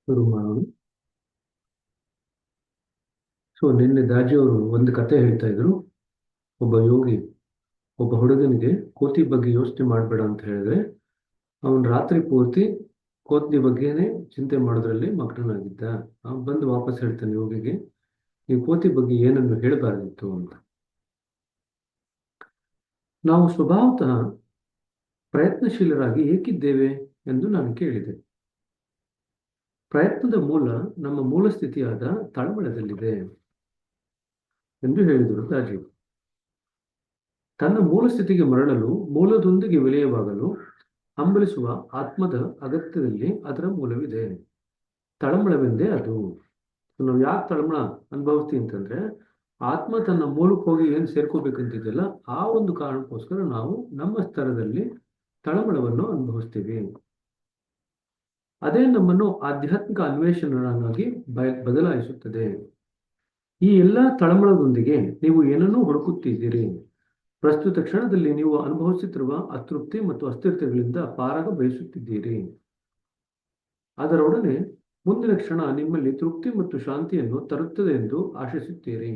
ಶುರು ಮಾಡೋಣ. ನಿನ್ನೆ ದಾಜಿಯವರು ಒಂದು ಕತೆ ಹೇಳ್ತಾ ಇದ್ರು. ಒಬ್ಬ ಯೋಗಿ ಒಬ್ಬ ಹುಡುಗನಿಗೆ ಕೋತಿ ಬಗ್ಗೆ ಯೋಚನೆ ಮಾಡಬೇಡ ಅಂತ ಹೇಳಿದ್ರೆ ಅವನು ರಾತ್ರಿ ಪೂರ್ತಿ ಕೋತಿ ಬಗ್ಗೆನೇ ಚಿಂತೆ ಮಾಡೋದ್ರಲ್ಲಿ ಮಗ್ನನಾಗಿದ್ದ. ಅವನು ಬಂದು ವಾಪಸ್ ಹೇಳ್ತಾನೆ ಯೋಗಿಗೆ, ನೀವು ಕೋತಿ ಬಗ್ಗೆ ಏನನ್ನು ಹೇಳಬಾರ್ದಿತ್ತು ಅಂತ. ನಾವು ಸ್ವಭಾವತಃ ಪ್ರಯತ್ನಶೀಲರಾಗಿ ಏಕಿದ್ದೇವೆ ಎಂದು ನಾನು ಕೇಳಿದೆ. ಪ್ರಯತ್ನದ ಮೂಲ ನಮ್ಮ ಮೂಲ ಸ್ಥಿತಿಯಾದ ತಳಮಳದಲ್ಲಿದೆ ಎಂದು ಹೇಳಿದರು ದಾಜಿ. ತನ್ನ ಮೂಲ ಸ್ಥಿತಿಗೆ ಮರಳಲು, ಮೂಲದೊಂದಿಗೆ ವಿಲಯವಾಗಲು ಹಂಬಲಿಸುವ ಆತ್ಮದ ಅಗತ್ಯದಲ್ಲಿ ಅದರ ಮೂಲವಿದೆ. ತಳಮಳವೆಂದೇ ಅದು. ನಾವು ಯಾಕೆ ತಳಮಳ ಅನುಭವಿಸ್ತೀವಿ ಅಂತಂದ್ರೆ, ಆತ್ಮ ತನ್ನ ಮೂಲಕ್ಕೆ ಹೋಗಿ ಏನು ಸೇರ್ಕೋಬೇಕಂತಿದೆಯಲ್ಲ, ಆ ಒಂದು ಕಾರಣಕ್ಕೋಸ್ಕರ ನಾವು ನಮ್ಮ ಸ್ತರದಲ್ಲಿ ತಳಮಳವನ್ನು ಅನುಭವಿಸ್ತೀವಿ. ಅದೇ ನಮ್ಮನ್ನು ಆಧ್ಯಾತ್ಮಿಕ ಅನ್ವೇಷಣೆಯನ್ನಾಗಿ ಬದಲಾಯಿಸುತ್ತದೆ. ಈ ಎಲ್ಲ ತಳಮಳದೊಂದಿಗೆ ನೀವು ಏನನ್ನೂ ಹುಡುಕುತ್ತಿದ್ದೀರಿ. ಪ್ರಸ್ತುತ ಕ್ಷಣದಲ್ಲಿ ನೀವು ಅನುಭವಿಸುತ್ತಿರುವ ಅತೃಪ್ತಿ ಮತ್ತು ಅಸ್ಥಿರತೆಗಳಿಂದ ಪಾರಾಗ ಬಯಸುತ್ತಿದ್ದೀರಿ. ಅದರೊಡನೆ ಮುಂದಿನ ಕ್ಷಣ ನಿಮ್ಮಲ್ಲಿ ತೃಪ್ತಿ ಮತ್ತು ಶಾಂತಿಯನ್ನು ತರುತ್ತದೆ ಎಂದು ಆಶಿಸುತ್ತೀರಿ.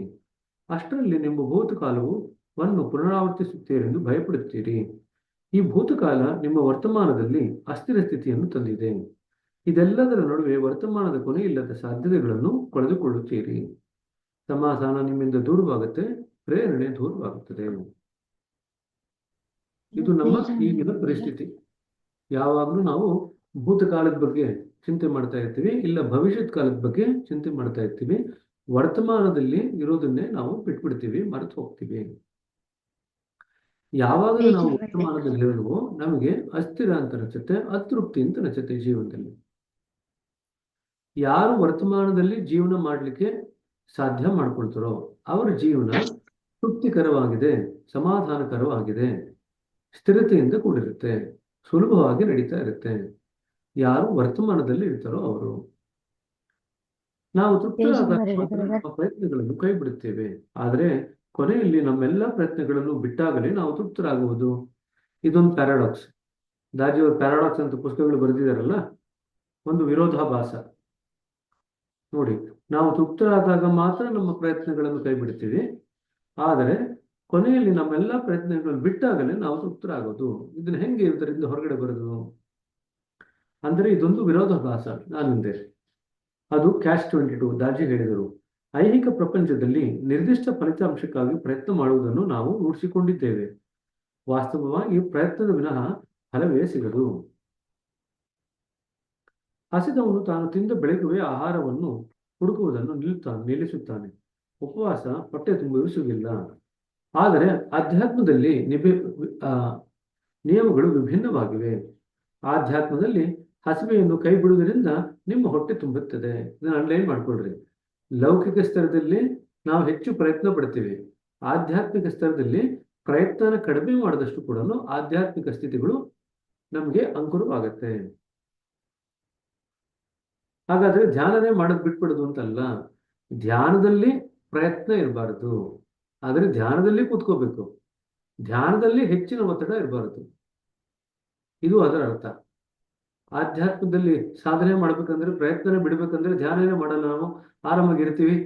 ಅಷ್ಟರಲ್ಲಿ ನಿಮ್ಮ ಭೂತಕಾಲವನ್ನು ಪುನರಾವರ್ತಿಸುತ್ತೀರೆಂದು ಭಯಪಡುತ್ತೀರಿ. ಈ ಭೂತಕಾಲ ನಿಮ್ಮ ವರ್ತಮಾನದಲ್ಲಿ ಅಸ್ಥಿರ ಸ್ಥಿತಿಯನ್ನು ತಂದಿದೆ. ಇದೆಲ್ಲದರ ನಡುವೆ ವರ್ತಮಾನದ ಕೊನೆಯಿಲ್ಲದ ಸಾಧ್ಯತೆಗಳನ್ನು ಕಳೆದುಕೊಳ್ಳುತ್ತೀರಿ. ಸಮಾಧಾನ ನಿಮ್ಮಿಂದ ದೂರವಾಗುತ್ತೆ, ಪ್ರೇರಣೆ ದೂರವಾಗುತ್ತದೆ. ಇದು ನಮ್ಮ ಈಗಿನ ಪರಿಸ್ಥಿತಿ. ಯಾವಾಗಲೂ ನಾವು ಭೂತಕಾಲದ ಬಗ್ಗೆ ಚಿಂತೆ ಮಾಡ್ತಾ ಇರ್ತೀವಿ, ಇಲ್ಲ ಭವಿಷ್ಯತ್ ಕಾಲದ ಬಗ್ಗೆ ಚಿಂತೆ ಮಾಡ್ತಾ ಇರ್ತೀವಿ. ವರ್ತಮಾನದಲ್ಲಿ ಇರೋದನ್ನೇ ನಾವು ಬಿಟ್ಬಿಡ್ತೀವಿ, ಮರೆತು ಹೋಗ್ತೀವಿ. ಯಾವಾಗಲೂ ನಾವು ವರ್ತಮಾನದಲ್ಲಿರುವೋ ನಮಗೆ ಅಸ್ಥಿರ ಅಂತ ಅನಿಸುತ್ತೆ, ಅತೃಪ್ತಿ ಅಂತ ಅನಿಸುತ್ತೆ ಜೀವನದಲ್ಲಿ. ಯಾರು ವರ್ತಮಾನದಲ್ಲಿ ಜೀವನ ಮಾಡಲಿಕ್ಕೆ ಸಾಧ್ಯ ಮಾಡ್ಕೊಳ್ತಾರೋ ಅವರ ಜೀವನ ತೃಪ್ತಿಕರವಾಗಿದೆ, ಸಮಾಧಾನಕರವಾಗಿದೆ, ಸ್ಥಿರತೆಯಿಂದ ಕೂಡಿರುತ್ತೆ, ಸುಲಭವಾಗಿ ನಡೀತಾ ಇರುತ್ತೆ. ಯಾರು ವರ್ತಮಾನದಲ್ಲಿ ಇರ್ತಾರೋ ಅವರು. ನಾವು ತೃಪ್ತರಾದಾಗ ನಮ್ಮ ಪ್ರಯತ್ನಗಳನ್ನು ಕೈ ಬಿಡುತ್ತೇವೆ. ಆದರೆ ಕೊನೆಯಲ್ಲಿ ನಮ್ಮೆಲ್ಲ ಪ್ರಯತ್ನಗಳನ್ನು ಬಿಟ್ಟಾಗಲೇ ನಾವು ತೃಪ್ತರಾಗುವುದು. ಇದೊಂದು ಪ್ಯಾರಾಡಾಕ್ಸ್. ದಾಜಿಯವರು ಪ್ಯಾರಾಡಾಕ್ಸ್ ಅಂತ ಪುಸ್ತಕಗಳು ಬರೆದಿದ್ದಾರಲ್ಲ, ಒಂದು ವಿರೋಧಾಭಾಸ. ನೋಡಿ, ನಾವು ತೃಪ್ತರಾದಾಗ ಮಾತ್ರ ನಮ್ಮ ಪ್ರಯತ್ನಗಳನ್ನು ಕೈ ಬಿಡ್ತೀವಿ, ಆದರೆ ಕೊನೆಯಲ್ಲಿ ನಮ್ಮೆಲ್ಲ ಪ್ರಯತ್ನಗಳನ್ನು ಬಿಟ್ಟಾಗಲೇ ನಾವು ತೃಪ್ತರಾಗೋದು. ಇದನ್ನ ಹೆಂಗೆ ಇದರಿಂದ ಹೊರಗಡೆ ಬರೋದು ಅಂದರೆ ಇದೊಂದು ವಿರೋಧಾಭಾಸ. ನಾನಿಂದೆ ಅದು ಕ್ಯಾಶ್ 22. ದಾಜಿ ಹೇಳಿದರು, ಐಹಿಕ ಪ್ರಪಂಚದಲ್ಲಿ ನಿರ್ದಿಷ್ಟ ಫಲಿತಾಂಶಕ್ಕಾಗಿ ಪ್ರಯತ್ನ ಮಾಡುವುದನ್ನು ನಾವು ರೂಢಿಸಿಕೊಂಡಿದ್ದೇವೆ. ವಾಸ್ತವವಾಗಿ ಪ್ರಯತ್ನದ ವಿನಃ ಫಲವೇ ಸಿಗದು. ಹಸಿದವನು ತಾನು ತಿಂದ ಬೆಳಗುವೆ ಆಹಾರವನ್ನು ಹುಡುಕುವುದನ್ನು ನಿಲ್ಲಿಸುತ್ತಾನೆ. ಉಪವಾಸ ಹೊಟ್ಟೆ ತುಂಬಿಸುವುದಿಲ್ಲ. ಆದರೆ ಆಧ್ಯಾತ್ಮದಲ್ಲಿ ನಿಯಮಗಳು ವಿಭಿನ್ನವಾಗಿವೆ. ಆಧ್ಯಾತ್ಮದಲ್ಲಿ ಹಸಿವೆಯನ್ನು ಕೈ ಬಿಡುವುದರಿಂದ ನಿಮ್ಮ ಹೊಟ್ಟೆ ತುಂಬುತ್ತದೆ. ಇದನ್ನು ಅಂಡರ್ಲೈನ್ ಮಾಡ್ಕೊಳ್ರಿ. ಲೌಕಿಕ ಸ್ತರದಲ್ಲಿ ನಾವು ಹೆಚ್ಚು ಪ್ರಯತ್ನ ಪಡ್ತೀವಿ. ಆಧ್ಯಾತ್ಮಿಕ ಸ್ತರದಲ್ಲಿ ಪ್ರಯತ್ನ ಕಡಿಮೆ ಮಾಡಿದಷ್ಟು ಕೂಡ ಆಧ್ಯಾತ್ಮಿಕ ಸ್ಥಿತಿಗಳು ನಮಗೆ ಅಂಕುರವಾಗತ್ತೆ. ಹಾಗಾದ್ರೆ ಧ್ಯಾನನೇ ಮಾಡೋದು ಬಿಟ್ಬಿಡೋದು ಅಂತಲ್ಲ. ಧ್ಯಾನದಲ್ಲಿ ಪ್ರಯತ್ನ ಇರಬಾರದು, ಆದರೆ ಧ್ಯಾನದಲ್ಲಿ ಕೂತ್ಕೋಬೇಕು. ಧ್ಯಾನದಲ್ಲಿ ಹೆಚ್ಚಿನ ಒತ್ತಡ ಇರಬಾರದು, ಇದು ಅದರ ಅರ್ಥ. ಆಧ್ಯಾತ್ಮದಲ್ಲಿ ಸಾಧನೆ ಮಾಡ್ಬೇಕಂದ್ರೆ, ಪ್ರಯತ್ನ ಬಿಡ್ಬೇಕಂದ್ರೆ ಧ್ಯಾನನೇ ಮಾಡಲ್ಲ, ನಾವು ಆರಾಮಾಗಿರ್ತೀವಿ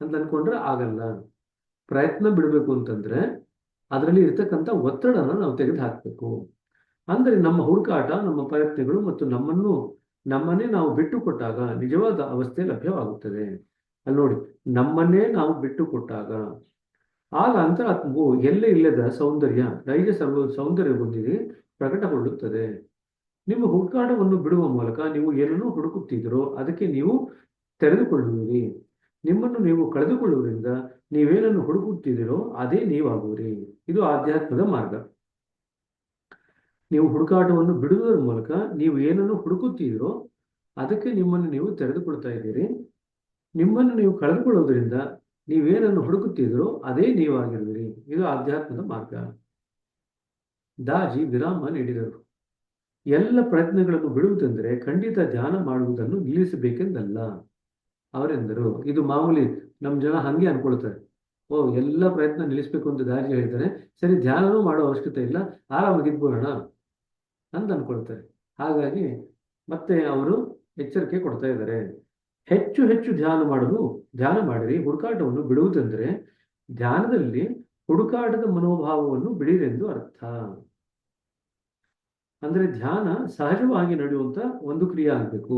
ಅಂತ ಅನ್ಕೊಂಡ್ರೆ ಆಗಲ್ಲ. ಪ್ರಯತ್ನ ಬಿಡಬೇಕು ಅಂತಂದ್ರೆ ಅದರಲ್ಲಿ ಇರ್ತಕ್ಕಂಥ ಒತ್ತಡನ ನಾವು ತೆಗೆದು ಹಾಕ್ಬೇಕು. ಅಂದ್ರೆ ನಮ್ಮ ಹುಡುಕಾಟ, ನಮ್ಮ ಪ್ರಯತ್ನಗಳು ಮತ್ತು ನಮ್ಮನ್ನೇ ನಾವು ಬಿಟ್ಟು ಕೊಟ್ಟಾಗ ನಿಜವಾದ ಅವಸ್ಥೆ ಲಭ್ಯವಾಗುತ್ತದೆ. ಅಲ್ಲಿ ನೋಡಿ, ನಮ್ಮನ್ನೇ ನಾವು ಬಿಟ್ಟು ಕೊಟ್ಟಾಗ ಆಗ ಅಂತರಾತ್ಮವು ಎಲ್ಲೇ ಇಲ್ಲದ ಸೌಂದರ್ಯ, ನೈಜ ಸೌಂದರ್ಯ ಹೊಂದಿದೆ ಪ್ರಕಟಗೊಳ್ಳುತ್ತದೆ. ನಿಮ್ಮ ಹುಡುಕಾಟವನ್ನು ಬಿಡುವ ಮೂಲಕ ನೀವು ಏನನ್ನು ಹುಡುಕುತ್ತಿದ್ದೀರೋ ಅದಕ್ಕೆ ನೀವು ತೆರೆದುಕೊಳ್ಳುವಿರಿ. ನಿಮ್ಮನ್ನು ನೀವು ಕಳೆದುಕೊಳ್ಳುವುದರಿಂದ ನೀವೇನನ್ನು ಹುಡುಕುತ್ತಿದ್ದೀರೋ ಅದೇ ನೀವಾಗುವಿರಿ. ಇದು ಆಧ್ಯಾತ್ಮದ ಮಾರ್ಗ. ನೀವು ಹುಡುಕಾಟವನ್ನು ಬಿಡುವುದರ ಮೂಲಕ ನೀವು ಏನನ್ನು ಹುಡುಕುತ್ತೀರೋ ಅದಕ್ಕೆ ನಿಮ್ಮನ್ನು ನೀವು ತೆರೆದುಕೊಳ್ತಾ ಇದ್ದೀರಿ. ನಿಮ್ಮನ್ನು ನೀವು ಕಳೆದುಕೊಳ್ಳುವುದರಿಂದ ನೀವೇನನ್ನು ಹುಡುಕುತ್ತಿದ್ದೀರೋ ಅದೇ ನೀವಾಗಿರುವಿರಿ. ಇದು ಆಧ್ಯಾತ್ಮದ ಮಾರ್ಗ. ದಾಜಿ ವಿರಾಮ ನೀಡಿದರು. ಎಲ್ಲ ಪ್ರಯತ್ನಗಳನ್ನು ಬಿಡುವುದೆಂದರೆ ಖಂಡಿತ ಧ್ಯಾನ ಮಾಡುವುದನ್ನು ನಿಲ್ಲಿಸಬೇಕೆಂದಲ್ಲ ಅವರೆಂದರು. ಇದು ಮಾಮೂಲಿ ನಮ್ಮ ಜನ ಹಂಗೆ ಅನ್ಕೊಳ್ತಾರೆ. ಎಲ್ಲ ಪ್ರಯತ್ನ ನಿಲ್ಲಿಸಬೇಕು ಅಂತ ದಾಜಿ ಹೇಳ್ತಾರೆ, ಸರಿ ಧ್ಯಾನನೂ ಮಾಡೋ ಅವಶ್ಯಕತೆ ಇಲ್ಲ, ಆರಾಮಾಗಿದ್ಬೋಣ ಅಂತ ಅನ್ಕೊಳ್ತಾರೆ. ಹಾಗಾಗಿ ಮತ್ತೆ ಅವರು ಎಚ್ಚರಿಕೆ ಕೊಡ್ತಾ ಇದ್ದಾರೆ. ಹೆಚ್ಚು ಹೆಚ್ಚು ಧ್ಯಾನ ಮಾಡಿರಿ, ಹುಡುಕಾಟವನ್ನು ಬಿಡುವುದೆಂದರೆ ಧ್ಯಾನದಲ್ಲಿ ಹುಡುಕಾಟದ ಮನೋಭಾವವನ್ನು ಬಿಡಿರೆಂದು ಅರ್ಥ. ಅಂದ್ರೆ ಧ್ಯಾನ ಸಹಜವಾಗಿ ನಡೆಯುವಂತ ಒಂದು ಕ್ರಿಯೆ ಆಗ್ಬೇಕು.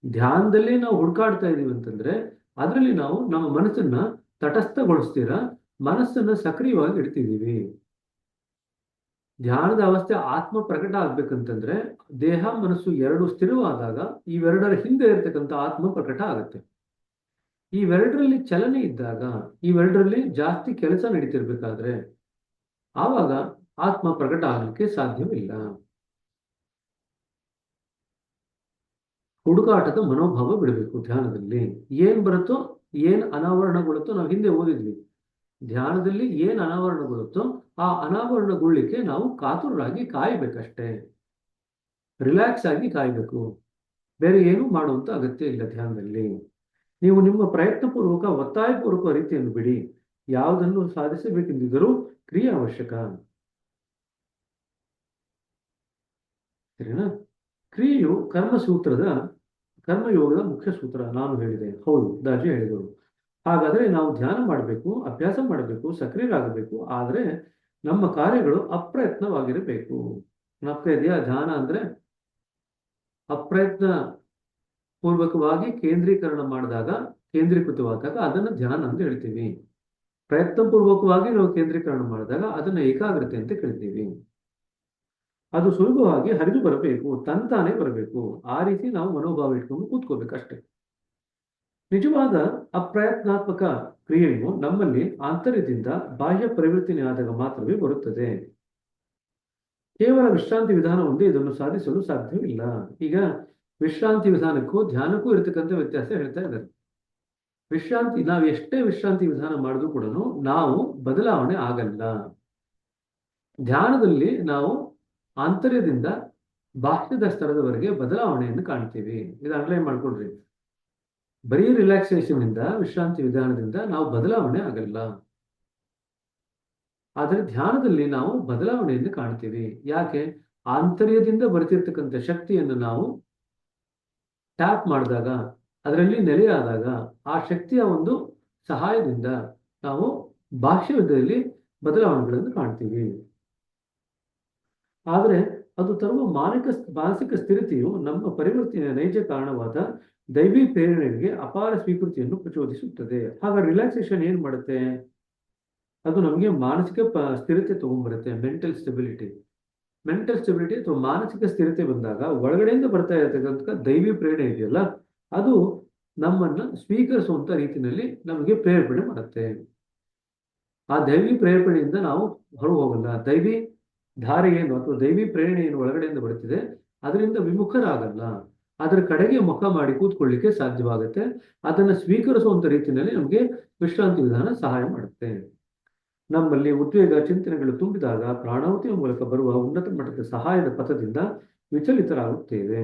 ಧ್ಯಾನದಲ್ಲಿ ನಾವು ಹುಡುಕಾಡ್ತಾ ಇದೀವಿ ಅಂತಂದ್ರೆ ಅದರಲ್ಲಿ ನಾವು ನಮ್ಮ ಮನಸ್ಸನ್ನ ತಟಸ್ಥಗೊಳಿಸ್ತೀರಾ, ಮನಸ್ಸನ್ನ ಸಕ್ರಿಯವಾಗಿ ಇಡ್ತಿದೀವಿ. ಧ್ಯಾನದ ಅವಸ್ಥೆ ಆತ್ಮ ಪ್ರಕಟ ಆಗ್ಬೇಕಂತಂದ್ರೆ ದೇಹ ಮನಸ್ಸು ಎರಡು ಸ್ಥಿರವಾದಾಗ ಇವೆರಡರ ಹಿಂದೆ ಇರತಕ್ಕಂಥ ಆತ್ಮ ಪ್ರಕಟ ಆಗುತ್ತೆ. ಇವೆರಡರಲ್ಲಿ ಚಲನೆ ಇದ್ದಾಗ, ಇವೆರಡರಲ್ಲಿ ಜಾಸ್ತಿ ಕೆಲಸ ನಡೀತಿರ್ಬೇಕಾದ್ರೆ ಆವಾಗ ಆತ್ಮ ಪ್ರಕಟ ಆಗಲಿಕ್ಕೆ ಸಾಧ್ಯವಿಲ್ಲ. ಹುಡುಕಾಟದ ಮನೋಭಾವ ಬಿಡಬೇಕು ಧ್ಯಾನದಲ್ಲಿ. ಏನ್ ಬರುತ್ತೋ, ಏನ್ ಅನಾವರಣಗೊಳ್ಳುತ್ತೋ, ನಾವು ಹಿಂದೆ ಓದಿದ್ವಿ. ಧ್ಯಾನದಲ್ಲಿ ಏನ್ ಅನಾವರಣಗೊಳ್ಳುತ್ತೋ ಆ ಅನಾವರಣಗೊಳ್ಳಿಕ್ಕೆ ನಾವು ಕಾತುರರಾಗಿ ಕಾಯಬೇಕಷ್ಟೇ. ರಿಲ್ಯಾಕ್ಸ್ ಆಗಿ ಕಾಯಬೇಕು, ಬೇರೆ ಏನು ಮಾಡುವಂತ ಅಗತ್ಯ ಇಲ್ಲ ಧ್ಯಾನದಲ್ಲಿ. ನೀವು ನಿಮ್ಮ ಪ್ರಯತ್ನಪೂರ್ವಕ ಒತ್ತಾಯಪೂರ್ವಕ ರೀತಿಯನ್ನು ಬಿಡಿ. ಯಾವುದನ್ನು ಸಾಧಿಸಬೇಕೆಂದಿದ್ದರೂ ಕ್ರಿಯೆ ಅವಶ್ಯಕ. ಸರಿನಾ? ಕ್ರಿಯೆಯು ಕರ್ಮಯೋಗದ ಮುಖ್ಯ ಸೂತ್ರ ನಾನು ಹೇಳಿದೆ. ಹೌದು, ದಾಜಿ ಹೇಳಿದರು. ಹಾಗಾದ್ರೆ ನಾವು ಧ್ಯಾನ ಮಾಡಬೇಕು, ಅಭ್ಯಾಸ ಮಾಡಬೇಕು, ಸಕ್ರಿಯರಾಗಬೇಕು. ಆದರೆ ನಮ್ಮ ಕಾರ್ಯಗಳು ಅಪ್ರಯತ್ನವಾಗಿರಬೇಕು. ಜ್ಞಾಪಕ ಇದೆಯಾ? ಧ್ಯಾನ ಅಂದ್ರೆ ಅಪ್ರಯತ್ನ ಪೂರ್ವಕವಾಗಿ ಕೇಂದ್ರೀಕೃತವಾದಾಗ ಅದನ್ನು ಧ್ಯಾನ ಅಂತ ಹೇಳ್ತೀವಿ. ಪ್ರಯತ್ನ ಪೂರ್ವಕವಾಗಿ ನಾವು ಕೇಂದ್ರೀಕರಣ ಮಾಡಿದಾಗ ಅದನ್ನ ಏಕಾಗ್ರತೆ ಅಂತ ಕರಿತೀವಿ. ಅದು ಸುಲಭವಾಗಿ ಹರಿದು ಬರಬೇಕು, ತಂತಾನೆ ಬರಬೇಕು. ಆ ರೀತಿ ನಾವು ಮನೋಭಾವ ಇಟ್ಕೊಂಡು ಕೂತ್ಕೋಬೇಕಷ್ಟೆ. ನಿಜವಾದ ಅಪ್ರಯತ್ನಾತ್ಮಕ ಕ್ರಿಯೆಯು ನಮ್ಮಲ್ಲಿ ಆಂತರ್ಯದಿಂದ ಬಾಹ್ಯ ಪರಿವರ್ತನೆ ಆದಾಗ ಮಾತ್ರವೇ ಬರುತ್ತದೆ. ಕೇವಲ ವಿಶ್ರಾಂತಿ ವಿಧಾನ ಒಂದೇ ಇದನ್ನು ಸಾಧಿಸಲು ಸಾಧ್ಯವಿಲ್ಲ. ಈಗ ವಿಶ್ರಾಂತಿ ವಿಧಾನಕ್ಕೂ ಧ್ಯಾನಕ್ಕೂ ಇರತಕ್ಕಂಥ ವ್ಯತ್ಯಾಸ ಹೇಳ್ತಾ ಇದ್ದಾರೆ. ನಾವು ಎಷ್ಟೇ ವಿಶ್ರಾಂತಿ ವಿಧಾನ ಮಾಡಿದ್ರು ಕೂಡ ನಾವು ಬದಲಾವಣೆ ಆಗಲ್ಲ. ಧ್ಯಾನದಲ್ಲಿ ನಾವು ಆಂತರ್ಯದಿಂದ ಬಾಹ್ಯದ ಸ್ತರದವರೆಗೆ ಬದಲಾವಣೆಯನ್ನು ಕಾಣ್ತೀವಿ. ಇದು ಅಂಡರ್ಲೈನ್ ಮಾಡ್ಕೊಡ್ರಿ. ಬರೀ ರಿಲ್ಯಾಕ್ಸೇಷನ್ ಇಂದ, ವಿಶ್ರಾಂತಿ ವಿಧಾನದಿಂದ ನಾವು ಬದಲಾವಣೆ ಆಗಲ್ಲ. ಆದರೆ ಧ್ಯಾನದಲ್ಲಿ ನಾವು ಬದಲಾವಣೆಯನ್ನು ಕಾಣ್ತೀವಿ. ಯಾಕೆ? ಆಂತರ್ಯದಿಂದ ಬರ್ತಿರ್ತಕ್ಕಂಥ ಶಕ್ತಿಯನ್ನು ನಾವು ಟ್ಯಾಪ್ ಮಾಡಿದಾಗ, ಅದರಲ್ಲಿ ನೆಲೆಯಾದಾಗ, ಆ ಶಕ್ತಿಯ ಒಂದು ಸಹಾಯದಿಂದ ನಾವು ಬಾಹ್ಯದಲ್ಲಿ ಬದಲಾವಣೆಗಳನ್ನು ಕಾಣ್ತೀವಿ. ಆದರೆ ಅದು ತರುವ ಮಾನಸಿಕ ಸ್ಥಿರತೆಯು ನಮ್ಮ ಪರಿವರ್ತನೆಯ ನೈಜ ಕಾರಣವಾದ ದೈವಿ ಪ್ರೇರಣೆಗೆ ಅಪಾರ ಸ್ವೀಕೃತಿಯನ್ನು ಪ್ರಚೋದಿಸುತ್ತದೆ. ಹಾಗಾದ್ರೆ ರಿಲ್ಯಾಕ್ಸೇಷನ್ ಏನ್ ಮಾಡುತ್ತೆ? ಅದು ನಮಗೆ ಮಾನಸಿಕ ಸ್ಥಿರತೆ ತಗೊಂಡ್ಬರುತ್ತೆ. ಮೆಂಟಲ್ ಸ್ಟೆಬಿಲಿಟಿ ಅಥವಾ ಮಾನಸಿಕ ಸ್ಥಿರತೆ ಬಂದಾಗ ಒಳಗಡೆಯಿಂದ ಬರ್ತಾ ಇರತಕ್ಕಂಥ ದೈವಿ ಪ್ರೇರಣೆ ಇದೆಯಲ್ಲ, ಅದು ನಮ್ಮನ್ನ ಸ್ವೀಕರಿಸುವಂತ ರೀತಿಯಲ್ಲಿ ನಮಗೆ ಪ್ರೇರೇಪಣೆ ಮಾಡುತ್ತೆ. ಆ ದೈವಿ ಪ್ರೇರೇಪಣೆಯಿಂದ ನಾವು ಹೊರ ಹೋಗಲ್ಲ. ದೈವಿ ಧಾರೆ ಏನು ಅಥವಾ ದೈವಿ ಪ್ರೇರಣೆ ಏನು ಒಳಗಡೆಯಿಂದ ಬರುತ್ತಿದೆ, ಅದರಿಂದ ವಿಮುಖರಾಗಲ್ಲ. ಅದರ ಕಡೆಗೆ ಮುಖ ಮಾಡಿ ಕೂತ್ಕೊಳ್ಳಿಕ್ಕೆ ಸಾಧ್ಯವಾಗುತ್ತೆ. ಅದನ್ನು ಸ್ವೀಕರಿಸುವಂತ ರೀತಿಯಲ್ಲಿ ನಮಗೆ ವಿಶ್ರಾಂತಿ ವಿಧಾನ ಸಹಾಯ ಮಾಡುತ್ತೆ. ನಮ್ಮಲ್ಲಿ ಉದ್ವೇಗ ಚಿಂತನೆಗಳು ತುಂಬಿದಾಗ ಪ್ರಾಣಾಹುತಿಯ ಮೂಲಕ ಬರುವ ಉನ್ನತ ಮಟ್ಟದ ಸಹಾಯದ ಪಥದಿಂದ ವಿಚಲಿತರಾಗುತ್ತೇವೆ.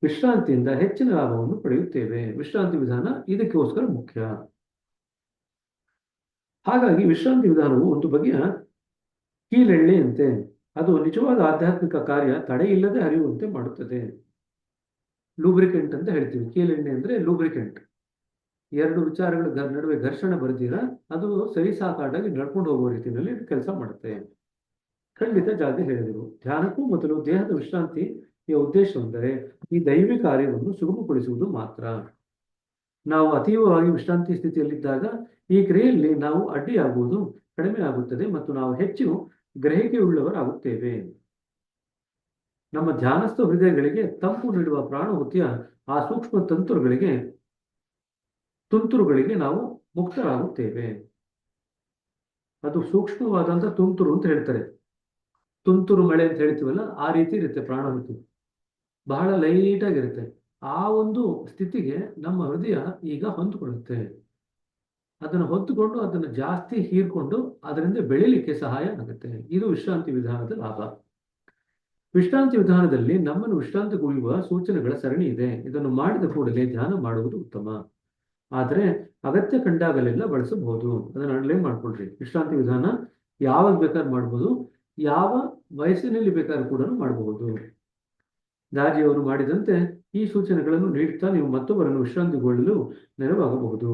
ವಿಶ್ರಾಂತಿಯಿಂದ ಹೆಚ್ಚಿನ ಲಾಭವನ್ನು ಪಡೆಯುತ್ತೇವೆ. ವಿಶ್ರಾಂತಿ ವಿಧಾನ ಇದಕ್ಕೋಸ್ಕರ ಮುಖ್ಯ. ಹಾಗಾಗಿ ವಿಶ್ರಾಂತಿ ವಿಧಾನವು ಒಂದು ಬಗೆಯ ಕೀಲೆಣ್ಣೆಯಂತೆ. ಅದು ನಿಜವಾದ ಆಧ್ಯಾತ್ಮಿಕ ಕಾರ್ಯ ತಡೆಯಿಲ್ಲದೆ ಹರಿಯುವಂತೆ ಮಾಡುತ್ತದೆ. ಲೂಬ್ರಿಕೆಂಟ್ ಅಂತ ಹೇಳ್ತೀವಿ. ಕೀಲೆಣ್ಣೆ ಅಂದ್ರೆ ಲೂಬ್ರಿಕೆಂಟ್. ಎರಡು ವಿಚಾರಗಳ ನಡುವೆ ಘರ್ಷಣೆ ಬರ್ತೀರ, ಅದು ಸರಿ ಸಾಕಾಗಿ ನಡ್ಕೊಂಡು ಹೋಗುವ ರೀತಿಯಲ್ಲಿ ಕೆಲಸ ಮಾಡುತ್ತೆ. ಖಂಡಿತ ಜಾತಿ ಹೇಳಿದರು. ಧ್ಯಾನಕ್ಕೂ ಮೊದಲು ದೇಹದ ವಿಶ್ರಾಂತಿಯ ಉದ್ದೇಶವೆಂದರೆ ಈ ದೈವಿ ಕಾರ್ಯವನ್ನು ಸುಗಮಗೊಳಿಸುವುದು ಮಾತ್ರ. ನಾವು ಅತೀವವಾಗಿ ವಿಶ್ರಾಂತಿ ಸ್ಥಿತಿಯಲ್ಲಿದ್ದಾಗ ಈ ಕ್ರಿಯೆಯಲ್ಲಿ ನಾವು ಅಡ್ಡಿಯಾಗುವುದು ಕಡಿಮೆ ಆಗುತ್ತದೆ ಮತ್ತು ನಾವು ಹೆಚ್ಚು ಗ್ರಹಿಕೆಯುಳ್ಳವರಾಗುತ್ತೇವೆ. ನಮ್ಮ ಧ್ಯಾನಸ್ಥ ಹೃದಯಗಳಿಗೆ ತಂಪು ನೀಡುವ ಪ್ರಾಣಹುತಿಯ ಆ ಸೂಕ್ಷ್ಮ ತುಂತುರುಗಳಿಗೆ ನಾವು ಮುಕ್ತರಾಗುತ್ತೇವೆ. ಅದು ಸೂಕ್ಷ್ಮವಾದಂತ ತುಂತುರು ಅಂತ ಹೇಳ್ತಾರೆ. ತುಂತುರು ಮಳೆ ಅಂತ ಹೇಳ್ತೀವಲ್ಲ, ಆ ರೀತಿ ಇರುತ್ತೆ ಪ್ರಾಣಹುತಿ. ಬಹಳ ಲೈಟ್ ಆಗಿರುತ್ತೆ. ಆ ಒಂದು ಸ್ಥಿತಿಗೆ ನಮ್ಮ ಹೃದಯ ಈಗ ಹೊಂದಿಕೊಳ್ಳುತ್ತೆ. ಅದನ್ನು ಹೊತ್ತುಕೊಂಡು ಅದನ್ನು ಜಾಸ್ತಿ ಹೀರ್ಕೊಂಡು ಅದರಿಂದ ಬೆಳಿಲಿಕ್ಕೆ ಸಹಾಯ ಆಗುತ್ತೆ. ಇದು ವಿಶ್ರಾಂತಿ ವಿಧಾನದ ಲಾಭ. ವಿಶ್ರಾಂತಿ ವಿಧಾನದಲ್ಲಿ ನಮ್ಮನ್ನು ವಿಶ್ರಾಂತಿಗೊಳ್ಳುವ ಸೂಚನೆಗಳ ಸರಣಿ ಇದೆ. ಇದನ್ನು ಮಾಡಿದ ಕೂಡಲೇ ಧ್ಯಾನ ಮಾಡುವುದು ಉತ್ತಮ. ಆದರೆ ಅಗತ್ಯ ಕಂಡಾಗಲೆಲ್ಲ ಬಳಸಬಹುದು. ಅದನ್ನು ಅಂಡರ್ಲೈನ್ ಮಾಡ್ಕೊಳ್ರಿ. ವಿಶ್ರಾಂತಿ ವಿಧಾನ ಯಾವಾಗ ಬೇಕಾದ್ರೂ ಮಾಡ್ಬೋದು, ಯಾವ ವಯಸ್ಸಿನಲ್ಲಿ ಬೇಕಾದ್ರೂ ಕೂಡ ಮಾಡಬಹುದು. ದಾಜಿಯವರು ಮಾಡಿದಂತೆ ಈ ಸೂಚನೆಗಳನ್ನು ನೀಡುತ್ತಾ ನೀವು ಮತ್ತೊಬ್ಬರನ್ನು ವಿಶ್ರಾಂತಿಗೊಳ್ಳಲು ನೆರವಾಗಬಹುದು.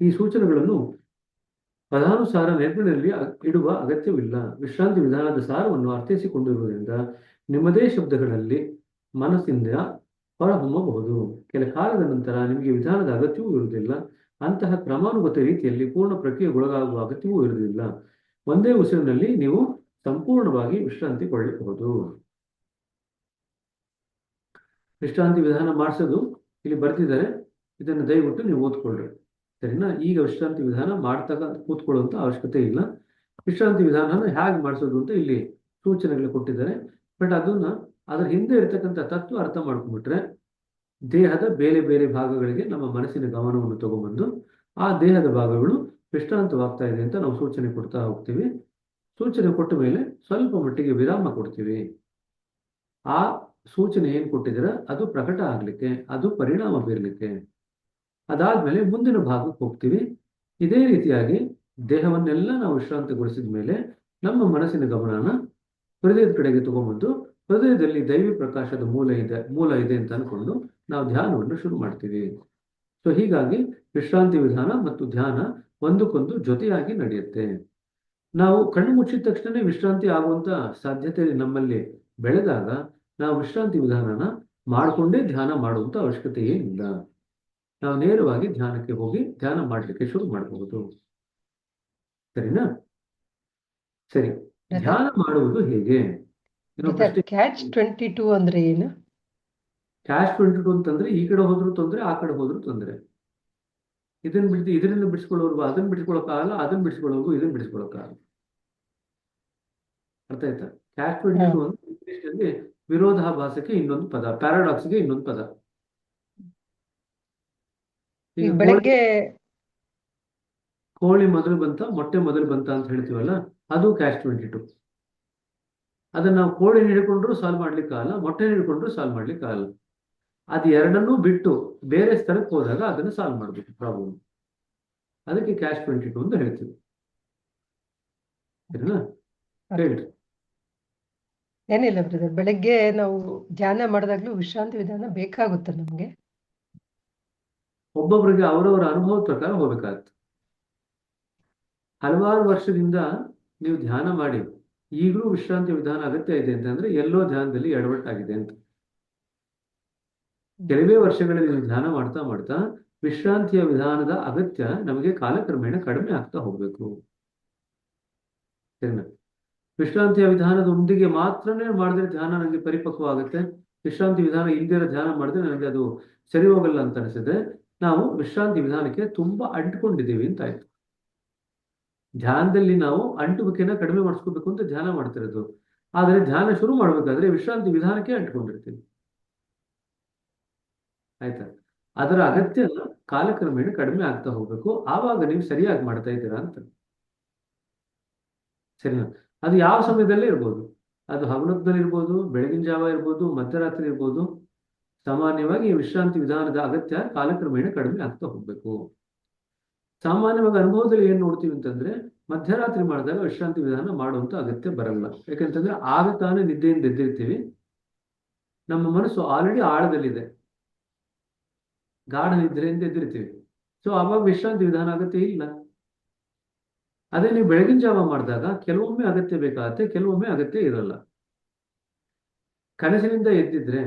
ಈ ಸೂಚನೆಗಳನ್ನು ಪದಾನುಸಾರ ನೆನಪಿನಲ್ಲಿ ಇಡುವ ಅಗತ್ಯವಿಲ್ಲ. ವಿಶ್ರಾಂತಿ ವಿಧಾನದ ಸಾರವನ್ನು ಅರ್ಥೈಸಿಕೊಂಡಿರುವುದರಿಂದ ನಿಮ್ಮದೇ ಶಬ್ದಗಳಲ್ಲಿ ಮನಸ್ಸಿಂದ ಹೊರಹೊಮ್ಮಬಹುದು. ಕೆಲ ಕಾಲದ ನಂತರ ನಿಮಗೆ ವಿಧಾನದ ಅಗತ್ಯವೂ ಇರುವುದಿಲ್ಲ. ಅಂತಹ ಕ್ರಮಾನುಗತ ರೀತಿಯಲ್ಲಿ ಪೂರ್ಣ ಪ್ರಕ್ರಿಯೆಗೊಳಗಾಗುವ ಅಗತ್ಯವೂ ಇರುವುದಿಲ್ಲ. ಒಂದೇ ಉಸಿರಿನಲ್ಲಿ ನೀವು ಸಂಪೂರ್ಣವಾಗಿ ವಿಶ್ರಾಂತಿ ಕೊಳ್ಳಬಹುದು. ವಿಶ್ರಾಂತಿ ವಿಧಾನ ಮಾಡಿಸೋದು ಇಲ್ಲಿ ಬರ್ತಿದ್ದಾರೆ, ಇದನ್ನು ದಯವಿಟ್ಟು ನೀವು ಓದ್ಕೊಳ್ರಿ. ಸರಿನಾ? ಈಗ ವಿಶ್ರಾಂತಿ ವಿಧಾನ ಮಾಡ್ತಾಗ ಕೂತ್ಕೊಳ್ಳುವಂತ ಅವಶ್ಯಕತೆ ಇಲ್ಲ. ವಿಶ್ರಾಂತಿ ವಿಧಾನನ ಹೇಗೆ ಮಾಡಿಸೋದು ಅಂತ ಇಲ್ಲಿ ಸೂಚನೆಗಳು ಕೊಟ್ಟಿದ್ದಾರೆ. ಬಟ್ ಅದರ ಹಿಂದೆ ಇರತಕ್ಕಂಥ ತತ್ವ ಅರ್ಥ ಮಾಡ್ಕೊಂಡ್ಬಿಟ್ರೆ ದೇಹದ ಬೇರೆ ಬೇರೆ ಭಾಗಗಳಿಗೆ ನಮ್ಮ ಮನಸ್ಸಿನ ಗಮನವನ್ನು ತಗೊಂಡ್ಬಂದು ಆ ದೇಹದ ಭಾಗಗಳು ವಿಶ್ರಾಂತವಾಗ್ತಾ ಇದೆ ಅಂತ ನಾವು ಸೂಚನೆ ಕೊಡ್ತಾ ಹೋಗ್ತೀವಿ. ಸೂಚನೆ ಕೊಟ್ಟ ಮೇಲೆ ಸ್ವಲ್ಪ ಮಟ್ಟಿಗೆ ವಿರಾಮ ಕೊಡ್ತೀವಿ. ಆ ಸೂಚನೆ ಏನ್ ಕೊಟ್ಟಿದ್ದೀರ ಅದು ಪ್ರಕಟ ಆಗ್ಲಿಕ್ಕೆ, ಅದು ಪರಿಣಾಮ ಬೀರ್ಲಿಕ್ಕೆ. ಅದಾದ್ಮೇಲೆ ಮುಂದಿನ ಭಾಗಕ್ಕೆ ಹೋಗ್ತೀವಿ. ಇದೇ ರೀತಿಯಾಗಿ ದೇಹವನ್ನೆಲ್ಲ ನಾವು ವಿಶ್ರಾಂತಿಗೊಳಿಸಿದ ಮೇಲೆ ನಮ್ಮ ಮನಸ್ಸಿನ ಗಮನನ ಹೃದಯದ ಕಡೆಗೆ ತಗೊಂಡ್ಬಂದು ಹೃದಯದಲ್ಲಿ ದೈವಿ ಪ್ರಕಾಶದ ಮೂಲ ಇದೆ ಅಂತ ಅನ್ಕೊಂಡು ನಾವು ಧ್ಯಾನವನ್ನು ಶುರು ಮಾಡ್ತೀವಿ. ಸೊ ಹೀಗಾಗಿ ವಿಶ್ರಾಂತಿ ವಿಧಾನ ಮತ್ತು ಧ್ಯಾನ ಒಂದಕ್ಕೊಂದು ಜೊತೆಯಾಗಿ ನಡೆಯುತ್ತೆ. ನಾವು ಕಣ್ಣು ಮುಚ್ಚಿದ ತಕ್ಷಣ ವಿಶ್ರಾಂತಿ ಆಗುವಂತ ಸಾಧ್ಯತೆ ನಮ್ಮಲ್ಲಿ ಬೆಳೆದಾಗ ನಾವು ವಿಶ್ರಾಂತಿ ವಿಧಾನನ ಮಾಡಿಕೊಂಡೇ ಧ್ಯಾನ ಮಾಡುವಂತ ಅವಶ್ಯಕತೆ ಏನಿಲ್ಲ. ನಾವು ನೇರವಾಗಿ ಧ್ಯಾನಕ್ಕೆ ಹೋಗಿ ಧ್ಯಾನ ಮಾಡ್ಲಿಕ್ಕೆ ಶುರು ಮಾಡಬಹುದು. ಸರಿನಾ? ಸರಿ, ಧ್ಯಾನ ಮಾಡುವುದು ಹೇಗೆ? ಕ್ಯಾಚ್ 22 ಅಂದ್ರೆ ಏನು? ಕ್ಯಾಚ್ 22 ಅಂತಂದ್ರೆ ಈ ಕಡೆ ಹೋದ್ರು ತೊಂದ್ರೆ, ಆ ಕಡೆ ಹೋದ್ರು ತೊಂದ್ರೆ. ಇದರಿಂದ ಬಿಡಿಸ್ಕೊಳ್ಳೋರ್ಗು ಅದನ್ನ ಬಿಡಿಸ್ಕೊಳಕ್ಕಾಗಲ್ಲ, ಅದನ್ನ ಬಿಡಿಸ್ಕೊಳ್ಳೋರ್ಗು ಇದನ್ನ ಬಿಡಿಸ್ಕೊಳಕ್ಕಾಗಲ್ಲ. ಅರ್ಥ ಆಯ್ತಾ? ಕ್ಯಾಚ್ 22 ಅಂದ್ರೆ ಇಂಗ್ಲಿಷ್ ನಲ್ಲಿ ವಿರೋಧಾಭಾಸಕ್ಕೆ ಇನ್ನೊಂದು ಪದ, ಪ್ಯಾರಾಡಾಕ್ಸ್ಗೆ ಇನ್ನೊಂದು ಪದ. ಈಗ ಬೆಳಗ್ಗೆ ಕೋಳಿ ಮೊದಲು ಬಂತ, ಮೊಟ್ಟೆ ಮೊದಲು ಬಂತ ಅಂತ ಹೇಳ್ತೀವಲ್ಲ, ಅದು ಕ್ಯಾಚ್ 22. ಅದನ್ನ ನಾವು ಕೋಳಿ ಹಿಡ್ಕೊಂಡ್ರು ಸಾಲ್ವ್ ಮಾಡ್ಲಿಕ್ಕೆ ಆಗಲ್ಲ, ಮೊಟ್ಟೆ ಹಿಡ್ಕೊಂಡ್ರು ಸಾಲ್ವ್ ಮಾಡ್ಲಿಕ್ಕೆ ಆಗಲ್ಲ. ಅದು ಎರಡನ್ನೂ ಬಿಟ್ಟು ಬೇರೆ ಸ್ಥಳಕ್ಕೆ ಹೋದಾಗ ಅದನ್ನ ಸಾಲ್ವ್ ಮಾಡ್ಬೇಕು ಪ್ರಾಬ್ಲಮ್. ಅದಕ್ಕೆ ಕ್ಯಾಚ್ 22 ಅಂತ ಹೇಳ್ತೀವಿ. ಸರಿನಾ? ಹೇಳ್ರಿ. ಏನಿಲ್ಲ ಬ್ರದರ್, ಬೆಳಗ್ಗೆ ನಾವು ಧ್ಯಾನ ಮಾಡಿದಾಗ್ಲೂ ವಿಶ್ರಾಂತಿ ವಿಧಾನ ಬೇಕಾಗುತ್ತೆ ನಮ್ಗೆ. ಒಬ್ಬೊಬ್ಬರಿಗೆ ಅವರವರ ಅನುಭವದ ಪ್ರಕಾರ ಹೋಗ್ಬೇಕಾಗತ್ತೆ. ಹಲವಾರು ವರ್ಷದಿಂದ ನೀವು ಧ್ಯಾನ ಮಾಡಿ ಈಗಲೂ ವಿಶ್ರಾಂತಿ ವಿಧಾನ ಅಗತ್ಯ ಇದೆ ಅಂತಂದ್ರೆ ಎಲ್ಲೋ ಧ್ಯಾನದಲ್ಲಿ ಎಡವಟ್ಟಾಗಿದೆ ಅಂತ. ಕೆಲವೇ ವರ್ಷಗಳಲ್ಲಿ ನೀವು ಧ್ಯಾನ ಮಾಡ್ತಾ ಮಾಡ್ತಾ ವಿಶ್ರಾಂತಿಯ ವಿಧಾನದ ಅಗತ್ಯ ನಮಗೆ ಕಾಲಕ್ರಮೇಣ ಕಡಿಮೆ ಆಗ್ತಾ ಹೋಗ್ಬೇಕು. ಸರಿನಾ? ವಿಶ್ರಾಂತಿಯ ವಿಧಾನದೊಂದಿಗೆ ಮಾತ್ರನೇ ಮಾಡಿದ್ರೆ ಧ್ಯಾನ ನನಗೆ ಪರಿಪಕ್ವ ಆಗುತ್ತೆ, ವಿಶ್ರಾಂತಿ ವಿಧಾನ ಇಲ್ದಿರೋ ಧ್ಯಾನ ಮಾಡಿದ್ರೆ ನನಗೆ ಅದು ಸರಿ ಹೋಗಲ್ಲ ಅಂತ ಅನಿಸಿದ್ರೆ ನಾವು ವಿಶ್ರಾಂತಿ ವಿಧಾನಕ್ಕೆ ತುಂಬಾ ಅಂಟ್ಕೊಂಡಿದ್ದೀವಿ ಅಂತ ಆಯ್ತು. ಧ್ಯಾನದಲ್ಲಿ ನಾವು ಅಂಟುವಿಕೆನ ಕಡಿಮೆ ಮಾಡಿಸ್ಕೋಬೇಕು ಅಂತ ಧ್ಯಾನ ಮಾಡ್ತಿರೋದು, ಆದ್ರೆ ಧ್ಯಾನ ಶುರು ಮಾಡ್ಬೇಕಾದ್ರೆ ವಿಶ್ರಾಂತಿ ವಿಧಾನಕ್ಕೆ ಅಂಟ್ಕೊಂಡಿರ್ತೀವಿ. ಆಯ್ತಾ? ಅದರ ಅಗತ್ಯ ಕಾಲಕ್ರಮೇಣ ಕಡಿಮೆ ಆಗ್ತಾ ಹೋಗ್ಬೇಕು. ಆವಾಗ ನೀವು ಸರಿಯಾಗಿ ಮಾಡ್ತಾ ಇದ್ದೀರಾ ಅಂತ. ಸರಿನಾ? ಅದು ಯಾವ ಸಮಯದಲ್ಲೇ ಇರ್ಬೋದು, ಅದು ಹಗಲೊತ್ತಲ್ಲಿ ಇರ್ಬೋದು, ಬೆಳಗಿನ ಜಾವ ಇರ್ಬೋದು, ಮಧ್ಯರಾತ್ರಿ ಇರ್ಬೋದು. ಸಾಮಾನ್ಯವಾಗಿ ವಿಶ್ರಾಂತಿ ವಿಧಾನದ ಅಗತ್ಯ ಕಾಲಕ್ರಮೇಣ ಕಡಿಮೆ ಆಗ್ತಾ ಹೋಗ್ಬೇಕು. ಸಾಮಾನ್ಯವಾಗಿ ಅನುಭವದಲ್ಲಿ ಏನ್ ನೋಡ್ತೀವಿ ಅಂತಂದ್ರೆ ಮಧ್ಯರಾತ್ರಿ ಮಾಡಿದಾಗ ವಿಶ್ರಾಂತಿ ವಿಧಾನ ಮಾಡುವಂತ ಅಗತ್ಯ ಬರಲ್ಲ. ಯಾಕಂತಂದ್ರೆ ಆಗ ತಾನೇ ನಿದ್ದೆಯಿಂದ ಎದ್ದಿರ್ತೀವಿ, ನಮ್ಮ ಮನಸ್ಸು ಆಲ್ರೆಡಿ ಆಳದಲ್ಲಿದೆ, ಗಾಢ ನಿದ್ರೆಯಿಂದ ಎದ್ದಿರ್ತೀವಿ. ಸೊ ಆವಾಗ ವಿಶ್ರಾಂತಿ ವಿಧಾನ ಅಗತ್ಯ ಇಲ್ಲ. ಅದೇ ನೀವು ಬೆಳಗಿನ ಜಾವ ಮಾಡಿದಾಗ ಕೆಲವೊಮ್ಮೆ ಅಗತ್ಯ ಬೇಕಾಗತ್ತೆ, ಕೆಲವೊಮ್ಮೆ ಅಗತ್ಯ ಇರಲ್ಲ. ಕನಸಿನಿಂದ ಎದ್ದಿದ್ರೆ,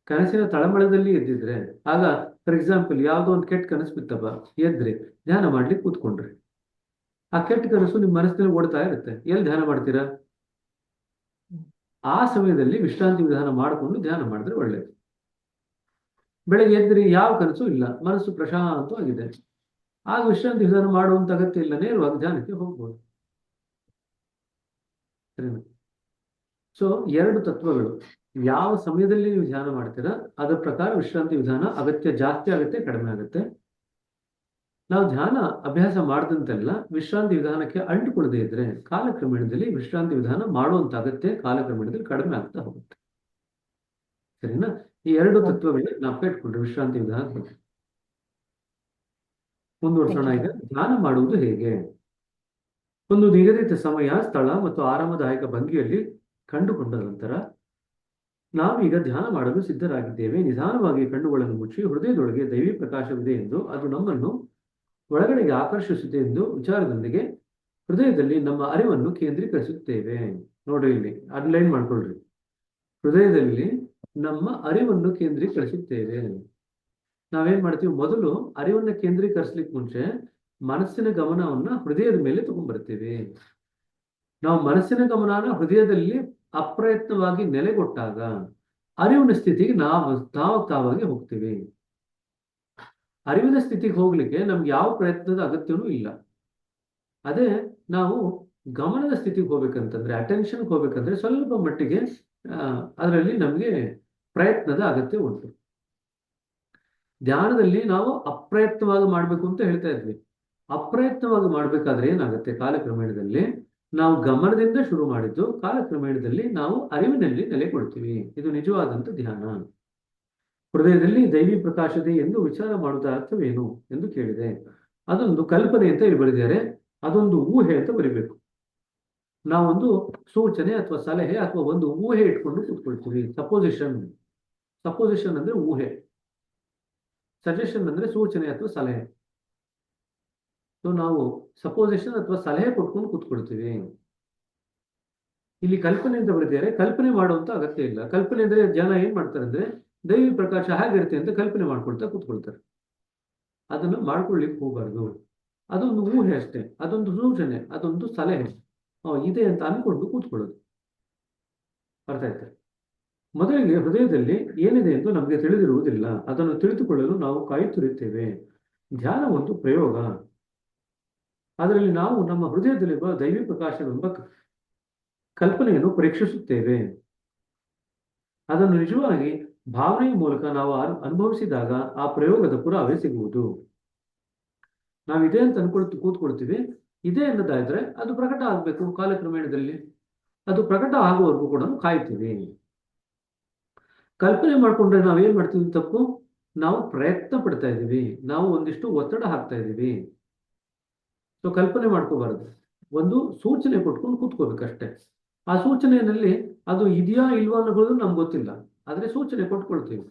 ಕನಸಿನ ತಳಮಳದಲ್ಲಿ ಎದ್ದಿದ್ರೆ, ಆಗ ಫಾರ್ ಎಕ್ಸಾಂಪಲ್ ಯಾವುದೋ ಒಂದು ಕೆಟ್ಟ ಕನಸು ಬಿತ್ತಪ್ಪ, ಎದ್ರಿ ಧ್ಯಾನ ಮಾಡ್ಲಿಕ್ಕೆ ಕೂತ್ಕೊಂಡ್ರಿ, ಆ ಕೆಟ್ಟ ಕನಸು ನಿಮ್ಮ ಮನಸ್ಸಿನಲ್ಲಿ ಓಡ್ತಾ ಇರುತ್ತೆ, ಎಲ್ಲಿ ಧ್ಯಾನ ಮಾಡ್ತೀರಾ? ಆ ಸಮಯದಲ್ಲಿ ವಿಶ್ರಾಂತಿ ವಿಧಾನ ಮಾಡಿಕೊಂಡು ಧ್ಯಾನ ಮಾಡಿದ್ರೆ ಒಳ್ಳೇದು. ಬೆಳಗ್ಗೆ ಎದ್ರಿ ಯಾವ ಕನಸು ಇಲ್ಲ, ಮನಸ್ಸು ಪ್ರಶಾಂತವಾಗಿದೆ, ಆಗ ವಿಶ್ರಾಂತಿ ವಿಧಾನ ಮಾಡುವಂತ ಅಗತ್ಯ ಇಲ್ಲ, ನೇರವಾಗಿ ಧ್ಯಾನಕ್ಕೆ ಹೋಗ್ಬೋದು. ಸರಿನಾ? ಸೊ ಎರಡು ತತ್ವಗಳು, ಯಾವ ಸಮಯದಲ್ಲಿ ನೀವು ಧ್ಯಾನ ಮಾಡ್ತೀರಾ ಅದರ ಪ್ರಕಾರ ವಿಶ್ರಾಂತಿ ವಿಧಾನ ಅಗತ್ಯ ಜಾಸ್ತಿ ಆಗುತ್ತೆ, ಕಡಿಮೆ ಆಗುತ್ತೆ. ನಾವು ಧ್ಯಾನ ಅಭ್ಯಾಸ ಮಾಡಿದಂತೆಲ್ಲ ವಿಶ್ರಾಂತಿ ವಿಧಾನಕ್ಕೆ ಅಂಟುಕೊಳ್ಳದೆ ಇದ್ರೆ ಕಾಲಕ್ರಮೇಣದಲ್ಲಿ ವಿಶ್ರಾಂತಿ ವಿಧಾನ ಮಾಡುವಂತ ಅಗತ್ಯ ಕಾಲಕ್ರಮೇಣದಲ್ಲಿ ಕಡಿಮೆ ಆಗ್ತಾ ಹೋಗುತ್ತೆ. ಸರಿನಾ? ಈ ಎರಡು ತತ್ವಗಳನ್ನ ನಾವು ಇಟ್ಕೊಂಡ್ರೆ ವಿಶ್ರಾಂತಿ ವಿಧಾನ ಬಗ್ಗೆ ಮುಂದುವರ್ಸೋಣ. ಈಗ ಧ್ಯಾನ ಮಾಡುವುದು ಹೇಗೆ? ಒಂದು ನಿಗದಿತ ಸಮಯ, ಸ್ಥಳ ಮತ್ತು ಆರಾಮದಾಯಕ ಭಂಗಿಯಲ್ಲಿ ಕಂಡುಕೊಂಡ ನಂತರ ನಾವೀಗ ಧ್ಯಾನ ಮಾಡಲು ಸಿದ್ಧರಾಗಿದ್ದೇವೆ. ನಿಧಾನವಾಗಿ ಕಣ್ಣುಗಳನ್ನು ಮುಚ್ಚಿ ಹೃದಯದೊಳಗೆ ದೈವಿ ಪ್ರಕಾಶವಿದೆ ಎಂದು ಅದು ನಮ್ಮನ್ನು ಒಳಗಡೆಗೆ ಆಕರ್ಷಿಸುತ್ತೆ ಎಂದು ವಿಚಾರದೊಂದಿಗೆ ಹೃದಯದಲ್ಲಿ ನಮ್ಮ ಅರಿವನ್ನು ಕೇಂದ್ರೀಕರಿಸುತ್ತೇವೆ. ನೋಡ್ರಿ, ಇಲ್ಲಿ ಅಂಡರ್ಲೈನ್ ಮಾಡ್ಕೊಳ್ರಿ. ಹೃದಯದಲ್ಲಿ ನಮ್ಮ ಅರಿವನ್ನು ಕೇಂದ್ರೀಕರಿಸುತ್ತೇವೆ. ನಾವೇನ್ ಮಾಡ್ತೀವಿ, ಮೊದಲು ಅರಿವನ್ನ ಕೇಂದ್ರೀಕರಿಸ್ಲಿಕ್ಕೆ ಮುಂಚೆ ಮನಸ್ಸಿನ ಗಮನವನ್ನ ಹೃದಯದ ಮೇಲೆ ತಗೊಂಡ್ಬರ್ತೀವಿ. ನಾವು ಮನಸ್ಸಿನ ಗಮನನ ಹೃದಯದಲ್ಲಿ ಅಪ್ರಯತ್ನವಾಗಿ ನೆಲೆಗೊಟ್ಟಾಗ ಅರಿವಿನ ಸ್ಥಿತಿಗೆ ತಾವಾಗಿ ಹೋಗ್ತೀವಿ. ಅರಿವಿನ ಸ್ಥಿತಿಗೆ ಹೋಗ್ಲಿಕ್ಕೆ ನಮ್ಗೆ ಯಾವ ಪ್ರಯತ್ನದ ಅಗತ್ಯವೂ ಇಲ್ಲ. ಅದೇ ನಾವು ಗಮನದ ಸ್ಥಿತಿಗೆ ಹೋಗ್ಬೇಕಂತಂದ್ರೆ, ಅಟೆನ್ಷನ್ಗೆ ಹೋಗ್ಬೇಕಂದ್ರೆ ಸ್ವಲ್ಪ ಮಟ್ಟಿಗೆ ಅದರಲ್ಲಿ ನಮಗೆ ಪ್ರಯತ್ನದ ಅಗತ್ಯ ಉಂಟು. ಧ್ಯಾನದಲ್ಲಿ ನಾವು ಅಪ್ರಯತ್ನವಾಗಿ ಮಾಡ್ಬೇಕು ಅಂತ ಹೇಳ್ತಾ ಇದ್ವಿ. ಅಪ್ರಯತ್ನವಾಗಿ ಮಾಡ್ಬೇಕಾದ್ರೆ ಏನಾಗುತ್ತೆ, ಕಾಲಕ್ರಮೇಣದಲ್ಲಿ ನಾವು ಗಮನದಿಂದ ಶುರು ಮಾಡಿದ್ದು ಕಾಲಕ್ರಮೇಣದಲ್ಲಿ ನಾವು ಅರಿವಿನಲ್ಲಿ ನೆಲೆಕೊಳ್ತೀವಿ. ಇದು ನಿಜವಾದಂತ ಧ್ಯಾನ. ಹೃದಯದಲ್ಲಿ ದೈವಿ ಪ್ರಕಾಶತೆ ಎಂದು ವಿಚಾರ ಮಾಡುವ ಅರ್ಥವೇನು ಎಂದು ಕೇಳಿದೆ. ಅದೊಂದು ಕಲ್ಪನೆ ಅಂತ ಇಲ್ಲಿ ಬರೆದಿದ್ದಾರೆ. ಅದೊಂದು ಊಹೆ ಅಂತ ಬರಿಬೇಕು. ನಾವೊಂದು ಸೂಚನೆ ಅಥವಾ ಸಲಹೆ ಅಥವಾ ಒಂದು ಊಹೆ ಇಟ್ಕೊಂಡು ಕೂತ್ಕೊಳ್ತೀವಿ. ಸಪೋಸಿಷನ್ ಅಂದ್ರೆ ಊಹೆ, ಸಜೆಷನ್ ಅಂದ್ರೆ ಸೂಚನೆ ಅಥವಾ ಸಲಹೆ. ಸೊ ನಾವು ಸಪೋಸಿಷನ್ ಅಥವಾ ಸಲಹೆ ಕೊಟ್ಕೊಂಡು ಕೂತ್ಕೊಳ್ತೀವಿ. ಇಲ್ಲಿ ಕಲ್ಪನೆ ಅಂತ ಬರೆದಿದ್ದಾರೆ. ಕಲ್ಪನೆ ಮಾಡುವಂತ ಅಗತ್ಯ ಇಲ್ಲ. ಕಲ್ಪನೆ ಅಂದ್ರೆ ಜನ ಏನ್ ಮಾಡ್ತಾರೆ ಅಂದ್ರೆ, ದೈವಿ ಪ್ರಕಾಶ ಹೇಗಿರುತ್ತೆ ಅಂತ ಕಲ್ಪನೆ ಮಾಡ್ಕೊಳ್ತಾ ಕೂತ್ಕೊಳ್ತಾರೆ. ಅದನ್ನು ಮಾಡ್ಕೊಳ್ಲಿಕ್ಕೆ ಹೋಗಬಾರ್ದು. ಅದೊಂದು ಊಹೆ ಅಷ್ಟೇ, ಅದೊಂದು ಸೂಚನೆ, ಅದೊಂದು ಸಲಹೆ ಇದೆ ಅಂತ ಅನ್ಕೊಂಡು ಕೂತ್ಕೊಳ್ಳೋದು. ಅರ್ಥ ಆಯ್ತಾ? ಮೊದಲಿಗೆ ಹೃದಯದಲ್ಲಿ ಏನಿದೆ ಎಂದು ನಮಗೆ ತಿಳಿದಿರುವುದಿಲ್ಲ. ಅದನ್ನು ತಿಳಿದುಕೊಳ್ಳಲು ನಾವು ಕಾಯುತ್ತಿರುತ್ತೇವೆ. ಧ್ಯಾನ ಒಂದು ಪ್ರಯೋಗ. ಅದರಲ್ಲಿ ನಾವು ನಮ್ಮ ಹೃದಯದಲ್ಲಿರುವ ದೈವಿ ಪ್ರಕಾಶವೆಂಬ ಕಲ್ಪನೆಯನ್ನು ಪರೀಕ್ಷಿಸುತ್ತೇವೆ. ಅದನ್ನು ನಿಜವಾಗಿ ಭಾವನೆಯ ಮೂಲಕ ನಾವು ಅನುಭವಿಸಿದಾಗ ಆ ಪ್ರಯೋಗದ ಪುರಾವೆ ಸಿಗುವುದು. ನಾವಿದೆ ಅಂತ ಕೂತ್ಕೊಳ್ತೀವಿ. ಇದೆ ಅನ್ನೋದಾದ್ರೆ ಅದು ಪ್ರಕಟ ಆಗ್ಬೇಕು. ಕಾಲಕ್ರಮೇಣದಲ್ಲಿ ಅದು ಪ್ರಕಟ ಆಗುವವರೆಗೂ ಕೂಡ ಕಾಯ್ತೀವಿ. ಕಲ್ಪನೆ ಮಾಡ್ಕೊಂಡ್ರೆ ನಾವೇನ್ ಮಾಡ್ತೀವಿ ತಪ್ಪು, ನಾವು ಪ್ರಯತ್ನ ಪಡ್ತಾ ಇದ್ದೀವಿ, ನಾವು ಒಂದಿಷ್ಟು ಒತ್ತಡ ಹಾಕ್ತಾ ಇದ್ದೀವಿ. ಸೊ ಕಲ್ಪನೆ ಮಾಡ್ಕೋಬಾರದು. ಒಂದು ಸೂಚನೆ ಕೊಟ್ಕೊಂಡು ಕೂತ್ಕೋಬೇಕಷ್ಟೇ. ಆ ಸೂಚನೆಯಲ್ಲಿ ಅದು ಇದೆಯಾ ಇಲ್ವಾ ಅನ್ನೋದು ನಮ್ಗೆ ಗೊತ್ತಿಲ್ಲ, ಆದ್ರೆ ಸೂಚನೆ ಕೊಟ್ಕೊಳ್ತೀವಿ.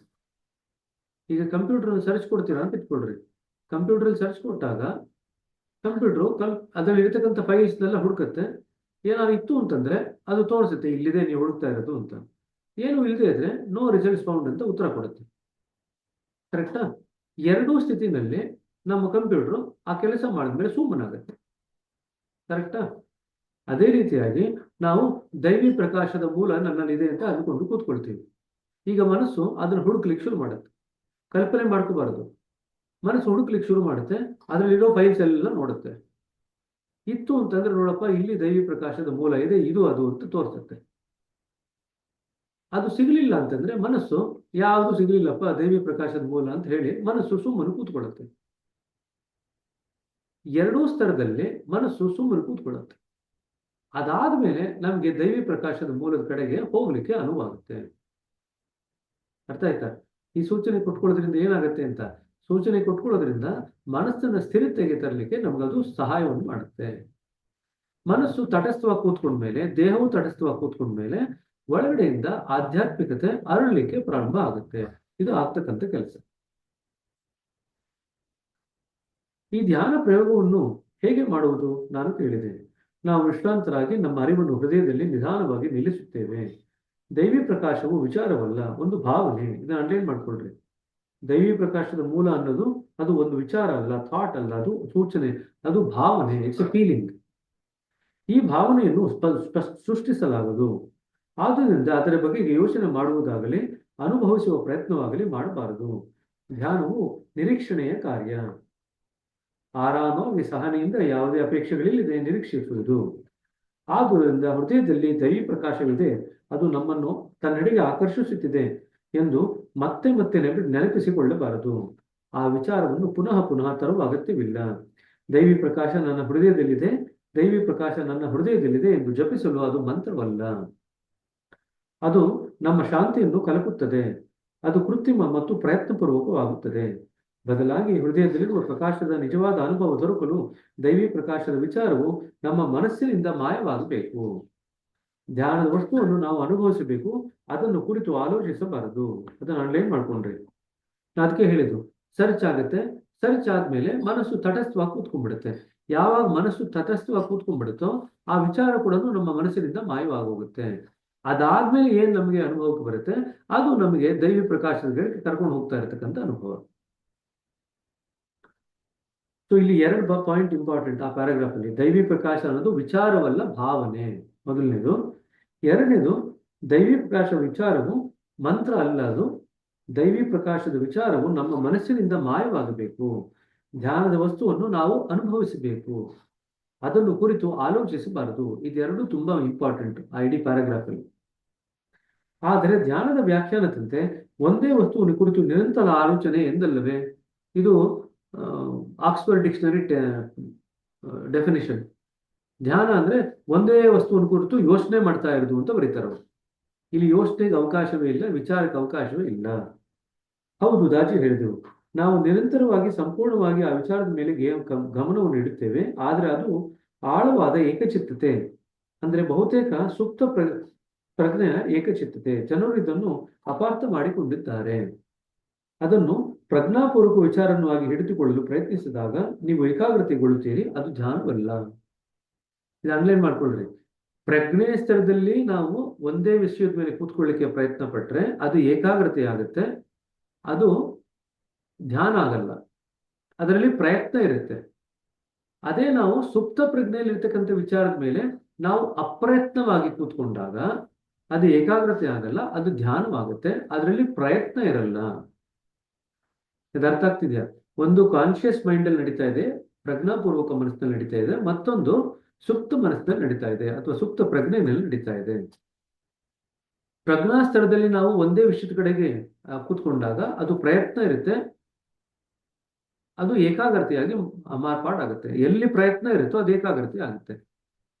ಈಗ ಕಂಪ್ಯೂಟರ್ ಸರ್ಚ್ ಕೊಡ್ತೀರಾ ಅಂತ ಇಟ್ಕೊಳ್ರಿ. ಕಂಪ್ಯೂಟರ್ ಸರ್ಚ್ ಕೊಟ್ಟಾಗ ಕಂಪ್ಯೂಟರ್ ಅದ್ರಲ್ಲಿ ಇರತಕ್ಕಂಥ ಫೈಲ್ಸ್ನೆಲ್ಲ ಹುಡುಕತ್ತೆ. ಏನಾದ್ರು ಇತ್ತು ಅಂತಂದ್ರೆ ಅದು ತೋರಿಸುತ್ತೆ, ಇಲ್ಲಿದೆ ನೀವು ಹುಡುಕ್ತಾ ಇರೋದು ಅಂತ. ಏನು ಇಲ್ಲದೆ ಇದ್ರೆ ನೋ ರಿಸಲ್ಟ್ಸ್ ಫೌಂಡ್ ಅಂತ ಉತ್ತರ ಕೊಡುತ್ತೆ. ಕರೆಕ್ಟಾ? ಎರಡೂ ಸ್ಥಿತಿನಲ್ಲಿ ನಮ್ಮ ಕಂಪ್ಯೂಟರ್ ಆ ಕೆಲಸ ಮಾಡಿದ್ಮೇಲೆ ಸುಮ್ಮನಾಗತ್ತೆ. ಕರೆಕ್ಟಾ? ಅದೇ ರೀತಿಯಾಗಿ ನಾವು ದೈವಿ ಪ್ರಕಾಶದ ಮೂಲ ನನ್ನಲ್ಲಿದೆ ಅಂತ ಅಂದ್ಕೊಂಡು ಕೂತ್ಕೊಳ್ತೀವಿ. ಈಗ ಮನಸ್ಸು ಅದನ್ನು ಹುಡುಕ್ಲಿಕ್ಕೆ ಶುರು ಮಾಡುತ್ತೆ. ಕಲ್ಪನೆ ಮಾಡ್ಕೋಬಾರದು. ಮನಸ್ಸು ಹುಡುಕ್ಲಿಕ್ಕೆ ಶುರು ಮಾಡುತ್ತೆ. ಅದರಲ್ಲಿರೋ ಫೈಲ್ಸ್ ಎಲ್ಲ ನೋಡುತ್ತೆ. ಇತ್ತು ಅಂತಂದ್ರೆ ನೋಡಪ್ಪ, ಇಲ್ಲಿ ದೈವಿ ಪ್ರಕಾಶದ ಮೂಲ ಇದೆ, ಇದು ಅದು ಅಂತ ತೋರಿಸುತ್ತೆ. ಅದು ಸಿಗಲಿಲ್ಲ ಅಂತಂದ್ರೆ ಮನಸ್ಸು ಯಾವುದು ಸಿಗಲಿಲ್ಲಪ್ಪ ದೈವಿ ಪ್ರಕಾಶದ ಮೂಲ ಅಂತ ಹೇಳಿ ಮನಸ್ಸು ಸುಮ್ಮನೆ ಕೂತ್ಕೊಳ್ಳುತ್ತೆ. ಎರಡೂ ಸ್ತರದಲ್ಲಿ ಮನಸ್ಸು ಸುಮ್ಮನೆ ಕೂತ್ಕೊಳ್ಳುತ್ತೆ. ಅದಾದ್ಮೇಲೆ ನಮ್ಗೆ ದೈವಿ ಪ್ರಕಾಶದ ಮೂಲದ ಕಡೆಗೆ ಹೋಗ್ಲಿಕ್ಕೆ ಅನುವಾಗುತ್ತೆ. ಅರ್ಥ ಆಯ್ತಾ? ಈ ಸೂಚನೆ ಕೊಟ್ಕೊಳ್ಳೋದ್ರಿಂದ ಏನಾಗುತ್ತೆ ಅಂತ, ಸೂಚನೆ ಕೊಟ್ಕೊಳ್ಳೋದ್ರಿಂದ ಮನಸ್ಸನ್ನ ಸ್ಥಿರತೆಗೆ ತರಲಿಕ್ಕೆ ನಮ್ಗದು ಸಹಾಯವನ್ನು ಮಾಡುತ್ತೆ. ಮನಸ್ಸು ತಟಸ್ಥವಾಗಿ ಕೂತ್ಕೊಂಡ್ಮೇಲೆ, ದೇಹವು ತಟಸ್ಥವಾಗಿ ಕೂತ್ಕೊಂಡ್ಮೇಲೆ ಒಳಗಡೆಯಿಂದ ಆಧ್ಯಾತ್ಮಿಕತೆ ಅರಳಲಿಕ್ಕೆ ಪ್ರಾರಂಭ ಆಗುತ್ತೆ. ಇದು ಆಗ್ತಕ್ಕಂಥ ಕೆಲಸ. ಈ ಧ್ಯಾನ ಪ್ರಯೋಗವನ್ನು ಹೇಗೆ ಮಾಡುವುದು ನಾನು ಕೇಳಿದೆ. ನಾವು ವಿಶ್ರಾಂತರಾಗಿ ನಮ್ಮ ಅರಿವನ್ನು ಹೃದಯದಲ್ಲಿ ನಿಧಾನವಾಗಿ ನಿಲ್ಲಿಸುತ್ತೇವೆ. ದೈವಿ ಪ್ರಕಾಶವು ವಿಚಾರವಲ್ಲ, ಒಂದು ಭಾವನೆ. ಇದನ್ನ ಅಂಡರ್ಲೈನ್ ಮಾಡ್ಕೊಳ್ರಿ. ದೈವಿ ಪ್ರಕಾಶದ ಮೂಲ ಅನ್ನೋದು ಅದು ಒಂದು ವಿಚಾರ ಅಲ್ಲ, ಥಾಟ್ ಅಲ್ಲ, ಅದು ಸೂಚನೆ, ಅದು ಭಾವನೆ. It's A feeling. ಈ ಭಾವನೆಯನ್ನು ಸೃಷ್ಟಿಸಲಾಗದು. ಆದ್ದರಿಂದ ಅದರ ಬಗ್ಗೆ ಯೋಚನೆ ಮಾಡುವುದಾಗಲಿ ಅನುಭವಿಸುವ ಪ್ರಯತ್ನವಾಗಲಿ ಮಾಡಬಾರದು. ಧ್ಯಾನವು ನಿರೀಕ್ಷಣೆಯ ಕಾರ್ಯ. ಆರಾಮವಾಗಿ ಸಹನೆಯಿಂದ ಯಾವುದೇ ಅಪೇಕ್ಷೆಗಳಿಲ್ಲದೆ ನಿರೀಕ್ಷಿಸುವುದು. ಆದ್ದರಿಂದ ಹೃದಯದಲ್ಲಿ ದೈವಿ ಪ್ರಕಾಶವಿದೆ, ಅದು ನಮ್ಮನ್ನು ತನ್ನೆಡೆಗೆ ಆಕರ್ಷಿಸುತ್ತಿದೆ ಎಂದು ಮತ್ತೆ ಮತ್ತೆ ನೆನಪಿಸಿಕೊಳ್ಳಬಾರದು. ಆ ವಿಚಾರವನ್ನು ಪುನಃ ಪುನಃ ತರುವ ಅಗತ್ಯವಿಲ್ಲ. ದೈವಿ ಪ್ರಕಾಶ ನನ್ನ ಹೃದಯದಲ್ಲಿದೆ, ದೈವಿ ಪ್ರಕಾಶ ನನ್ನ ಹೃದಯದಲ್ಲಿದೆ ಎಂದು ಜಪಿಸಲು ಅದು ಮಂತ್ರವಲ್ಲ. ಅದು ನಮ್ಮ ಶಾಂತಿಯನ್ನು ಕಲಕುತ್ತದೆ. ಅದು ಕೃತ್ರಿಮ ಮತ್ತು ಪ್ರಯತ್ನಪೂರ್ವಕವಾಗುತ್ತದೆ. ಬದಲಾಗಿ ಹೃದಯದಲ್ಲಿರುವ ಪ್ರಕಾಶದ ನಿಜವಾದ ಅನುಭವ ದೊರಕಲು ದೈವಿ ಪ್ರಕಾಶದ ವಿಚಾರವು ನಮ್ಮ ಮನಸ್ಸಿನಿಂದ ಮಾಯವಾಗಬೇಕು. ಧ್ಯಾನದ ವಸ್ತುವನ್ನು ನಾವು ಅನುಭವಿಸಬೇಕು, ಅದನ್ನು ಕುರಿತು ಆಲೋಚಿಸಬಾರದು. ಅದನ್ನು ಅಂಡರ್ಲೈನ್ ಮಾಡ್ಕೊಂಡ್ರಿ. ನಾನು ಅದಕ್ಕೆ ಹೇಳಿದ್ದು, ಸರ್ಚ್ ಆಗುತ್ತೆ, ಸರ್ಚ್ ಆದ್ಮೇಲೆ ಮನಸ್ಸು ತಟಸ್ಥವಾಗಿ ಕೂತ್ಕೊಂಡ್ಬಿಡುತ್ತೆ. ಯಾವಾಗ ಮನಸ್ಸು ತಟಸ್ಥವಾಗಿ ಕೂತ್ಕೊಂಡ್ಬಿಡುತ್ತೋ ಆ ವಿಚಾರ ಕೂಡ ನಮ್ಮ ಮನಸ್ಸಿನಿಂದ ಮಾಯವಾಗೋಗುತ್ತೆ. ಅದಾದ್ಮೇಲೆ ಏನ್ ನಮಗೆ ಅನುಭವಕ್ಕೆ ಬರುತ್ತೆ, ಅದು ನಮಗೆ ದೈವಿ ಪ್ರಕಾಶದ ಕರ್ಕೊಂಡು ಹೋಗ್ತಾ ಇರತಕ್ಕಂಥ ಅನುಭವ. ಸೊ ಇಲ್ಲಿ ಎರಡು ಪಾಯಿಂಟ್ ಇಂಪಾರ್ಟೆಂಟ್ ಆ ಪ್ಯಾರಾಗ್ರಾಫ್ ಅಲ್ಲಿ. ದೈವಿ ಪ್ರಕಾಶ ಅನ್ನೋದು ವಿಚಾರವಲ್ಲ, ಭಾವನೆ, ಮೊದಲನೇದು. ಎರಡನೇದು, ದೈವಿ ಪ್ರಕಾಶ ವಿಚಾರವು ಮಂತ್ರ ಅಲ್ಲ, ಅದು ದೈವಿ ಪ್ರಕಾಶದ ವಿಚಾರವು ನಮ್ಮ ಮನಸ್ಸಿನಿಂದ ಮಾಯವಾಗಬೇಕು. ಧ್ಯಾನದ ವಸ್ತುವನ್ನು ನಾವು ಅನುಭವಿಸಬೇಕು, ಅದನ್ನು ಕುರಿತು ಆಲೋಚಿಸಬಾರದು. ಇದೆರಡು ತುಂಬಾ ಇಂಪಾರ್ಟೆಂಟ್ ಆ ಇಡೀ ಪ್ಯಾರಾಗ್ರಾಫ್ ಅಲ್ಲಿ. ಆದರೆ ಧ್ಯಾನದ ವ್ಯಾಖ್ಯಾನದಂತೆ ಒಂದೇ ವಸ್ತುವಿನ ಕುರಿತು ನಿರಂತರ ಆಲೋಚನೆ ಎಂದಲ್ಲವೇ? ಇದು ಆಕ್ಸ್ಫರ್ಡ್ ಡಿಕ್ಷನರಿ ಡೆಫಿನಿಷನ್. ಧ್ಯಾನ ಅಂದ್ರೆ ಒಂದೇ ವಸ್ತುವಿನ ಕುರಿತು ಯೋಚನೆ ಮಾಡ್ತಾ ಇರೋದು ಅಂತ ಬರೀತಾರೆ ಅವರು. ಇಲ್ಲಿ ಯೋಚನೆಗೆ ಅವಕಾಶವೇ ಇಲ್ಲ, ವಿಚಾರಕ್ಕೆ ಅವಕಾಶವೇ ಇಲ್ಲ. ಹೌದು, ದಾಜಿ ಹೇಳಿದೆವು, ನಾವು ನಿರಂತರವಾಗಿ ಸಂಪೂರ್ಣವಾಗಿ ಆ ವಿಚಾರದ ಮೇಲೆ ಗಮನವನ್ನು ಇಡುತ್ತೇವೆ. ಆದರೆ ಅದು ಆಳವಾದ ಏಕಚಿತ್ತತೆ, ಅಂದ್ರೆ ಬಹುತೇಕ ಸುಪ್ತ ಪ್ರಜ್ಞೆಯ ಏಕಚಿತ್ತತೆ. ಜನರು ಇದನ್ನು ಅಪಾರ್ಥ ಮಾಡಿಕೊಂಡಿದ್ದಾರೆ. ಅದನ್ನು ಪ್ರಜ್ಞಾಪೂರ್ವಕ ವಿಚಾರವಾಗಿ ಹಿಡಿದುಕೊಳ್ಳಲು ಪ್ರಯತ್ನಿಸಿದಾಗ ನೀವು ಏಕಾಗ್ರತೆಗೊಳ್ಳುತ್ತೀರಿ, ಅದು ಧ್ಯಾನವಲ್ಲ. ಇದು ಅಂಡರ್ಲೈನ್ ಮಾಡ್ಕೊಳ್ರಿ. ಪ್ರಜ್ಞೆ ಸ್ತರದಲ್ಲಿ ನಾವು ಒಂದೇ ವಿಷಯದ ಮೇಲೆ ಕೂತ್ಕೊಳ್ಳಿಕ್ಕೆ ಪ್ರಯತ್ನ ಪಟ್ರೆ ಅದು ಏಕಾಗ್ರತೆ ಆಗುತ್ತೆ, ಅದು ಧ್ಯಾನ ಆಗಲ್ಲ. ಅದರಲ್ಲಿ ಪ್ರಯತ್ನ ಇರುತ್ತೆ. ಅದೇ ನಾವು ಸುಪ್ತ ಪ್ರಜ್ಞೆಯಲ್ಲಿ ಇರ್ತಕ್ಕಂಥ ವಿಚಾರದ ಮೇಲೆ ನಾವು ಅಪ್ರಯತ್ನವಾಗಿ ಕೂತ್ಕೊಂಡಾಗ ಅದು ಏಕಾಗ್ರತೆ ಆಗಲ್ಲ, ಅದು ಧ್ಯಾನವಾಗುತ್ತೆ. ಅದರಲ್ಲಿ ಪ್ರಯತ್ನ ಇರಲ್ಲ. ಇದು ಅರ್ಥ ಆಗ್ತಿದೆಯಾ? ಒಂದು ಕಾನ್ಶಿಯಸ್ ಮೈಂಡ್ ಅಲ್ಲಿ ನಡೀತಾ ಇದೆ, ಪ್ರಜ್ಞಾಪೂರ್ವಕ ಮನಸ್ಸಿನಲ್ಲಿ ನಡೀತಾ ಇದೆ, ಮತ್ತೊಂದು ಸುಪ್ತ ಮನಸ್ಸಿನಲ್ಲಿ ನಡೀತಾ ಇದೆ ಅಥವಾ ಸುಪ್ತ ಪ್ರಜ್ಞೆಯಲ್ಲಿ ನಡೀತಾ ಇದೆ. ಪ್ರಜ್ಞಾ ಸ್ತರದಲ್ಲಿ ನಾವು ಒಂದೇ ವಿಷಯದ ಕಡೆಗೆ ಕೂತ್ಕೊಂಡಾಗ ಅದು ಪ್ರಯತ್ನ ಇರುತ್ತೆ, ಅದು ಏಕಾಗ್ರತೆಯಾಗಿ ಮಾರ್ಪಾಡಾಗುತ್ತೆ. ಎಲ್ಲಿ ಪ್ರಯತ್ನ ಇರುತ್ತೋ ಅದು ಏಕಾಗ್ರತೆ ಆಗುತ್ತೆ.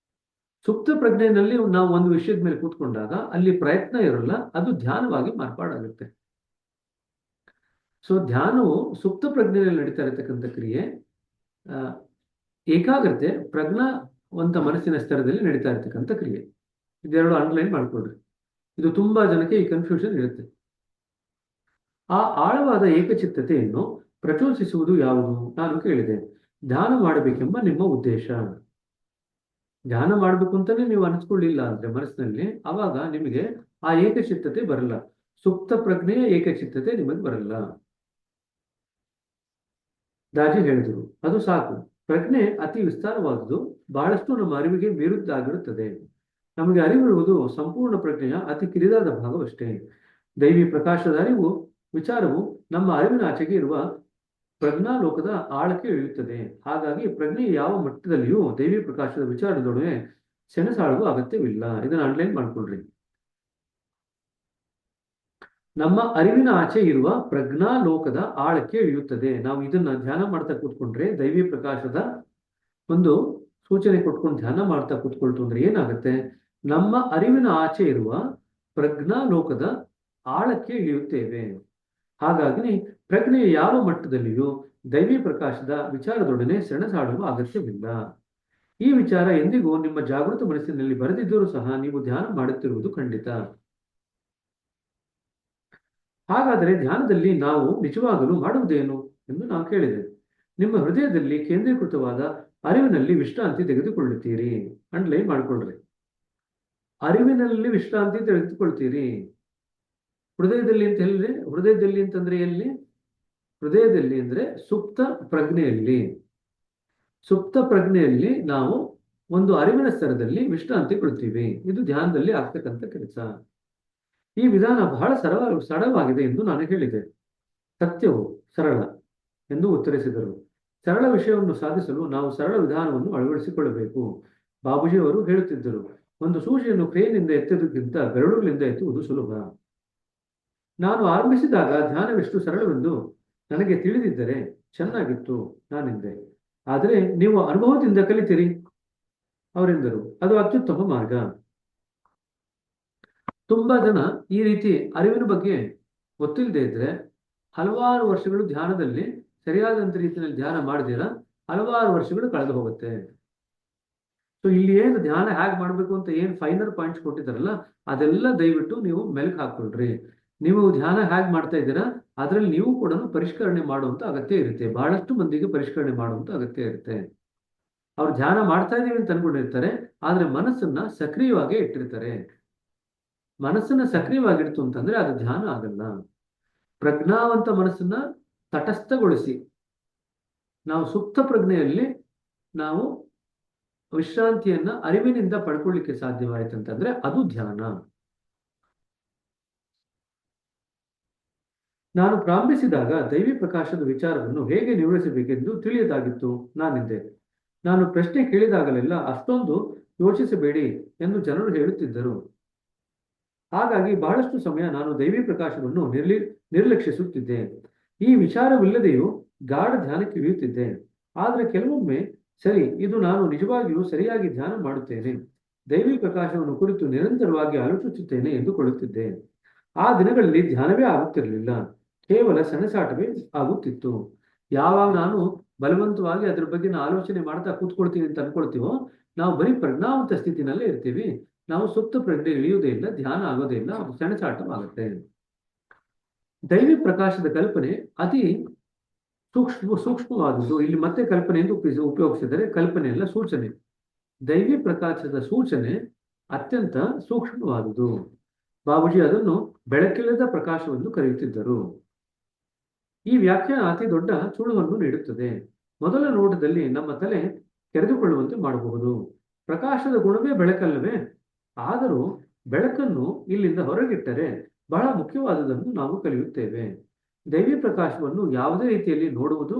ಸುಪ್ತ ಪ್ರಜ್ಞೆಯಲ್ಲಿ ನಾವು ಒಂದು ವಿಷಯದ ಮೇಲೆ ಕೂತ್ಕೊಂಡಾಗ ಅಲ್ಲಿ ಪ್ರಯತ್ನ ಇರಲ್ಲ, ಅದು ಧ್ಯಾನವಾಗಿ ಮಾರ್ಪಾಡಾಗುತ್ತೆ. ಸೊ ಧ್ಯಾನವು ಸುಪ್ತ ಪ್ರಜ್ಞೆಯಲ್ಲಿ ನಡೀತಾ ಇರತಕ್ಕಂಥ ಕ್ರಿಯೆ, ಏಕಾಗ್ರತೆ ಪ್ರಜ್ಞಾವಂತ ಮನಸ್ಸಿನ ಸ್ತರದಲ್ಲಿ ನಡೀತಾ ಇರತಕ್ಕಂಥ ಕ್ರಿಯೆ. ಇದೆರಡು ಅಂಡರ್ಲೈನ್ ಮಾಡ್ಕೊಳ್ರಿ. ಇದು ತುಂಬಾ ಜನಕ್ಕೆ ಈ ಕನ್ಫ್ಯೂಷನ್ ಇರುತ್ತೆ. ಆ ಆಳವಾದ ಏಕಚಿತ್ತತೆಯನ್ನು ಪ್ರಚೋದಿಸುವುದು ಯಾವುದು? ನಾನು ಕೇಳಿದೆ, ಧ್ಯಾನ ಮಾಡಬೇಕೆಂಬ ನಿಮ್ಮ ಉದ್ದೇಶ. ಧ್ಯಾನ ಮಾಡಬೇಕು ಅಂತಾನೆ ನೀವು ಅನಿಸ್ಕೊಳ್ಳಿಲ್ಲ ಅಂದ್ರೆ ಮನಸ್ಸಿನಲ್ಲಿ, ಅವಾಗ ನಿಮಗೆ ಆ ಏಕಚಿತ್ತತೆ ಬರಲ್ಲ. ಸುಪ್ತ ಪ್ರಜ್ಞೆಯ ಏಕಚಿತ್ತತೆ ನಿಮಗೆ ಬರಲ್ಲ. ದಾಜಿ ಹೇಳಿದರು, ಅದು ಸಾಕು. ಪ್ರಜ್ಞೆ ಅತಿ ವಿಸ್ತಾರವಾದುದು, ಬಹಳಷ್ಟು ನಮ್ಮ ಅರಿವಿಗೆ ವಿರುದ್ಧ ಆಗಿರುತ್ತದೆ. ನಮಗೆ ಅರಿವಿರುವುದು ಸಂಪೂರ್ಣ ಪ್ರಜ್ಞೆಯ ಅತಿ ಕಿರಿದಾದ ಭಾಗವಷ್ಟೇ. ದೈವಿ ಪ್ರಕಾಶದ ವಿಚಾರವು ನಮ್ಮ ಅರಿವಿನ ಆಚೆಗೆ ಇರುವ ಪ್ರಜ್ಞಾಲೋಕದ ಆಳಕ್ಕೆ ಇಳಿಯುತ್ತದೆ. ಹಾಗಾಗಿ ಪ್ರಜ್ಞೆ ಯಾವ ಮಟ್ಟದಲ್ಲಿಯೂ ದೈವಿ ಪ್ರಕಾಶದ ವಿಚಾರದೊಡನೆ ಸೆಣಸಾಡುವ ಅಗತ್ಯವಿಲ್ಲ. ಇದನ್ನು ಅಂಡರ್ಲೈನ್ ಮಾಡ್ಕೊಳ್ರಿ. ನಮ್ಮ ಅರಿವಿನ ಆಚೆ ಇರುವ ಪ್ರಜ್ಞಾಲೋಕದ ಆಳಕ್ಕೆ ಇಳಿಯುತ್ತದೆ. ನಾವು ಇದನ್ನ ಧ್ಯಾನ ಮಾಡ್ತಾ ಕೂತ್ಕೊಂಡ್ರೆ, ದೈವಿ ಪ್ರಕಾಶದ ಒಂದು ಸೂಚನೆ ಕೊಟ್ಕೊಂಡು ಧ್ಯಾನ ಮಾಡ್ತಾ ಕೂತ್ಕೊಳ್ತು ಅಂದ್ರೆ ಏನಾಗುತ್ತೆ? ನಮ್ಮ ಅರಿವಿನ ಆಚೆ ಇರುವ ಪ್ರಜ್ಞಾಲೋಕದ ಆಳಕ್ಕೆ ಇಳಿಯುತ್ತೇವೆ. ಹಾಗಾಗಿ ಪ್ರಜ್ಞೆಯ ಯಾವ ಮಟ್ಟದಲ್ಲಿಯೂ ದೈವಿ ಪ್ರಕಾಶದ ವಿಚಾರದೊಡನೆ ಸೆಣಸಾಡುವ ಅಗತ್ಯವಿಲ್ಲ. ಈ ವಿಚಾರ ಎಂದಿಗೂ ನಿಮ್ಮ ಜಾಗೃತ ಮನಸ್ಸಿನಲ್ಲಿ ಬರೆದಿದ್ದರೂ ಸಹ ನೀವು ಧ್ಯಾನ ಮಾಡುತ್ತಿರುವುದು ಖಂಡಿತ. ಹಾಗಾದರೆ ಧ್ಯಾನದಲ್ಲಿ ನಾವು ನಿಜವಾಗಲೂ ಮಾಡುವುದೇನು ಎಂದು ನಾವು ಕೇಳಿದೆ. ನಿಮ್ಮ ಹೃದಯದಲ್ಲಿ ಕೇಂದ್ರೀಕೃತವಾದ ಅರಿವಿನಲ್ಲಿ ವಿಶ್ರಾಂತಿ ತೆಗೆದುಕೊಳ್ಳುತ್ತೀರಿ. ಅಂಡರ್ಲೈನ್ ಮಾಡ್ಕೊಳ್ರಿ. ಅರಿವಿನಲ್ಲಿ ವಿಶ್ರಾಂತಿ ತೆಗೆದುಕೊಳ್ತೀರಿ. ಹೃದಯದಲ್ಲಿ ಅಂತ ಹೇಳಿದ್ರೆ, ಹೃದಯದಲ್ಲಿ ಅಂತಂದ್ರೆ ಎಲ್ಲಿ? ಹೃದಯದಲ್ಲಿ ಅಂದ್ರೆ ಸುಪ್ತ ಪ್ರಜ್ಞೆಯಲ್ಲಿ. ಸುಪ್ತ ಪ್ರಜ್ಞೆಯಲ್ಲಿ ನಾವು ಒಂದು ಅರಿವಿನ ಸ್ತರದಲ್ಲಿ ವಿಶ್ರಾಂತಿ ಕೊಡ್ತೀವಿ. ಇದು ಧ್ಯಾನದಲ್ಲಿ ಆಗ್ತಕ್ಕಂಥ ಕೆಲಸ. ಈ ವಿಧಾನ ಬಹಳ ಸರಳವಾಗಿದೆ ಎಂದು ನಾನು ಹೇಳಿದೆ. ಸತ್ಯವು ಸರಳ ಎಂದು ಉತ್ತರಿಸಿದರು. ಸರಳ ವಿಷಯವನ್ನು ಸಾಧಿಸಲು ನಾವು ಸರಳ ವಿಧಾನವನ್ನು ಅಳವಡಿಸಿಕೊಳ್ಳಬೇಕು. ಬಾಬೂಜಿ ಅವರು ಹೇಳುತ್ತಿದ್ದರು, ಒಂದು ಸೂಜಿಯನ್ನು ಕ್ರೇನಿಂದ ಎತ್ತುವುದಕ್ಕಿಂತ ಬೆರಳುಗಳಿಂದ ಎತ್ತುವುದು ಸುಲಭ. ನಾನು ಆರಂಭಿಸಿದಾಗ ಧ್ಯಾನವೆಷ್ಟು ಸರಳವೆಂದು ನನಗೆ ತಿಳಿದಿದ್ದರೆ ಚೆನ್ನಾಗಿತ್ತು ನಾನೆಂದೆ. ಆದರೆ ನೀವು ಅನುಭವದಿಂದ ಕಲಿತೀರಿ ಅವರೆಂದರು. ಅದು ಅತ್ಯುತ್ತಮ ಮಾರ್ಗ. ತುಂಬಾ ಜನ ಈ ರೀತಿ ಅರಿವಿನ ಬಗ್ಗೆ ಗೊತ್ತಿಲ್ಲದೆ ಇದ್ರೆ ಹಲವಾರು ವರ್ಷಗಳು ಧ್ಯಾನದಲ್ಲಿ ಸರಿಯಾದಂತ ರೀತಿಯಲ್ಲಿ ಧ್ಯಾನ ಮಾಡಿದಿರ ಹಲವಾರು ವರ್ಷಗಳು ಕಳೆದು ಹೋಗುತ್ತೆ. ಸೊ ಇಲ್ಲಿ ಏನು ಧ್ಯಾನ ಹೇಗೆ ಮಾಡಬೇಕು ಅಂತ ಏನು ಫೈನಲ್ ಪಾಯಿಂಟ್ಸ್ ಕೊಟ್ಟಿದ್ದಾರಲ್ಲ, ಅದೆಲ್ಲ ದಯವಿಟ್ಟು ನೀವು ಮೆಲುಕು ಹಾಕೊಳ್ರಿ. ನೀವು ಧ್ಯಾನ ಹೇಗೆ ಮಾಡ್ತಾ ಇದ್ದೀರಾ ಅದರಲ್ಲಿ ನೀವು ಕೂಡ ಪರಿಷ್ಕರಣೆ ಮಾಡುವಂತ ಅಗತ್ಯ ಇರುತ್ತೆ. ಬಹಳಷ್ಟು ಮಂದಿಗೆ ಪರಿಷ್ಕರಣೆ ಮಾಡುವಂತ ಅಗತ್ಯ ಇರುತ್ತೆ. ಅವ್ರು ಧ್ಯಾನ ಮಾಡ್ತಾ ಇದೀವಿ ಅಂತ ಅನ್ಕೊಂಡಿರ್ತಾರೆ, ಆದ್ರೆ ಮನಸ್ಸನ್ನ ಸಕ್ರಿಯವಾಗಿ ಇಟ್ಟಿರ್ತಾರೆ. ಮನಸ್ಸನ್ನ ಸಕ್ರಿಯವಾಗಿಡ್ತು ಅಂತಂದ್ರೆ ಅದು ಧ್ಯಾನ ಆಗಲ್ಲ. ಪ್ರಜ್ಞಾವಂತ ಮನಸ್ಸನ್ನ ತಟಸ್ಥಗೊಳಿಸಿ ನಾವು ಸುಪ್ತ ಪ್ರಜ್ಞೆಯಲ್ಲಿ ನಾವು ವಿಶ್ರಾಂತಿಯನ್ನ ಅರಿವಿನಿಂದ ಪಡ್ಕೊಳ್ಳಿಕ್ಕೆ ಸಾಧ್ಯವಾಯಿತಂತಂದ್ರೆ ಅದು ಧ್ಯಾನ. ನಾನು ಪ್ರಾರಂಭಿಸಿದಾಗ ದೈವಿ ಪ್ರಕಾಶದ ವಿಚಾರವನ್ನು ಹೇಗೆ ನಿರ್ವಹಿಸಬೇಕೆಂದು ತಿಳಿಯದಾಗಿತ್ತು. ನಾನಿದ್ದೆ. ನಾನು ಪ್ರಶ್ನೆ ಕೇಳಿದಾಗಲೆಲ್ಲ ಅಷ್ಟೊಂದು ಯೋಚಿಸಬೇಡಿ ಎಂದು ಜನರು ಹೇಳುತ್ತಿದ್ದರು. ಹಾಗಾಗಿ ಬಹಳಷ್ಟು ಸಮಯ ನಾನು ದೈವಿ ಪ್ರಕಾಶವನ್ನು ನಿರ್ಲಕ್ಷಿಸುತ್ತಿದ್ದೆ. ಈ ವಿಚಾರವಿಲ್ಲದೆಯೂ ಗಾಢ ಧ್ಯಾನಕ್ಕೆ ಇಳಿಯುತ್ತಿದ್ದೆ. ಆದರೆ ಕೆಲವೊಮ್ಮೆ ಸರಿ, ಇದು ನಾನು ನಿಜವಾಗಿಯೂ ಸರಿಯಾಗಿ ಧ್ಯಾನ ಮಾಡುತ್ತೇನೆ, ದೈವಿ ಪ್ರಕಾಶವನ್ನು ಕುರಿತು ನಿರಂತರವಾಗಿ ಆಲೋಚಿಸುತ್ತೇನೆ ಎಂದುಕೊಳ್ಳುತ್ತಿದ್ದೆ. ಆ ದಿನಗಳಲ್ಲಿ ಧ್ಯಾನವೇ ಆಗುತ್ತಿರಲಿಲ್ಲ, ಕೇವಲ ಸೆಣಸಾಟವೇ ಆಗುತ್ತಿತ್ತು. ಯಾವಾಗ ನಾನು ಬಲವಂತವಾಗಿ ಅದ್ರ ಬಗ್ಗೆ ಆಲೋಚನೆ ಮಾಡ್ತಾ ಕೂತ್ಕೊಳ್ತೀವಿ ಅಂತ ಅನ್ಕೊಳ್ತೀವೋ, ನಾವು ಬರೀ ಪ್ರಜ್ಞಾವಂತ ಸ್ಥಿತಿನಲ್ಲೇ ಇರ್ತೀವಿ. ನಾವು ಸುಪ್ತ ಪ್ರಜ್ಞೆ ಇಳಿಯುವುದೇ ಇಲ್ಲ, ಧ್ಯಾನ ಆಗೋದೇ ಇಲ್ಲ, ಸೆಣಸಾಟವಾಗುತ್ತೆ. ದೈವಿ ಪ್ರಕಾಶದ ಕಲ್ಪನೆ ಅತಿ ಸೂಕ್ಷ್ಮವಾದದ್ದು. ಇಲ್ಲಿ ಮತ್ತೆ ಕಲ್ಪನೆ ಎಂದು ಉಪಯೋಗಿಸಿದರೆ ಕಲ್ಪನೆ ಅಲ್ಲ, ಸೂಚನೆ. ದೈವಿ ಪ್ರಕಾಶದ ಸೂಚನೆ ಅತ್ಯಂತ ಸೂಕ್ಷ್ಮವಾದುದು. ಬಾಬೂಜಿ ಅದನ್ನು ಬೆಳಕಿಲ್ಲದ ಪ್ರಕಾಶವೆಂದು ಕರೆಯುತ್ತಿದ್ದರು. ಈ ವ್ಯಾಖ್ಯಾನ ಅತಿ ದೊಡ್ಡ ಸುಳುವನ್ನು ನೀಡುತ್ತದೆ. ಮೊದಲ ನೋಟದಲ್ಲಿ ನಮ್ಮ ತಲೆ ತೆರೆದುಕೊಳ್ಳುವಂತೆ ಮಾಡಬಹುದು. ಪ್ರಕಾಶದ ಗುಣವೇ ಬೆಳಕಲ್ಲವೇ? ಆದರೂ ಬೆಳಕನ್ನು ಇಲ್ಲಿಂದ ಹೊರಗಿಟ್ಟರೆ ಬಹಳ ಮುಖ್ಯವಾದುದನ್ನು ನಾವು ಕಲಿಯುತ್ತೇವೆ. ದೈವಿ ಪ್ರಕಾಶವನ್ನು ಯಾವುದೇ ರೀತಿಯಲ್ಲಿ ನೋಡುವುದು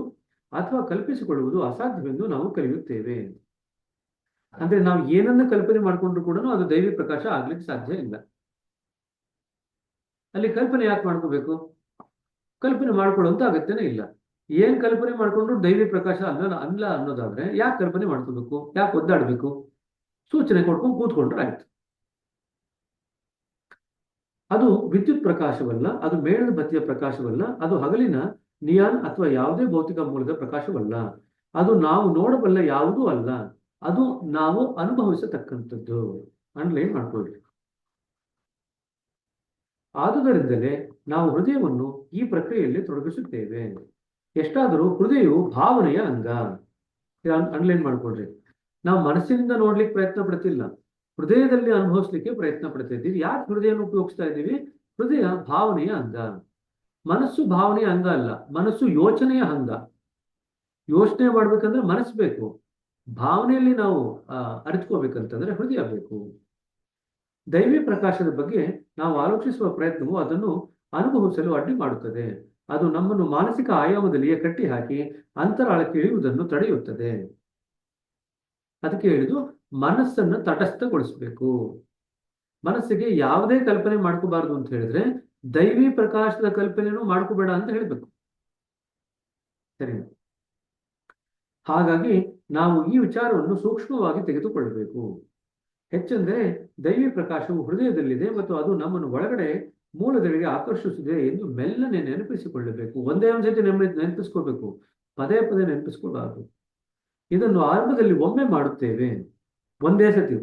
ಅಥವಾ ಕಲ್ಪಿಸಿಕೊಳ್ಳುವುದು ಅಸಾಧ್ಯವೆಂದು ನಾವು ಕಲಿಯುತ್ತೇವೆ. ಅಂದ್ರೆ ನಾವು ಏನನ್ನ ಕಲ್ಪನೆ ಮಾಡಿಕೊಂಡ್ರು ಕೂಡ ಅದು ದೈವಿ ಪ್ರಕಾಶ ಆಗ್ಲಿಕ್ಕೆ ಸಾಧ್ಯ ಇಲ್ಲ. ಅಲ್ಲಿ ಕಲ್ಪನೆ ಯಾಕೆ ಮಾಡ್ಕೋಬೇಕು? ಕಲ್ಪನೆ ಮಾಡ್ಕೊಳ್ಳುವಂತ ಅಗತ್ಯನೇ ಇಲ್ಲ. ಏನ್ ಕಲ್ಪನೆ ಮಾಡ್ಕೊಂಡ್ರು ದೈವಿ ಪ್ರಕಾಶ ಅಲ್ಲ ಅನ್ನೋದಾದ್ರೆ ಯಾಕೆ ಕಲ್ಪನೆ ಮಾಡ್ಕೋಬೇಕು? ಯಾಕೆ ಒದ್ದಾಡ್ಬೇಕು? ಸೂಚನೆ ಕೊಡ್ಕೊಂಡು ಕೂತ್ಕೊಂಡ್ರೆ ಆಯ್ತು. ಅದು ವಿದ್ಯುತ್ ಪ್ರಕಾಶವಲ್ಲ, ಅದು ಮೇಣದ ಬತ್ತಿಯ ಪ್ರಕಾಶವಲ್ಲ, ಅದು ಹಗಲಿನ ನಿಯಾನ್ ಅಥವಾ ಯಾವುದೇ ಭೌತಿಕ ಮೂಲದ ಪ್ರಕಾಶವಲ್ಲ, ಅದು ನಾವು ನೋಡಬಲ್ಲ ಯಾವುದೂ ಅಲ್ಲ, ಅದು ನಾವು ಅನುಭವಿಸತಕ್ಕಂಥದ್ದು. ಅಂಡರ್ಲೈನ್ ಮಾಡ್ಕೊಳ್ರಿ. ಆದುದರಿಂದಲೇ ನಾವು ಹೃದಯವನ್ನು ಈ ಪ್ರಕ್ರಿಯೆಯಲ್ಲಿ ತೊಡಗಿಸುತ್ತೇವೆ. ಎಷ್ಟಾದರೂ ಹೃದಯವು ಭಾವನೆಯ ಅಂಗ. ಅಂಡರ್ಲೈನ್ ಮಾಡ್ಕೊಳ್ರಿ. ನಾವು ಮನಸ್ಸಿನಿಂದ ನೋಡ್ಲಿಕ್ಕೆ ಪ್ರಯತ್ನ ಪಡ್ತಿಲ್ಲ, ಹೃದಯದಲ್ಲಿ ಅನುಭವಿಸ್ಲಿಕ್ಕೆ ಪ್ರಯತ್ನ ಪಡ್ತಾ ಇದ್ದೀವಿ. ಯಾಕೆ ಹೃದಯವನ್ನು ಉಪಯೋಗಿಸ್ತಾ ಇದ್ದೀವಿ? ಹೃದಯ ಭಾವನೆಯ ಅಂಗ. ಮನಸ್ಸು ಭಾವನೆಯ ಅಂಗ ಅಲ್ಲ, ಮನಸ್ಸು ಯೋಚನೆಯ ಅಂಗ. ಯೋಚನೆ ಮಾಡ್ಬೇಕಂದ್ರೆ ಮನಸ್ಸು ಬೇಕು. ಭಾವನೆಯಲ್ಲಿ ನಾವು ಅರಿತುಕೋಬೇಕಂತಂದ್ರೆ ಹೃದಯ ಬೇಕು. ದೈವಿ ಪ್ರಕಾಶದ ಬಗ್ಗೆ ನಾವು ಆಲೋಚಿಸುವ ಪ್ರಯತ್ನವು ಅದನ್ನು ಅನುಭವಿಸಲು ಅಡ್ಡಿ ಮಾಡುತ್ತದೆ. ಅದು ನಮ್ಮನ್ನು ಮಾನಸಿಕ ಆಯಾಮದಲ್ಲಿಯೇ ಕಟ್ಟಿ ಹಾಕಿ ಅಂತರಾಳಕ್ಕೆ ಇಳಿಯುವುದನ್ನು ತಡೆಯುತ್ತದೆ. ಅದಕ್ಕೆ ಹೇಳಿದು ಮನಸ್ಸನ್ನು ತಟಸ್ಥಗೊಳಿಸಬೇಕು. ಮನಸ್ಸಿಗೆ ಯಾವುದೇ ಕಲ್ಪನೆ ಮಾಡ್ಕೋಬಾರ್ದು ಅಂತ ಹೇಳಿದ್ರೆ ದೈವಿ ಪ್ರಕಾಶದ ಕಲ್ಪನೆನೂ ಮಾಡ್ಕೋಬೇಡ ಅಂತ ಹೇಳ್ಬೇಕು. ಸರಿ. ಹಾಗಾಗಿ ನಾವು ಈ ವಿಚಾರವನ್ನು ಸೂಕ್ಷ್ಮವಾಗಿ ತೆಗೆದುಕೊಳ್ಳಬೇಕು. ಹೆಚ್ಚೆಂದರೆ ದೈವಿ ಪ್ರಕಾಶವು ಹೃದಯದಲ್ಲಿದೆ ಮತ್ತು ಅದು ನಮ್ಮನ್ನು ಒಳಗಡೆ ಮೂಲಗಳಿಗೆ ಆಕರ್ಷಿಸಿದೆ ಎಂದು ಮೆಲ್ಲನೆ ನೆನಪಿಸಿಕೊಳ್ಳಬೇಕು. ಒಂದೇ ಒಂದ್ಸತಿ ನೆನಪಿಸ್ಕೋಬೇಕು, ಪದೇ ಪದೇ ನೆನಪಿಸ್ಕೊಳ್ಬಾರ್ದು. ಇದನ್ನು ಆರಂಭದಲ್ಲಿ ಒಮ್ಮೆ ಮಾಡುತ್ತೇವೆ, ಒಂದೇ ಸತಿ.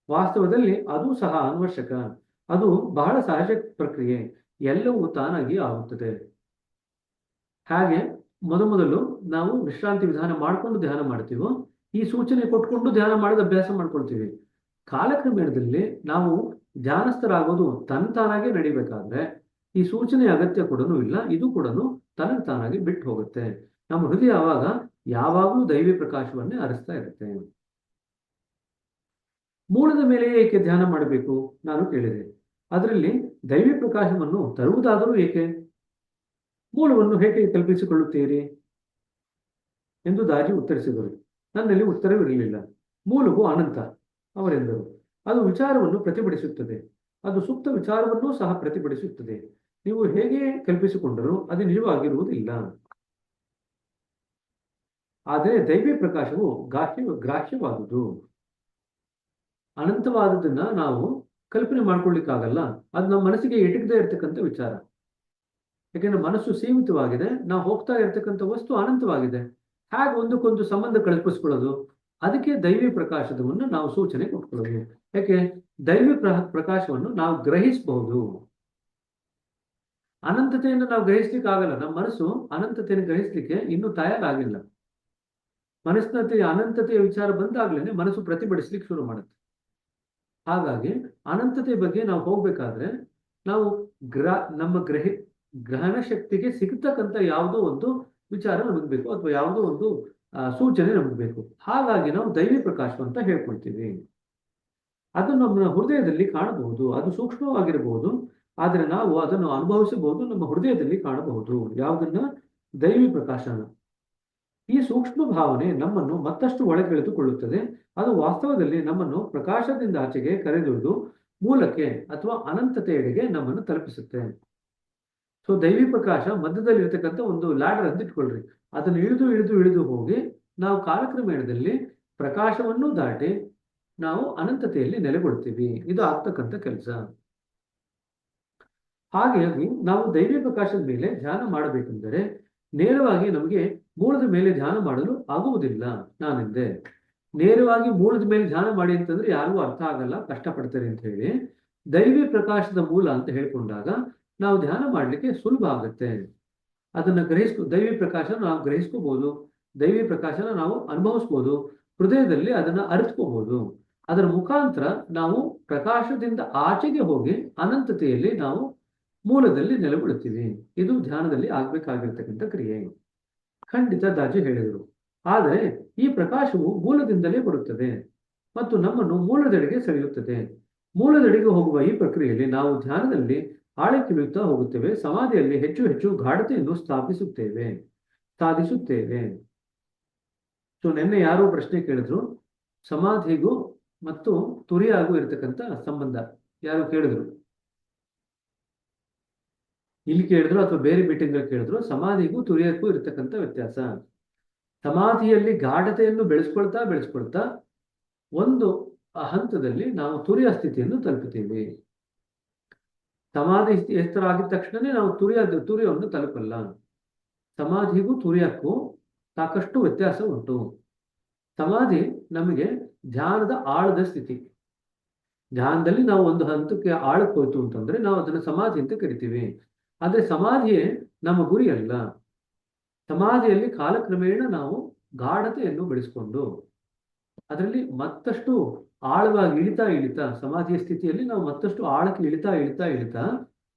ವಾಸ್ತವದಲ್ಲಿ ಅದು ಸಹ ಅವಶ್ಯಕ. ಅದು ಬಹಳ ಸಹಜ ಪ್ರಕ್ರಿಯೆ. ಎಲ್ಲವೂ ತಾನಾಗಿ ಆಗುತ್ತದೆ. ಹಾಗೆ ಮೊದಲು ನಾವು ವಿಶ್ರಾಂತಿ ವಿಧಾನ ಮಾಡಿಕೊಂಡು ಧ್ಯಾನ ಮಾಡ್ತೀವೋ, ಈ ಸೂಚನೆ ಕೊಟ್ಕೊಂಡು ಧ್ಯಾನ ಮಾಡೋದು ಅಭ್ಯಾಸ ಮಾಡ್ಕೊಳ್ತೀವಿ. ಕಾಲಕ್ರಮೇಣದಲ್ಲಿ ನಾವು ಧ್ಯಾನಸ್ಥರಾಗೋದು ತಾನಾಗೆ ನಡಿಬೇಕಾದ್ರೆ ಈ ಸೂಚನೆ ಅಗತ್ಯ ಕೂಡ ಇಲ್ಲ. ಇದು ಕೂಡ ತಾನಾಗಿ ಬಿಟ್ಟು ಹೋಗುತ್ತೆ. ನಮ್ಮ ಹೃದಯ ಆವಾಗ ಯಾವಾಗಲೂ ದೈವಿ ಪ್ರಕಾಶವನ್ನೇ ಹರಿಸ್ತಾ ಇರುತ್ತೆ. ಮೂಲದ ಮೇಲೆ ಏಕೆ ಧ್ಯಾನ ಮಾಡಬೇಕು ನಾನು ಕೇಳಿದೆ. ಅದರಲ್ಲಿ ದೈವಿ ಪ್ರಕಾಶವನ್ನು ತರುವುದಾದರೂ ಏಕೆ? ಮೂಲವನ್ನು ಹೇಗೆ ಕಲ್ಪಿಸಿಕೊಳ್ಳುತ್ತೀರಿ ಎಂದು ದಾಜಿ ಉತ್ತರಿಸಿದರು. ನನ್ನಲ್ಲಿ ಉತ್ತರವಿರಲಿಲ್ಲ. ಮೂಲವು ಅನಂತ ಅವರೆಂದರು. ಅದು ವಿಚಾರವನ್ನು ಪ್ರತಿಭಟಿಸುತ್ತದೆ. ಅದು ಸುಪ್ತ ವಿಚಾರವನ್ನೂ ಸಹ ಪ್ರತಿಭಟಿಸುತ್ತದೆ. ನೀವು ಹೇಗೆ ಕಲ್ಪಿಸಿಕೊಂಡರೂ ಅದು ನಿಜವಾಗಿರುವುದಿಲ್ಲ. ಆದರೆ ದೈವಿ ಪ್ರಕಾಶವು ಗ್ರಾಹ್ಯವಾದುದು. ಅನಂತವಾದದನ್ನ ನಾವು ಕಲ್ಪನೆ ಮಾಡ್ಕೊಳ್ಳಿಕ್ಕಾಗಲ್ಲ. ಅದು ನಮ್ಮ ಮನಸ್ಸಿಗೆ ಎಟಕದೇ ಇರ್ತಕ್ಕಂಥ ವಿಚಾರ. ಯಾಕೆಂದ್ರೆ ಮನಸ್ಸು ಸೀಮಿತವಾಗಿದೆ, ನಾವು ಹೋಗ್ತಾ ಇರ್ತಕ್ಕಂಥ ವಸ್ತು ಅನಂತವಾಗಿದೆ. ಹೇಗೆ ಒಂದಕ್ಕೊಂದು ಸಂಬಂಧ ಕಲ್ಪಿಸ್ಕೊಳ್ಳೋದು? ಅದಕ್ಕೆ ದೈವಿ ಪ್ರಕಾಶವನ್ನು ನಾವು ಸೂಚನೆ ಕೊಟ್ಕೊಳ್ಳೋದು. ಯಾಕೆ ದೈವಿ ಪ್ರಕಾಶವನ್ನು ನಾವು ಗ್ರಹಿಸಬಹುದು. ಅನಂತತೆಯನ್ನು ನಾವು ಗ್ರಹಿಸ್ಲಿಕ್ಕೆ ಆಗಲ್ಲ. ನಮ್ಮ ಮನಸ್ಸು ಅನಂತತೆಯನ್ನು ಗ್ರಹಿಸ್ಲಿಕ್ಕೆ ಇನ್ನೂ ತಯಾರಾಗಿಲ್ಲ. ಮನಸ್ಸಿನ ಅನಂತತೆಯ ವಿಚಾರ ಬಂದಾಗ್ಲೇನೆ ಮನಸ್ಸು ಪ್ರತಿಭಟಿಸ್ಲಿಕ್ಕೆ ಶುರು ಮಾಡುತ್ತೆ. ಹಾಗಾಗಿ ಅನಂತತೆ ಬಗ್ಗೆ ನಾವು ಹೋಗ್ಬೇಕಾದ್ರೆ ನಾವು ನಮ್ಮ ಗ್ರಹಣ ಶಕ್ತಿಗೆ ಸಿಗ್ತಕ್ಕಂಥ ಯಾವುದೋ ಒಂದು ವಿಚಾರ ನಮಗೆ ಬೇಕು, ಅಥವಾ ಯಾವುದೋ ಒಂದು ಸೂಚನೆ ನಮಗೆ ಬೇಕು. ಹಾಗಾಗಿ ನಾವು ದೈವಿ ಪ್ರಕಾಶ ಅಂತ ಹೇಳ್ಕೊಳ್ತೀವಿ. ಅದು ನಮ್ಮ ಹೃದಯದಲ್ಲಿ ಕಾಣಬಹುದು. ಅದು ಸೂಕ್ಷ್ಮವಾಗಿರಬಹುದು, ಆದರೆ ನಾವು ಅದನ್ನು ಅನುಭವಿಸಬಹುದು. ನಮ್ಮ ಹೃದಯದಲ್ಲಿ ಕಾಣಬಹುದು. ಯಾವುದನ್ನ? ದೈವಿ ಪ್ರಕಾಶನ. ಈ ಸೂಕ್ಷ್ಮ ಭಾವನೆ ನಮ್ಮನ್ನು ಮತ್ತಷ್ಟು ಒಳಗೆಳೆದುಕೊಳ್ಳುತ್ತದೆ. ಅದು ವಾಸ್ತವದಲ್ಲಿ ನಮ್ಮನ್ನು ಪ್ರಕಾಶದಿಂದ ಆಚೆಗೆ ಕರೆದೊಯ್ದು ಮೂಲಕ್ಕೆ ಅಥವಾ ಅನಂತತೆಯೆಡೆಗೆ ನಮ್ಮನ್ನು ತಲುಪಿಸುತ್ತೆ. ಸೊ ದೈವಿ ಪ್ರಕಾಶ ಮಧ್ಯದಲ್ಲಿ ಇರತಕ್ಕಂಥ ಒಂದು ಲ್ಯಾಡರ್ ಅಂತ ಇಟ್ಕೊಳ್ರಿ. ಅದನ್ನು ಇಳಿದು ಇಳಿದು ಇಳಿದು ಹೋಗಿ ನಾವು ಕಾಲಕ್ರಮೇಣದಲ್ಲಿ ಪ್ರಕಾಶವನ್ನು ದಾಟಿ ನಾವು ಅನಂತತೆಯಲ್ಲಿ ನೆಲೆಗೊಳ್ತೀವಿ. ಇದು ಆಗ್ತಕ್ಕಂಥ ಕೆಲಸ. ಹಾಗಾಗಿ ನಾವು ದೈವಿ ಪ್ರಕಾಶದ ಮೇಲೆ ಧ್ಯಾನ ಮಾಡಬೇಕೆಂದರೆ ನೇರವಾಗಿ ನಮಗೆ ಮೂಲದ ಮೇಲೆ ಧ್ಯಾನ ಮಾಡಲು ಆಗುವುದಿಲ್ಲ. ನಾನೆಂದೆ ನೇರವಾಗಿ ಮೂಲದ ಮೇಲೆ ಧ್ಯಾನ ಮಾಡಿ ಅಂತಂದ್ರೆ ಯಾರಿಗೂ ಅರ್ಥ ಆಗಲ್ಲ, ಕಷ್ಟಪಡ್ತಾರೆ ಅಂತ ಹೇಳಿ. ದೈವಿ ಪ್ರಕಾಶದ ಮೂಲ ಅಂತ ಹೇಳ್ಕೊಂಡಾಗ ನಾವು ಧ್ಯಾನ ಮಾಡಲಿಕ್ಕೆ ಸುಲಭ ಆಗುತ್ತೆ. ಅದನ್ನ ದೈವಿ ಪ್ರಕಾಶನ ನಾವು ಗ್ರಹಿಸ್ಕೋಬಹುದು. ದೈವಿ ಪ್ರಕಾಶನ ನಾವು ಅನುಭವಿಸ್ಬೋದು. ಹೃದಯದಲ್ಲಿ ಅದನ್ನ ಅರಿತ್ಕೋಬಹುದು. ಅದರ ಮುಖಾಂತರ ನಾವು ಪ್ರಕಾಶದಿಂದ ಆಚೆಗೆ ಹೋಗಿ ಅನಂತತೆಯಲ್ಲಿ ನಾವು ಮೂಲದಲ್ಲಿ ನೆಲೆಗೊಳ್ಳುತ್ತೀವಿ. ಇದು ಧ್ಯಾನದಲ್ಲಿ ಆಗ್ಬೇಕಾಗಿರ್ತಕ್ಕಂಥ ಕ್ರಿಯೆ. ಖಂಡಿತ ದಾಜಿ ಹೇಳಿದರು. ಆದರೆ ಈ ಪ್ರಕಾಶವು ಮೂಲದಿಂದಲೇ ಬರುತ್ತದೆ ಮತ್ತು ನಮ್ಮನ್ನು ಮೂಲದೆಡೆಗೆ ಸೆಳೆಯುತ್ತದೆ. ಮೂಲದೆಡೆಗೆ ಹೋಗುವ ಈ ಪ್ರಕ್ರಿಯೆಯಲ್ಲಿ ನಾವು ಧ್ಯಾನದಲ್ಲಿ ಆಳಕ್ಕಿಳಿಯುತ್ತಾ ಹೋಗುತ್ತೇವೆ. ಸಮಾಧಿಯಲ್ಲಿ ಹೆಚ್ಚು ಹೆಚ್ಚು ಗಾಢತೆಯನ್ನು ಸಾಧಿಸುತ್ತೇವೆ. ಸೊ ನಿನ್ನೆ ಯಾರೋ ಪ್ರಶ್ನೆ ಕೇಳಿದ್ರು, ಸಮಾಧಿಗೂ ಮತ್ತು ತುರಿಯಾಗೂ ಇರತಕ್ಕಂಥ ಸಂಬಂಧ ಯಾರು ಕೇಳಿದ್ರು? ಇಲ್ಲಿ ಕೇಳಿದ್ರು ಅಥವಾ ಬೇರೆ ಮೀಟಿಂಗ್ ಕೇಳಿದ್ರು. ಸಮಾಧಿಗೂ ತುರಿಯಕ್ಕೂ ಇರತಕ್ಕಂಥ ವ್ಯತ್ಯಾಸ. ಸಮಾಧಿಯಲ್ಲಿ ಗಾಢತೆಯನ್ನು ಬೆಳೆಸ್ಕೊಳ್ತಾ ಒಂದು ಹಂತದಲ್ಲಿ ನಾವು ತುರಿಯ ಸ್ಥಿತಿಯನ್ನು ತಲುಪುತ್ತೇವೆ. ಸಮಾಧಿ ಎತ್ತರ ಆಗಿದ ತಕ್ಷಣನೇ ನಾವು ತುರಿಯವನ್ನು ತಲುಪಲ್ಲ. ಸಮಾಧಿಗೂ ತುರಿಯಕ್ಕೂ ಸಾಕಷ್ಟು ವ್ಯತ್ಯಾಸ ಉಂಟು. ಸಮಾಧಿ ನಮಗೆ ಧ್ಯಾನದ ಆಳದ ಸ್ಥಿತಿ. ಧ್ಯಾನದಲ್ಲಿ ನಾವು ಒಂದು ಹಂತಕ್ಕೆ ಆಳಕ್ಕೆ ಹೋಯ್ತು ಅಂತಂದ್ರೆ ನಾವು ಅದನ್ನು ಸಮಾಧಿ ಅಂತ ಕರಿತೀವಿ. ಆದ್ರೆ ಸಮಾಧಿಯೇ ನಮ್ಮ ಗುರಿ ಅಲ್ಲ. ಸಮಾಧಿಯಲ್ಲಿ ಕಾಲಕ್ರಮೇಣ ನಾವು ಗಾಢತೆಯನ್ನು ಬೆಳೆಸ್ಕೊಂಡು ಅದರಲ್ಲಿ ಮತ್ತಷ್ಟು ಆಳವಾಗಿ ಇಳಿತಾ ಸಮಾಧಿಯ ಸ್ಥಿತಿಯಲ್ಲಿ ನಾವು ಮತ್ತಷ್ಟು ಆಳಕ್ಕೆ ಇಳಿತಾ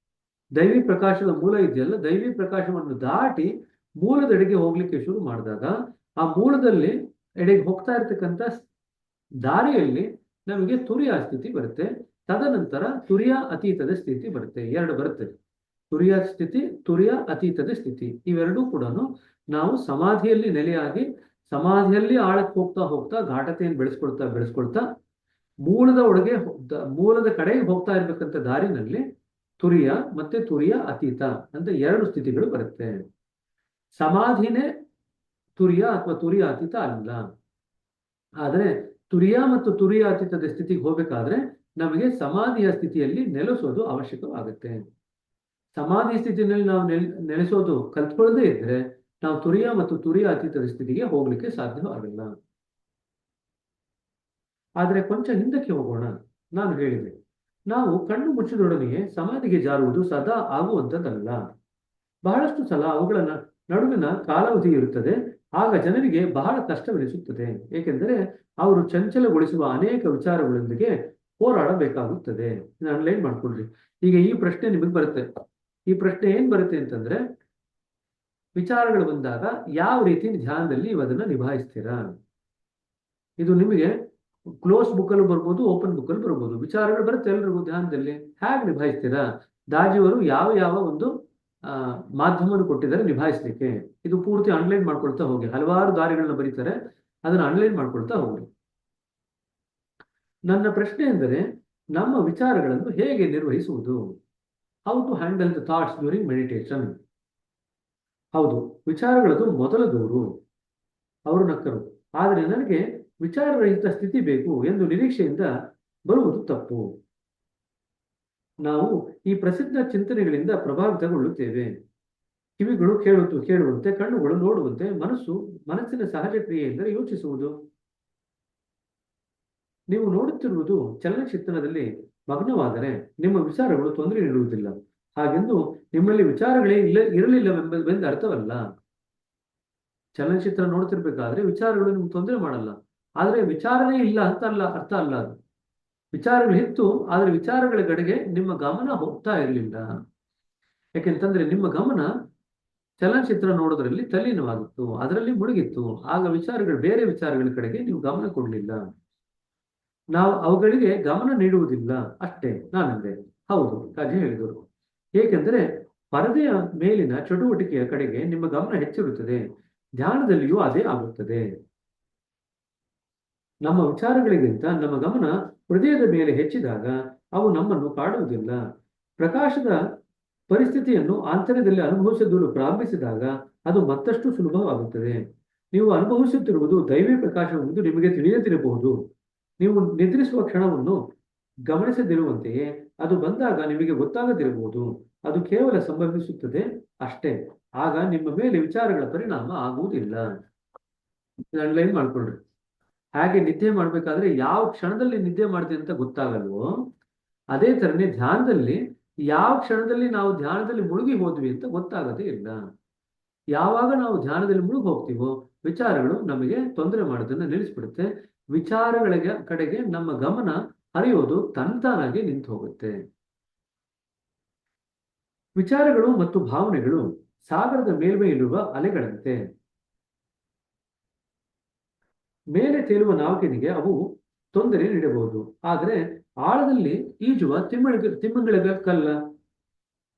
ದೈವಿ ಪ್ರಕಾಶದ ಮೂಲ ಇದೆಯಲ್ಲ, ದೈವಿ ಪ್ರಕಾಶವನ್ನು ದಾಟಿ ಮೂಲದೆಡೆಗೆ ಹೋಗ್ಲಿಕ್ಕೆ ಶುರು ಮಾಡಿದಾಗ ಆ ಮೂಲದಲ್ಲಿ ಎಡೆಗೆ ಹೋಗ್ತಾ ಇರ್ತಕ್ಕಂಥ ದಾರಿಯಲ್ಲಿ ನಮಗೆ ತುರಿಯ ಸ್ಥಿತಿ ಬರುತ್ತೆ. ತದನಂತರ ತುರಿಯ ಅತೀತದ ಸ್ಥಿತಿ ಬರುತ್ತೆ. ಎರಡು ಬರುತ್ತೆ, ತುರಿಯ ಸ್ಥಿತಿ, ತುರಿಯ ಅತೀತದ ಸ್ಥಿತಿ. ಇವೆರಡೂ ಕೂಡ ನಾವು ಸಮಾಧಿಯಲ್ಲಿ ನೆಲೆಯಾಗಿ ಸಮಾಧಿಯಲ್ಲಿ ಆಳಕ್ಕೆ ಹೋಗ್ತಾ ಘಾಟತೆಯನ್ನು ಬೆಳೆಸ್ಕೊಳ್ತಾ ಮೂಲದ ಕಡೆಗೆ ಹೋಗ್ತಾ ಇರ್ಬೇಕಂತ ದಾರಿನಲ್ಲಿ ತುರಿಯ ಮತ್ತೆ ತುರಿಯ ಅತೀತ ಅಂತ ಎರಡು ಸ್ಥಿತಿಗಳು ಬರುತ್ತೆ. ಸಮಾಧಿನೇ ತುರಿಯ ಅಥವಾ ತುರಿಯ ಅತೀತ ಅಲ್ಲ. ಆದರೆ ತುರಿಯ ಮತ್ತು ತುರಿಯ ಅತೀತದ ಸ್ಥಿತಿಗೆ ಹೋಗ್ಬೇಕಾದ್ರೆ ನಮಗೆ ಸಮಾಧಿಯ ಸ್ಥಿತಿಯಲ್ಲಿ ನೆಲೆಸೋದು ಅವಶ್ಯಕವಾಗುತ್ತೆ. ಸಮಾಧಿ ಸ್ಥಿತಿಯಲ್ಲಿ ನಾವು ನೆಲೆಸೋದು ಕಲ್ತ್ಕೊಳ್ಳದೇ ಇದ್ರೆ ನಾವು ತುರಿಯ ಮತ್ತು ತುರಿಯ ಅತೀತದ ಸ್ಥಿತಿಗೆ ಹೋಗ್ಲಿಕ್ಕೆ ಸಾಧ್ಯವಾಗಲ್ಲ. ಆದರೆ ಕೊಂಚ ಹಿಂದಕ್ಕೆ ಹೋಗೋಣ. ನಾನು ಹೇಳಿದೆ, ನಾವು ಕಣ್ಣು ಮುಚ್ಚಿದೊಡನೆಯೇ ಸಮಾಧಿಗೆ ಜಾರುವುದು ಸದಾ ಆಗುವಂಥದ್ದಲ್ಲ. ಬಹಳಷ್ಟು ಸಲ ಅವುಗಳ ನಡುವಿನ ಕಾಲಾವಧಿ ಇರುತ್ತದೆ. ಆಗ ಜನರಿಗೆ ಬಹಳ ಕಷ್ಟವೆನಿಸುತ್ತದೆ. ಏಕೆಂದರೆ ಅವರು ಚಂಚಲಗೊಳಿಸುವ ಅನೇಕ ವಿಚಾರಗಳೊಂದಿಗೆ ಹೋರಾಡಬೇಕಾಗುತ್ತದೆ. ಅನ್ಲೈನ್ ಮಾಡ್ಕೊಳ್ರಿ. ಈಗ ಈ ಪ್ರಶ್ನೆ ನಿಮಗೆ ಬರುತ್ತೆ. ಈ ಪ್ರಶ್ನೆ ಏನ್ ಬರುತ್ತೆ ಅಂತಂದ್ರೆ, ವಿಚಾರಗಳು ಬಂದಾಗ ಯಾವ ರೀತಿ ಧ್ಯಾನದಲ್ಲಿ ನೀವು ಅದನ್ನ ನಿಭಾಯಿಸ್ತೀರಾ? ಇದು ನಿಮಗೆ ಕ್ಲೋಸ್ ಬುಕ್ಕಲ್ಲೂ ಬರ್ಬೋದು, ಓಪನ್ ಬುಕ್ಕಲ್ಲಿ ಬರ್ಬೋದು. ವಿಚಾರಗಳು ಬರುತ್ತೆ ಎಲ್ರಿಗೂ. ಧ್ಯಾನದಲ್ಲಿ ಹೇಗೆ ನಿಭಾಯಿಸ್ತೀರಾ? ದಾಜಿಯವರು ಯಾವ ಒಂದು ಮಾಧ್ಯಮವನ್ನು ಕೊಟ್ಟಿದ್ದಾರೆ ನಿಭಾಯಿಸ್ಲಿಕ್ಕೆ. ಇದು ಪೂರ್ತಿ ಆನ್ಲೈನ್ ಮಾಡ್ಕೊಳ್ತಾ ಹೋಗಿ. ಹಲವಾರು ದಾರಿಗಳನ್ನ ಬರೀತಾರೆ, ಅದನ್ನ ಆನ್ಲೈನ್ ಮಾಡ್ಕೊಳ್ತಾ ಹೋಗಿ. ನನ್ನ ಪ್ರಶ್ನೆ ಎಂದರೆ, ನಮ್ಮ ವಿಚಾರಗಳನ್ನು ಹೇಗೆ ನಿರ್ವಹಿಸುವುದು? How to handle the thoughts during meditation. ಹೌದು, ವಿಚಾರಗಳದು ಮೊದಲ ದೂರು. ಅವರು ನಕ್ಕರು. ಆದರೆ ನನಗೆ ವಿಚಾರರಹಿತ ಸ್ಥಿತಿ ಬೇಕು ಎಂದು ನಿರೀಕ್ಷೆಯಿಂದ ಬರುವುದು ತಪ್ಪು. ನಾವು ಈ ಪ್ರಸಿದ್ಧ ಚಿಂತನೆಗಳಿಂದ ಪ್ರಭಾವಿತಗೊಳ್ಳುತ್ತೇವೆ. ಕಿವಿಗಳು ಕೇಳುವಂತೆ, ಕಣ್ಣುಗಳು ನೋಡುವಂತೆ, ಮನಸ್ಸಿನ ಸಹಜ ಕ್ರಿಯೆ ಎಂದರೆ ಯೋಚಿಸುವುದು. ನೀವು ನೋಡುತ್ತಿರುವುದು ಚಲನಚಿತ್ರಣದಲ್ಲಿ ಮಗ್ನವಾದರೆ ನಿಮ್ಮ ವಿಚಾರಗಳು ತೊಂದರೆ ನೀಡುವುದಿಲ್ಲ. ಹಾಗೆಂದು ನಿಮ್ಮಲ್ಲಿ ವಿಚಾರಗಳೇ ಇರಲಿಲ್ಲವೆಂಬ ಅರ್ಥವಲ್ಲ. ಚಲನಚಿತ್ರ ನೋಡ್ತಿರ್ಬೇಕಾದ್ರೆ ವಿಚಾರಗಳು ನಿಮ್ಗೆ ತೊಂದರೆ ಮಾಡಲ್ಲ. ಆದ್ರೆ ವಿಚಾರನೇ ಇಲ್ಲ ಅಂತ ಅರ್ಥ ಅಲ್ಲ ಅದು. ವಿಚಾರಗಳಿತ್ತು, ಆದ್ರೆ ವಿಚಾರಗಳ ಕಡೆಗೆ ನಿಮ್ಮ ಗಮನ ಹೋಗ್ತಾ ಇರಲಿಲ್ಲ. ಯಾಕೆಂತಂದ್ರೆ ನಿಮ್ಮ ಗಮನ ಚಲನಚಿತ್ರ ನೋಡೋದ್ರಲ್ಲಿ ತಲ್ಲೀನವಾಗಿತ್ತು, ಅದರಲ್ಲಿ ಮುಳುಗಿತ್ತು. ಆಗ ಬೇರೆ ವಿಚಾರಗಳ ಕಡೆಗೆ ನೀವು ಗಮನ ಕೊಡಲಿಲ್ಲ. ನಾವು ಅವುಗಳಿಗೆ ಗಮನ ನೀಡುವುದಿಲ್ಲ ಅಷ್ಟೇ ನಾನಂದೆ. ಹೌದು, ಕಾಜಿ ಹೇಳಿದರು. ಏಕೆಂದರೆ ಪರದೆಯ ಮೇಲಿನ ಚಟುವಟಿಕೆಯ ಕಡೆಗೆ ನಿಮ್ಮ ಗಮನ ಹೆಚ್ಚಿರುತ್ತದೆ, ಧ್ಯಾನದಲ್ಲಿಯೂ ಅದೇ ಆಗುತ್ತದೆ. ನಮ್ಮ ವಿಚಾರಗಳಿಗಿಂತ ನಮ್ಮ ಗಮನ ಹೃದಯದ ಮೇಲೆ ಹೆಚ್ಚಿದಾಗ ಅವು ನಮ್ಮನ್ನು ಕಾಡುವುದಿಲ್ಲ. ಪ್ರಕಾಶದ ಪರಿಸ್ಥಿತಿಯನ್ನು ಆಂತರ್ಯದಲ್ಲಿ ಅನುಭವಿಸಲು ಪ್ರಾರಂಭಿಸಿದಾಗ ಅದು ಮತ್ತಷ್ಟು ಸುಲಭವಾಗುತ್ತದೆ. ನೀವು ಅನುಭವಿಸುತ್ತಿರುವುದು ದೈವಿ ಪ್ರಕಾಶವೆಂದು ನಿಮಗೆ ತಿಳಿಯದಿರಬಹುದು. ನೀವು ನಿದ್ರಿಸುವ ಕ್ಷಣವನ್ನು ಗಮನಿಸದಿರುವಂತೆಯೇ ಅದು ಬಂದಾಗ ನಿಮಗೆ ಗೊತ್ತಾಗದಿರಬಹುದು. ಅದು ಕೇವಲ ಸಂಭವಿಸುತ್ತದೆ ಅಷ್ಟೇ. ಆಗ ನಿಮ್ಮ ಮೇಲೆ ವಿಚಾರಗಳ ಪರಿಣಾಮ ಆಗುವುದಿಲ್ಲ. ಅಂಡರ್ಲೈನ್ ಮಾಡ್ಕೊಳ್ರಿ. ಹಾಗೆ ನಿದ್ದೆ ಮಾಡ್ಬೇಕಾದ್ರೆ ಯಾವ ಕ್ಷಣದಲ್ಲಿ ನಿದ್ದೆ ಮಾಡ್ತೀವಿ ಅಂತ ಗೊತ್ತಾಗಲ್ವೋ, ಅದೇ ತರನೇ ಧ್ಯಾನದಲ್ಲಿ ಯಾವ ಕ್ಷಣದಲ್ಲಿ ನಾವು ಧ್ಯಾನದಲ್ಲಿ ಮುಳುಗಿ ಹೋದ್ವಿ ಅಂತ ಗೊತ್ತಾಗದೇ ಇಲ್ಲ. ಯಾವಾಗ ನಾವು ಧ್ಯಾನದಲ್ಲಿ ಮುಳುಗಿ ಹೋಗ್ತೀವೋ ವಿಚಾರಗಳು ನಮಗೆ ತೊಂದರೆ ಮಾಡೋದನ್ನ ನಿಲ್ಲಿಸ್ಬಿಡುತ್ತೆ. ವಿಚಾರಗಳ ಕಡೆಗೆ ನಮ್ಮ ಗಮನ ಹರಿಯೋದು ತಂತಾನಾಗಿ ನಿಂತು ಹೋಗುತ್ತೆ. ವಿಚಾರಗಳು ಮತ್ತು ಭಾವನೆಗಳು ಸಾಗರದ ಮೇಲ್ಮೈಯಿರುವ ಅಲೆಗಳಂತೆ. ಮೇಲೆ ತೇಲುವ ನಾವಿಕನಿಗೆ ಅವು ತೊಂದರೆ ನೀಡಬಹುದು, ಆದರೆ ಆಳದಲ್ಲಿ ಈಜುವ ತಿಮಿಂಗಿಲಕ್ಕಲ್ಲ.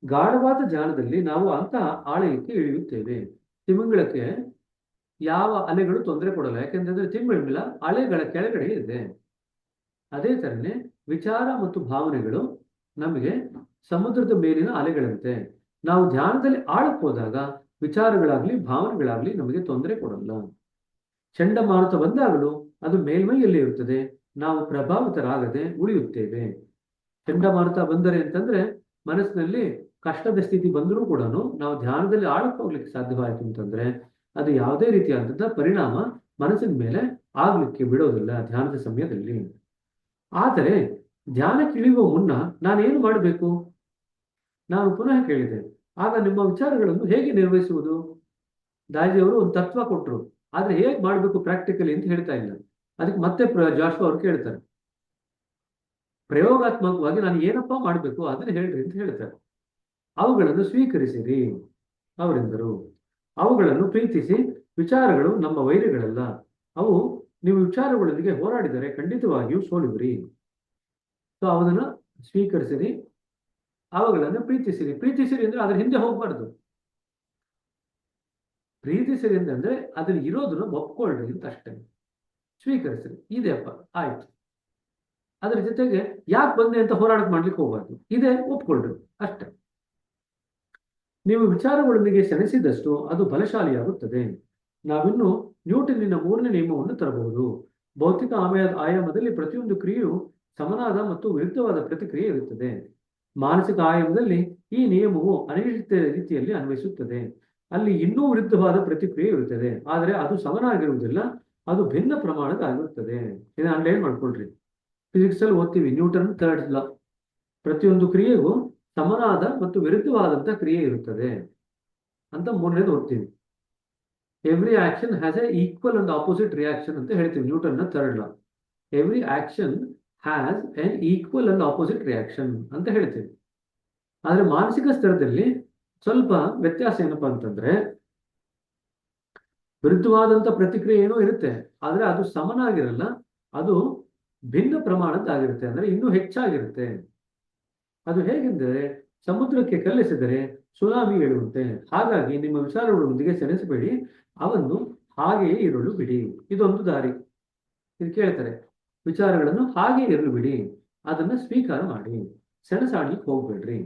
ಗಾಢವಾದ ಜಾಲದಲ್ಲಿ ನಾವು ಅಂತಹ ಆಳಕ್ಕೆ ಇಳಿಯುತ್ತೇವೆ. ತಿಮಿಂಗಿಲಕ್ಕೆ ಯಾವ ಅಲೆಗಳು ತೊಂದರೆ ಕೊಡಲ್ಲ, ಯಾಕೆಂದ್ರೆ ತಿಮಿಂಗಿಲ ಅಲೆಗಳ ಕೆಳಗಡೆ ಇದೆ. ಅದೇ ತರನೇ ವಿಚಾರ ಮತ್ತು ಭಾವನೆಗಳು ನಮಗೆ ಸಮುದ್ರದ ಮೇಲಿನ ಅಲೆಗಳಂತೆ. ನಾವು ಧ್ಯಾನದಲ್ಲಿ ಆಳಕ್ಕೆ ಹೋದಾಗ ವಿಚಾರಗಳಾಗ್ಲಿ ಭಾವನೆಗಳಾಗ್ಲಿ ನಮಗೆ ತೊಂದರೆ ಕೊಡಲ್ಲ. ಚಂಡಮಾರುತ ಬಂದಾಗಲೂ ಅದು ಮೇಲ್ಮೈಯಲ್ಲಿ ಇರುತ್ತದೆ, ನಾವು ಪ್ರಭಾವಿತರಾಗದೆ ಉಳಿಯುತ್ತೇವೆ. ಚಂಡಮಾರುತ ಬಂದರೆ ಅಂತಂದ್ರೆ ಮನಸ್ಸಿನಲ್ಲಿ ಕಷ್ಟದ ಸ್ಥಿತಿ ಬಂದರೂ ಕೂಡ ನಾವು ಧ್ಯಾನದಲ್ಲಿ ಆಳಕ್ಕೆ ಹೋಗ್ಲಿಕ್ಕೆ ಸಾಧ್ಯವಾಯಿತು ಅಂತಂದ್ರೆ ಅದು ಯಾವುದೇ ರೀತಿಯಾದಂತಹ ಪರಿಣಾಮ ಮನಸ್ಸಿನ ಮೇಲೆ ಆಗ್ಲಿಕ್ಕೆ ಬಿಡೋದಿಲ್ಲ ಧ್ಯಾನದ ಸಮಯದಲ್ಲಿ. ಆದರೆ ಧ್ಯಾನಕ್ಕೆ ಇಳಿಯುವ ಮುನ್ನ ನಾನೇನು ಮಾಡಬೇಕು? ನಾನು ಪುನಃ ಕೇಳಿದೆ, ಆಗ ನಿಮ್ಮ ವಿಚಾರಗಳನ್ನು ಹೇಗೆ ನಿರ್ವಹಿಸುವುದು? ದಾಜಿಯವರು ಒಂದು ತತ್ವ ಕೊಟ್ಟರು, ಆದ್ರೆ ಹೇಗೆ ಮಾಡಬೇಕು ಪ್ರಾಕ್ಟಿಕಲಿ ಅಂತ ಹೇಳ್ತಾ ಇಲ್ಲ. ಅದಕ್ಕೆ ಮತ್ತೆ ಜಾಶ್ವಾ ಅವ್ರು ಕೇಳ್ತಾರೆ, ಪ್ರಯೋಗಾತ್ಮಕವಾಗಿ ನಾನು ಏನಪ್ಪಾ ಮಾಡಬೇಕು ಅದನ್ನ ಹೇಳ್ರಿ ಅಂತ ಹೇಳ್ತಾರೆ. ಅವುಗಳನ್ನು ಸ್ವೀಕರಿಸಿರಿ ಅವರೆಂದರು. ಅವುಗಳನ್ನು ಪ್ರೀತಿಸಿ. ವಿಚಾರಗಳು ನಮ್ಮ ವೈರಿಗಳಲ್ಲ. ಅವು ನೀವು ವಿಚಾರಗಳೊಂದಿಗೆ ಹೋರಾಡಿದರೆ ಖಂಡಿತವಾಗಿಯೂ ಸೋಲುವಿರಿ. ಸೊ ಅವನ್ನ ಸ್ವೀಕರಿಸಿರಿ, ಅವುಗಳನ್ನು ಪ್ರೀತಿಸಿರಿ. ಪ್ರೀತಿಸಿರಿ ಅಂದ್ರೆ ಅದ್ರ ಹಿಂದೆ ಹೋಗ್ಬಾರ್ದು. ಪ್ರೀತಿಸಿರಿ ಅಂತಂದ್ರೆ ಅದ್ರಲ್ಲಿ ಇರೋದನ್ನ ಒಪ್ಕೊಳ್ರಿ ಅಂತ ಅಷ್ಟೇ. ಸ್ವೀಕರಿಸಿರಿ, ಇದೆಯಪ್ಪ ಆಯ್ತು. ಅದ್ರ ಜೊತೆಗೆ ಯಾಕೆ ಬಂದೆ ಅಂತ ಹೋರಾಟ ಮಾಡ್ಲಿಕ್ಕೆ ಹೋಗ್ಬಾರ್ದು, ಇದೇ ಒಪ್ಕೊಳ್ರಿ ಅಷ್ಟೇ. ನೀವು ವಿಚಾರಗಳೊಂದಿಗೆ ಸೆಣಸಿದಷ್ಟು ಅದು ಬಲಶಾಲಿಯಾಗುತ್ತದೆ. ನಾವಿನ್ನು ನ್ಯೂಟನ್ನಿನ 3ನೇ ನಿಯಮವನ್ನು ತರಬಹುದು. ಭೌತಿಕ ಆಯಾಮದಲ್ಲಿ ಪ್ರತಿಯೊಂದು ಕ್ರಿಯೆಯು ಸಮನಾದ ಮತ್ತು ವಿರುದ್ಧವಾದ ಪ್ರತಿಕ್ರಿಯೆ ಇರುತ್ತದೆ. ಮಾನಸಿಕ ಆಯಾಮದಲ್ಲಿ ಈ ನಿಯಮವು ಅನಿಶ್ಚಿತ ರೀತಿಯಲ್ಲಿ ಅನ್ವಯಿಸುತ್ತದೆ. ಅಲ್ಲಿ ಇನ್ನೂ ವಿರುದ್ಧವಾದ ಪ್ರತಿಕ್ರಿಯೆ ಇರುತ್ತದೆ, ಆದರೆ ಅದು ಸಮನಾಗಿರುವುದಿಲ್ಲ, ಅದು ಭಿನ್ನ ಪ್ರಮಾಣದ ಆಗಿರುತ್ತದೆ. ಇದನ್ನ ಅಂಡರ್ಲೈನ್ ಮಾಡ್ಕೊಳ್ರಿ. ಫಿಸಿಕ್ಸ್ ಅಲ್ಲಿ ಓದ್ತೀವಿ ನ್ಯೂಟನ್ ಥರ್ಡ್ ಲಾ. ಪ್ರತಿಯೊಂದು ಕ್ರಿಯೆಗೂ ಸಮನಾದ ಮತ್ತು ವಿರುದ್ಧವಾದಂತಹ ಕ್ರಿಯೆ ಇರುತ್ತದೆ ಅಂತ 3ನೇದು ಓದ್ತೀವಿ. Every action has A equal and opposite reaction ಅಂತ ಹೇಳ್ತೀವಿ ನ್ಯೂಟನ್ ನ third law. Every action has N equal and opposite reaction ಅಂತ ಹೇಳ್ತೀವಿ. ಆದ್ರೆ ಮಾನಸಿಕ ಸ್ತರದಲ್ಲಿ ಸ್ವಲ್ಪ ವ್ಯತ್ಯಾಸ ಏನಪ್ಪಾ ಅಂತಂದ್ರೆ ವಿರುದ್ಧವಾದಂತ ಪ್ರತಿಕ್ರಿಯೆ ಏನೋ ಇರುತ್ತೆ, ಆದ್ರೆ ಅದು ಸಮನಾಗಿರಲ್ಲ, ಅದು ಭಿನ್ನ ಪ್ರಮಾಣದ್ದಾಗಿರುತ್ತೆ, ಅಂದ್ರೆ ಇನ್ನೂ ಹೆಚ್ಚಾಗಿರುತ್ತೆ. ಅದು ಹೇಗೆಂದರೆ ಸಮುದ್ರಕ್ಕೆ ಕಲ್ಲಿಸಿದರೆ ಸುನಾಮಿ ಏಳುವಂತೆ. ಹಾಗಾಗಿ ನಿಮ್ಮ ವಿಚಾರಗಳೊಂದಿಗೆ ಸೆಣಸಬೇಡಿ, ಅವನ್ನು ಹಾಗೆಯೇ ಇರಲು ಬಿಡಿ. ಇದೊಂದು ದಾರಿ. ಇದು ಕೇಳ್ತಾರೆ, ವಿಚಾರಗಳನ್ನು ಹಾಗೆ ಇರಲು ಬಿಡಿ, ಅದನ್ನ ಸ್ವೀಕಾರ ಮಾಡಿ, ಸೆಣಸಾಡ್ಲಿಕ್ಕೆ ಹೋಗ್ಬೇಡ್ರಿ.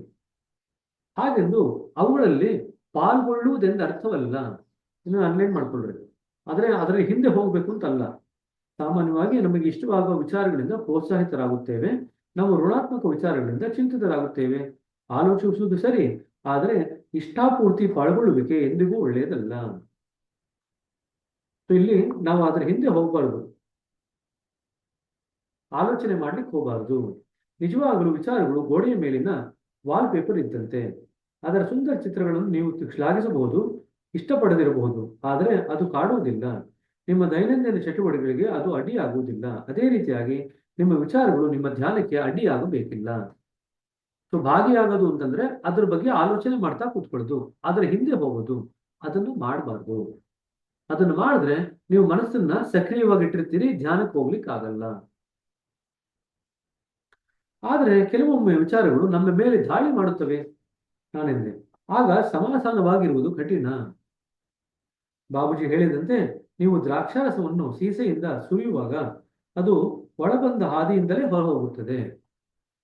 ಹಾಗೆಂದು ಅವುಗಳಲ್ಲಿ ಪಾಲ್ಗೊಳ್ಳುವುದೆಂದು ಅರ್ಥವಲ್ಲ. ಇನ್ನು ಅನ್ಲೈನ್ ಮಾಡ್ಕೊಳ್ರಿ. ಆದ್ರೆ ಅದರ ಹಿಂದೆ ಹೋಗ್ಬೇಕು ಅಂತಲ್ಲ. ಸಾಮಾನ್ಯವಾಗಿ ನಮಗೆ ಇಷ್ಟವಾಗುವ ವಿಚಾರಗಳಿಂದ ಪ್ರೋತ್ಸಾಹಿತರಾಗುತ್ತೇವೆ, ನಾವು ಋಣಾತ್ಮಕ ವಿಚಾರಗಳಿಂದ ಚಿಂತಿತರಾಗುತ್ತೇವೆ. ಆಲೋಚಿಸುವುದು ಸರಿ, ಆದರೆ ಇಷ್ಟಾಪೂರ್ತಿ ಪಾಲ್ಗೊಳ್ಳುವಿಕೆ ಎಂದಿಗೂ ಒಳ್ಳೆಯದಲ್ಲ. ಇಲ್ಲಿ ನಾವು ಅದರ ಹಿಂದೆ ಹೋಗಬಾರ್ದು. ಆಲೋಚನೆ ಮಾಡ್ಲಿಕ್ಕೆ ಹೋಗಬಾರದು. ನಿಜವಾಗಲೂ ವಿಚಾರಗಳು ಗೋಡೆಯ ಮೇಲಿನ ವಾಲ್ ಪೇಪರ್ ಇದ್ದಂತೆ. ಅದರ ಸುಂದರ ಚಿತ್ರಗಳನ್ನು ನೀವು ಶ್ಲಾಘಿಸಬಹುದು, ಇಷ್ಟಪಡದಿರಬಹುದು, ಆದರೆ ಅದು ಕಾಡುವುದಿಲ್ಲ. ನಿಮ್ಮ ದೈನಂದಿನ ಚಟುವಟಿಕೆಗಳಿಗೆ ಅದು ಅಡ್ಡಿಯಾಗುವುದಿಲ್ಲ. ಅದೇ ರೀತಿಯಾಗಿ ನಿಮ್ಮ ವಿಚಾರಗಳು ನಿಮ್ಮ ಧ್ಯಾನಕ್ಕೆ ಅಡ್ಡಿಯಾಗಬೇಕಿಲ್ಲ. ಸೊ ಭಾಗಿಯಾಗೋದು ಅಂತಂದ್ರೆ ಅದ್ರ ಬಗ್ಗೆ ಆಲೋಚನೆ ಮಾಡ್ತಾ ಕೂತ್ಕೊಳ್ಳೋದು, ಅದರ ಹಿಂದೆ ಹೋಗೋದು, ಅದನ್ನು ಮಾಡಬಾರ್ದು. ಅದನ್ನು ಮಾಡಿದ್ರೆ ನೀವು ಮನಸ್ಸನ್ನ ಸಕ್ರಿಯವಾಗಿಟ್ಟಿರ್ತೀರಿ, ಧ್ಯಾನಕ್ಕೆ ಹೋಗ್ಲಿಕ್ಕೆ ಆಗಲ್ಲ. ಆದ್ರೆ ಕೆಲವೊಮ್ಮೆ ವಿಚಾರಗಳು ನಮ್ಮ ಮೇಲೆ ದಾಳಿ ಮಾಡುತ್ತವೆ ನಾನೆಂದೆ. ಆಗ ಸಮಾಧಾನವಾಗಿರುವುದು ಕಠಿಣ. ಬಾಬುಜಿ ಹೇಳಿದಂತೆ, ನೀವು ದ್ರಾಕ್ಷಾರಸವನ್ನು ಸೀಸೆಯಿಂದ ಸುರಿಯುವಾಗ ಅದು ಒಳಬಂದ ಹಾದಿಯಿಂದಲೇ ಹೊರ ಹೋಗುತ್ತದೆ.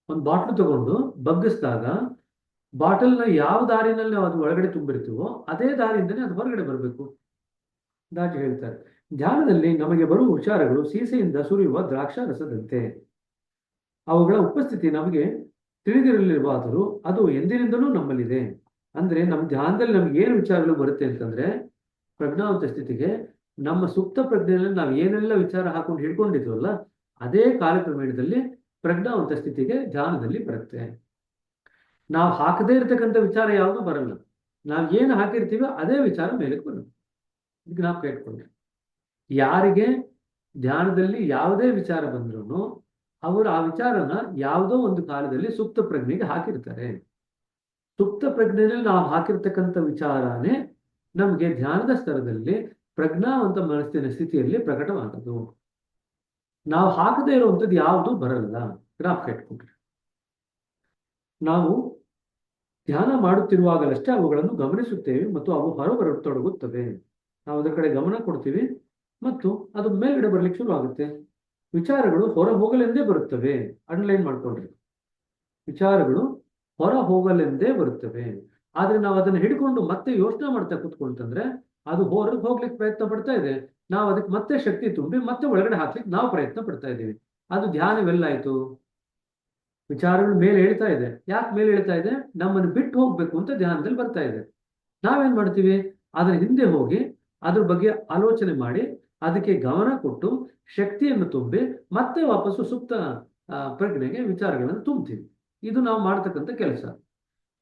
ಒಂದು ಬಾಟ್ಲು ತಗೊಂಡು ಬಗ್ಗಿಸಿದಾಗ ಬಾಟಲ್ನ ಯಾವ ದಾರಿನಲ್ಲಿ ಅದು ಒಳಗಡೆ ತುಂಬಿರ್ತೀವೋ ಅದೇ ದಾರಿಯಿಂದಲೇ ಅದು ಹೊರಗಡೆ ಬರಬೇಕು. ದಾಜಿ ಹೇಳ್ತಾರೆ, ಧ್ಯಾನದಲ್ಲಿ ನಮಗೆ ಬರುವ ವಿಚಾರಗಳು ಸೀಸೆಯಿಂದ ಸುರಿಯುವ ದ್ರಾಕ್ಷಾರಸದಂತೆ. ಅವುಗಳ ಉಪಸ್ಥಿತಿ ನಮಗೆ ತಿಳಿದಿರಲಿಲ್ಲವಾದರೂ ಅದು ಎಂದಿನಿಂದಲೂ ನಮ್ಮಲ್ಲಿದೆ. ಅಂದ್ರೆ ನಮ್ಮ ಧ್ಯಾನದಲ್ಲಿ ನಮ್ಗೆ ಏನು ವಿಚಾರಗಳು ಬರುತ್ತೆ ಅಂತಂದ್ರೆ, ಪ್ರಜ್ಞಾವಂತ ಸ್ಥಿತಿಗೆ ನಮ್ಮ ಸುಪ್ತ ಪ್ರಜ್ಞೆಯಲ್ಲಿ ನಾವು ಏನೆಲ್ಲ ವಿಚಾರ ಹಾಕೊಂಡು ಹಿಡ್ಕೊಂಡಿದ್ವಲ್ಲ ಅದೇ ಕಾಲಕ್ರಮೇಣದಲ್ಲಿ ಪ್ರಜ್ಞಾವಂತ ಸ್ಥಿತಿಗೆ ಧ್ಯಾನದಲ್ಲಿ ಬರುತ್ತೆ. ನಾವು ಹಾಕದೇ ಇರತಕ್ಕಂಥ ವಿಚಾರ ಯಾವುದು ಬರಲ್ಲ. ನಾವು ಏನು ಹಾಕಿರ್ತೀವೋ ಅದೇ ವಿಚಾರ ಮೇಲಕ್ಕೆ ಬರುತ್ತೆ. ಜ್ಞಾಪಕ ಇಟ್ಕೊಂಡ್ರೆ, ಯಾರಿಗೆ ಧ್ಯಾನದಲ್ಲಿ ಯಾವುದೇ ವಿಚಾರ ಬಂದ್ರು ಅವರು ಆ ವಿಚಾರನ ಯಾವುದೋ ಒಂದು ಕಾಲದಲ್ಲಿ ಸುಪ್ತ ಪ್ರಜ್ಞೆಗೆ ಹಾಕಿರ್ತಾರೆ. ಸುಪ್ತ ಪ್ರಜ್ಞೆಯಲ್ಲಿ ನಾವು ಹಾಕಿರ್ತಕ್ಕಂಥ ವಿಚಾರನೇ ನಮಗೆ ಧ್ಯಾನದ ಸ್ತರದಲ್ಲಿ ಪ್ರಜ್ಞಾವಂತ ಮನಸ್ಸಿನ ಸ್ಥಿತಿಯಲ್ಲಿ ಪ್ರಕಟವಾಗದು. ನಾವು ಹಾಕದೇ ಇರುವಂಥದ್ದು ಯಾವುದು ಬರಲ್ಲ. ಜ್ಞಾಪಕ ಇಟ್ಕೊಂಡ್ರೆ, ನಾವು ಧ್ಯಾನ ಮಾಡುತ್ತಿರುವಾಗಲಷ್ಟೇ ಅವುಗಳನ್ನು ಗಮನಿಸುತ್ತೇವೆ ಮತ್ತು ಅವು ಹೊರಬರತೊಡಗುತ್ತವೆ. ನಾವು ಅದರ ಕಡೆ ಗಮನ ಕೊಡ್ತೀವಿ ಮತ್ತು ಅದು ಮೇಲ್ಗಡೆ ಬರ್ಲಿಕ್ಕೆ ಶುರು ಆಗುತ್ತೆ. ವಿಚಾರಗಳು ಹೊರ ಹೋಗಲೆಂದೇ ಬರುತ್ತವೆ. ಅಂಡರ್ಲೈನ್ ಮಾಡ್ಕೊಳ್ರಿ, ವಿಚಾರಗಳು ಹೊರ ಹೋಗಲೆಂದೇ ಬರುತ್ತವೆ. ಆದ್ರೆ ನಾವು ಅದನ್ನು ಹಿಡ್ಕೊಂಡು ಮತ್ತೆ ಯೋಚನೆ ಮಾಡ್ತಾ ಕೂತ್ಕೊಂತಂದ್ರೆ ಅದು ಹೊರಗೆ ಹೋಗ್ಲಿಕ್ಕೆ ಪ್ರಯತ್ನ ಪಡ್ತಾ ಇದೆ. ನಾವು ಅದಕ್ಕೆ ಮತ್ತೆ ಶಕ್ತಿ ತುಂಬಿ ಮತ್ತೆ ಒಳಗಡೆ ಹಾಕ್ಲಿಕ್ಕೆ ನಾವು ಪ್ರಯತ್ನ ಪಡ್ತಾ ಇದ್ದೀವಿ. ಅದು ಧ್ಯಾನವೆಲ್ಲಾಯ್ತು? ವಿಚಾರಗಳು ಮೇಲೆ ಹೇಳ್ತಾ ಇದೆ. ಯಾಕೆ ಮೇಲೆ ಹೇಳ್ತಾ ಇದೆ? ನಮ್ಮನ್ನು ಬಿಟ್ಟು ಹೋಗ್ಬೇಕು ಅಂತ ಧ್ಯಾನದಲ್ಲಿ ಬರ್ತಾ ಇದೆ. ನಾವೇನ್ ಮಾಡ್ತೀವಿ? ಅದರ ಹಿಂದೆ ಹೋಗಿ ಅದ್ರ ಬಗ್ಗೆ ಆಲೋಚನೆ ಮಾಡಿ ಅದಕ್ಕೆ ಗಮನ ಕೊಟ್ಟು ಶಕ್ತಿಯನ್ನು ತುಂಬಿ ಮತ್ತೆ ವಾಪಸ್ಸು ಸುಪ್ತ ಪ್ರಜ್ಞೆಗೆ ವಿಚಾರಗಳನ್ನು ತುಂಬ್ತೀವಿ. ಇದು ನಾವು ಮಾಡ್ತಕ್ಕಂಥ ಕೆಲಸ.